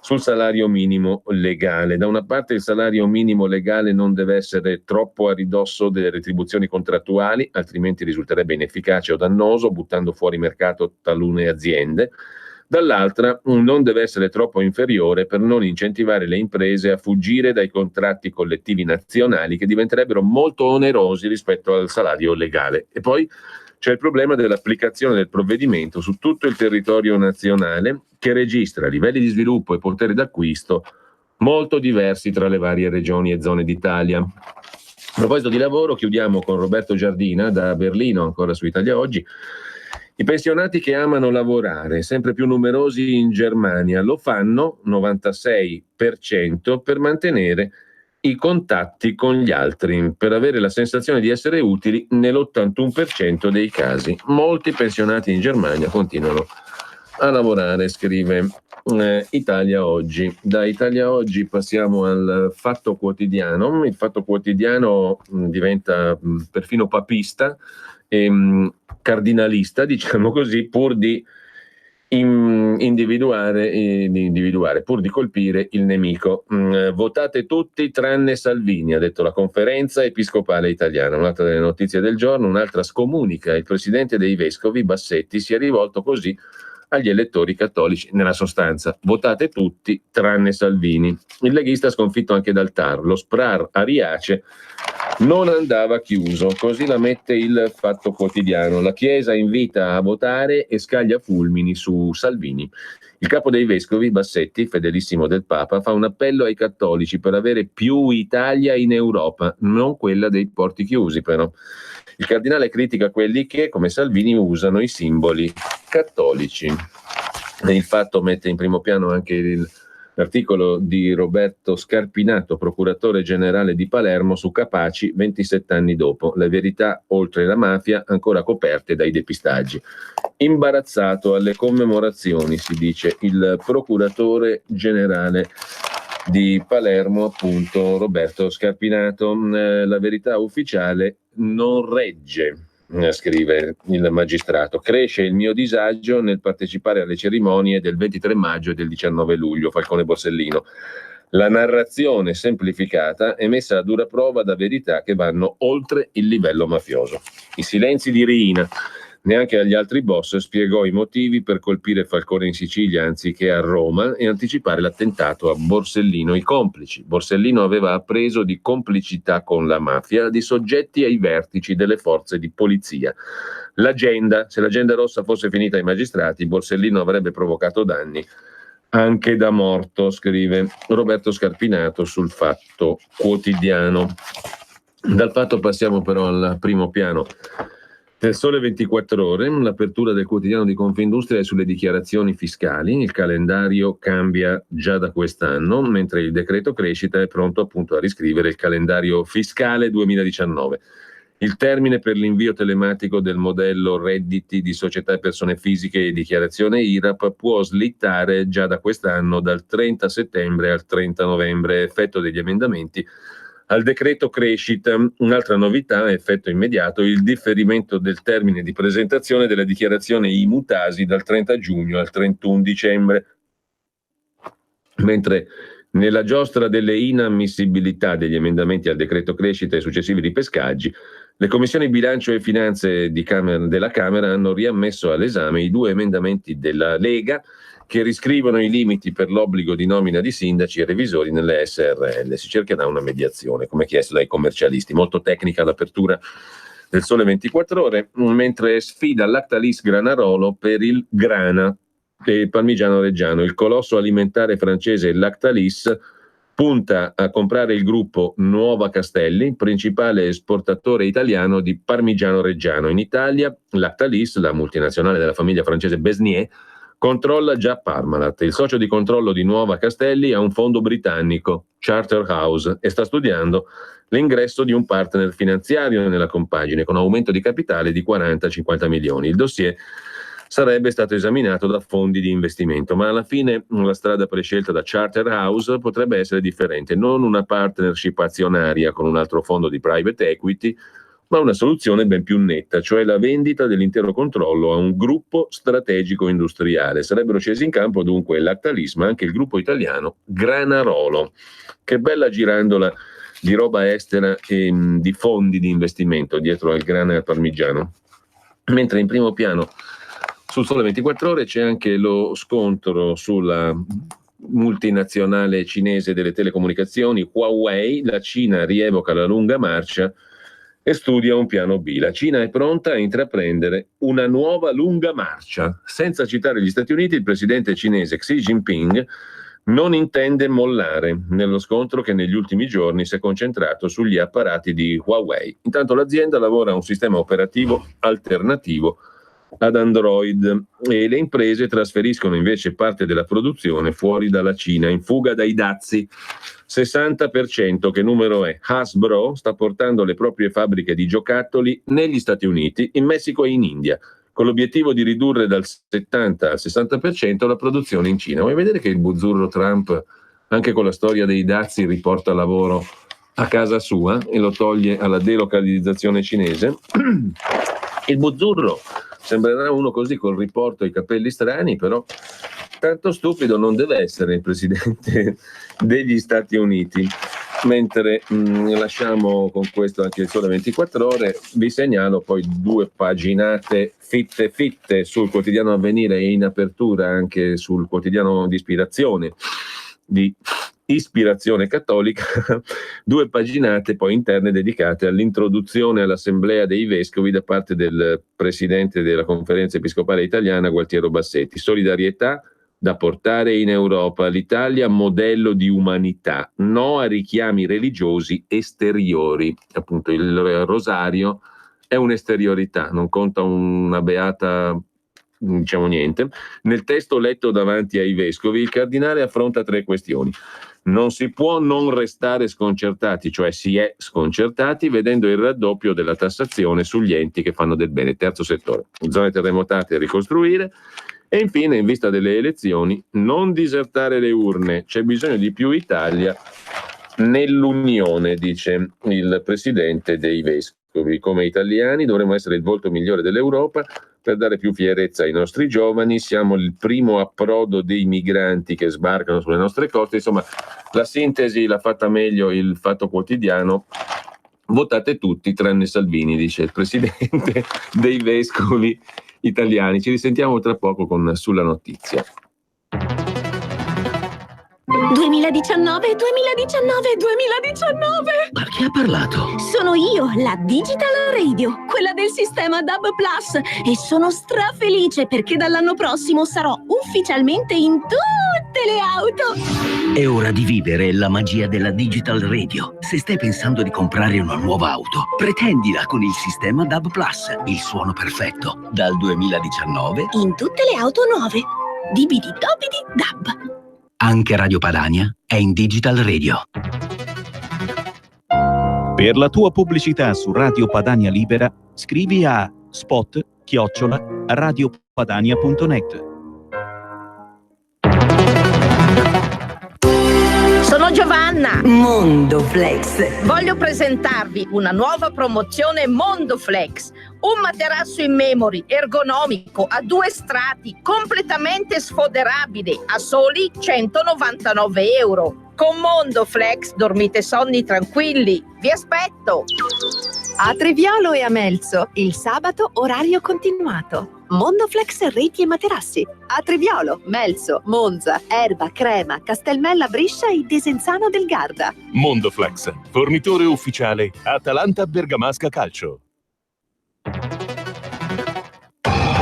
sul salario minimo legale. Da una parte il salario minimo legale non deve essere troppo a ridosso delle retribuzioni contrattuali, altrimenti risulterebbe inefficace o dannoso, buttando fuori mercato talune aziende. Dall'altra non deve essere troppo inferiore per non incentivare le imprese a fuggire dai contratti collettivi nazionali che diventerebbero molto onerosi rispetto al salario legale. E poi c'è il problema dell'applicazione del provvedimento su tutto il territorio nazionale, che registra livelli di sviluppo e potere d'acquisto molto diversi tra le varie regioni e zone d'Italia. A proposito di lavoro, chiudiamo con Roberto Giardina da Berlino, ancora su Italia Oggi. I pensionati che amano lavorare, sempre più numerosi in Germania, lo fanno, 96%, per mantenere i contatti con gli altri, per avere la sensazione di essere utili nell'81% dei casi. Molti pensionati in Germania continuano a lavorare, scrive Italia Oggi. Da Italia Oggi passiamo al Fatto Quotidiano. Il Fatto Quotidiano diventa perfino papista e cardinalista, diciamo così, pur di individuare, pur di colpire il nemico. Votate tutti tranne Salvini, ha detto la Conferenza Episcopale Italiana. Un'altra delle notizie del giorno, un'altra scomunica. Il presidente dei vescovi, Bassetti, si è rivolto così agli elettori cattolici, nella sostanza: votate tutti tranne Salvini. Il leghista sconfitto anche dal TAR, lo SPRAR a Riace non andava chiuso, così la mette il Fatto Quotidiano. La Chiesa invita a votare e scaglia fulmini su Salvini. Il capo dei vescovi, Bassetti, fedelissimo del Papa, fa un appello ai cattolici per avere più Italia in Europa, non quella dei porti chiusi però. Il cardinale critica quelli che, come Salvini, usano i simboli cattolici. Il Fatto mette in primo piano anche l'articolo di Roberto Scarpinato, procuratore generale di Palermo, su Capaci 27 anni dopo. Le verità oltre la mafia ancora coperte dai depistaggi. Imbarazzato alle commemorazioni, si dice il procuratore generale di Palermo, appunto Roberto Scarpinato. La verità ufficiale non regge, scrive il magistrato. Cresce il mio disagio nel partecipare alle cerimonie del 23 maggio e del 19 luglio, Falcone Borsellino. La narrazione semplificata è messa a dura prova da verità che vanno oltre il livello mafioso. I silenzi di Riina. Neanche agli altri boss spiegò i motivi per colpire Falcone in Sicilia anziché a Roma e anticipare l'attentato a Borsellino. I complici. Borsellino aveva appreso di complicità con la mafia di soggetti ai vertici delle forze di polizia. L'agenda, se l'agenda rossa fosse finita ai magistrati, Borsellino avrebbe provocato danni anche da morto, scrive Roberto Scarpinato sul Fatto Quotidiano. Dal Fatto passiamo però al primo piano del Sole 24 Ore, l'apertura del quotidiano di Confindustria è sulle dichiarazioni fiscali. Il calendario cambia già da quest'anno, mentre il decreto crescita è pronto appunto a riscrivere il calendario fiscale 2019. Il termine per l'invio telematico del modello redditi di società e persone fisiche e dichiarazione IRAP può slittare già da quest'anno dal 30 settembre al 30 novembre, effetto degli emendamenti al decreto crescita. Un'altra novità, effetto immediato, il differimento del termine di presentazione della dichiarazione IMU-TASI dal 30 giugno al 31 dicembre. Mentre nella giostra delle inammissibilità degli emendamenti al decreto crescita e successivi ripescaggi, le commissioni bilancio e finanze della Camera hanno riammesso all'esame i 2 emendamenti della Lega che riscrivono i limiti per l'obbligo di nomina di sindaci e revisori nelle SRL. Si cercherà una mediazione, come chiesto dai commercialisti. Molto tecnica l'apertura del Sole 24 Ore, mentre sfida Lactalis Granarolo per il grana. e Parmigiano Reggiano. Il colosso alimentare francese Lactalis punta a comprare il gruppo Nuova Castelli, principale esportatore italiano di Parmigiano Reggiano. In Italia Lactalis, la multinazionale della famiglia francese Besnier, controlla già Parmalat. Il socio di controllo di Nuova Castelli è un fondo britannico, Charterhouse, e sta studiando l'ingresso di un partner finanziario nella compagine con aumento di capitale di 40-50 milioni. Il dossier sarebbe stato esaminato da fondi di investimento, ma alla fine la strada prescelta da Charterhouse potrebbe essere differente, non una partnership azionaria con un altro fondo di private equity, ma una soluzione ben più netta, cioè la vendita dell'intero controllo a un gruppo strategico industriale. Sarebbero scesi in campo dunque Lactalis, ma anche il gruppo italiano Granarolo. Che bella girandola di roba estera e di fondi di investimento dietro al grana parmigiano. Mentre in primo piano sul Sole 24 Ore c'è anche lo scontro sulla multinazionale cinese delle telecomunicazioni Huawei. La Cina rievoca la lunga marcia e studia un piano B. La Cina è pronta a intraprendere una nuova lunga marcia. Senza citare gli Stati Uniti, il presidente cinese Xi Jinping non intende mollare nello scontro che negli ultimi giorni si è concentrato sugli apparati di Huawei. Intanto l'azienda lavora a un sistema operativo alternativo ad Android e le imprese trasferiscono invece parte della produzione fuori dalla Cina, in fuga dai dazi. 60%, che numero è? Hasbro sta portando le proprie fabbriche di giocattoli negli Stati Uniti, in Messico e in India, con l'obiettivo di ridurre dal 70 al 60% la produzione in Cina. Vuoi vedere che il buzzurro Trump, anche con la storia dei dazi, riporta lavoro a casa sua e lo toglie alla delocalizzazione cinese? Il buzzurro sembrerà uno così col riporto e i capelli strani, però tanto stupido non deve essere il presidente degli Stati Uniti. Mentre lasciamo con questo anche il Sole 24 Ore, vi segnalo poi 2 paginate fitte sul quotidiano Avvenire e in apertura anche sul quotidiano di ispirazione cattolica, 2 paginate poi interne dedicate all'introduzione all'Assemblea dei Vescovi da parte del presidente della Conferenza Episcopale Italiana Gualtiero Bassetti. Solidarietà da portare in Europa, l'Italia modello di umanità, no a richiami religiosi esteriori. Appunto il rosario è un'esteriorità, non conta una beata, diciamo niente. Nel testo letto davanti ai vescovi il cardinale affronta 3 questioni. Non si può non restare sconcertati, cioè si è sconcertati vedendo il raddoppio della tassazione sugli enti che fanno del bene, terzo settore, zone terremotate a ricostruire. E infine, in vista delle elezioni, non disertare le urne, c'è bisogno di più Italia nell'unione, dice il presidente dei vescovi. Come italiani dovremmo essere il volto migliore dell'Europa per dare più fierezza ai nostri giovani, siamo il primo approdo dei migranti che sbarcano sulle nostre coste. Insomma, la sintesi l'ha fatta meglio il Fatto Quotidiano. Votate tutti tranne Salvini, dice il presidente dei vescovi italiani. Ci risentiamo tra poco con Sulla Notizia. 2019. Ma chi ha parlato? Sono io, la Digital Radio, quella del sistema DAB+, e sono strafelice perché dall'anno prossimo sarò ufficialmente in tutte le auto. È ora di vivere la magia della Digital Radio. Se stai pensando di comprare una nuova auto, pretendila con il sistema DAB+, il suono perfetto. Dal 2019 in tutte le auto nuove. Dibidi dobidi DAB. Anche Radio Padania è in Digital Radio. Per la tua pubblicità su Radio Padania Libera, scrivi a spot@radiopadania.net. Sono Giovanna. Mondoflex. Voglio presentarvi una nuova promozione Mondoflex, un materasso in memory ergonomico a 2 strati, completamente sfoderabile, a soli 199 euro. Con Mondoflex dormite sonni tranquilli. Vi aspetto. A Treviolo e a Melzo, il sabato orario continuato. Mondoflex reti e materassi. A Treviolo, Melzo, Monza, Erba, Crema, Castelmella Briscia e Desenzano del Garda. Mondoflex, fornitore ufficiale Atalanta Bergamasca Calcio.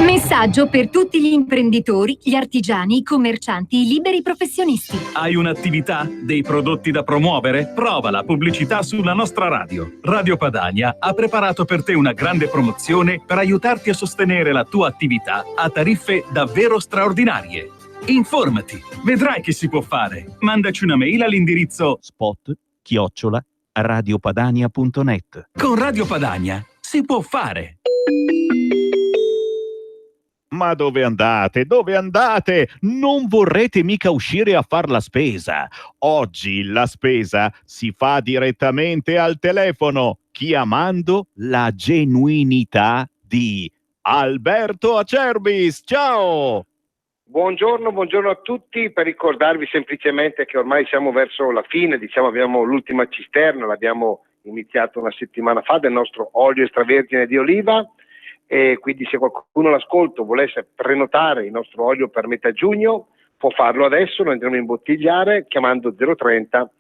Messaggio per tutti gli imprenditori, gli artigiani, i commercianti, i liberi professionisti. Hai un'attività? Dei prodotti da promuovere? Prova la pubblicità sulla nostra radio. Radio Padania ha preparato per te una grande promozione per aiutarti a sostenere la tua attività a tariffe davvero straordinarie. Informati, vedrai che si può fare. Mandaci una mail all'indirizzo spot@radiopadania.net. Con Radio Padania si può fare. Ma dove andate? Dove andate? Non vorrete mica uscire a far la spesa. Oggi la spesa si fa direttamente al telefono, chiamando la genuinità di Alberto Acerbis. Ciao! Buongiorno a tutti, per ricordarvi semplicemente che ormai siamo verso la fine, diciamo abbiamo l'ultima cisterna, l'abbiamo iniziato una settimana fa, del nostro olio extravergine di oliva, e quindi se qualcuno all'ascolto volesse prenotare il nostro olio per metà giugno può farlo adesso, lo andremo a imbottigliare chiamando 030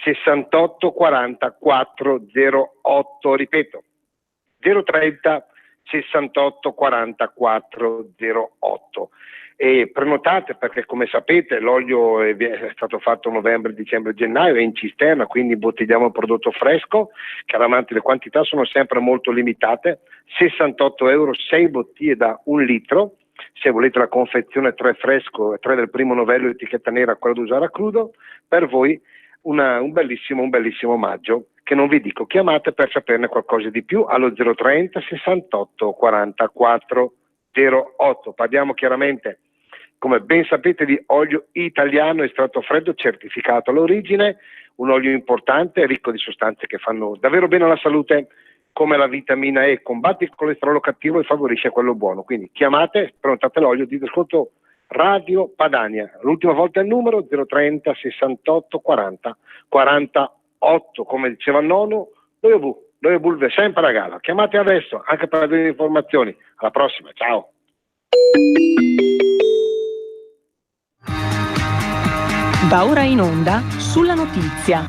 68 40 408, ripeto 030 68 40 408, e prenotate perché come sapete l'olio è stato fatto novembre, dicembre, gennaio, è in cisterna, quindi imbottigliamo il prodotto fresco. Chiaramente le quantità sono sempre molto limitate, 68 euro 6 bottiglie da 1 litro, se volete la confezione 3 fresco e 3 del primo novello etichetta nera, quello da usare a crudo, per voi un bellissimo omaggio che non vi dico. Chiamate per saperne qualcosa di più allo 030 68 40 408. Parliamo chiaramente, come ben sapete, di olio italiano estratto freddo certificato all'origine, un olio importante, ricco di sostanze che fanno davvero bene alla salute, come la vitamina E, combatte il colesterolo cattivo e favorisce quello buono. Quindi chiamate, prenotate l'olio, dite ascolto Radio Padania, l'ultima volta il numero 030 68 40 48, come diceva il nonno, dove bulve sempre a gala. Chiamate adesso anche per avere informazioni. Alla prossima, ciao. Va ora in onda Sulla Notizia.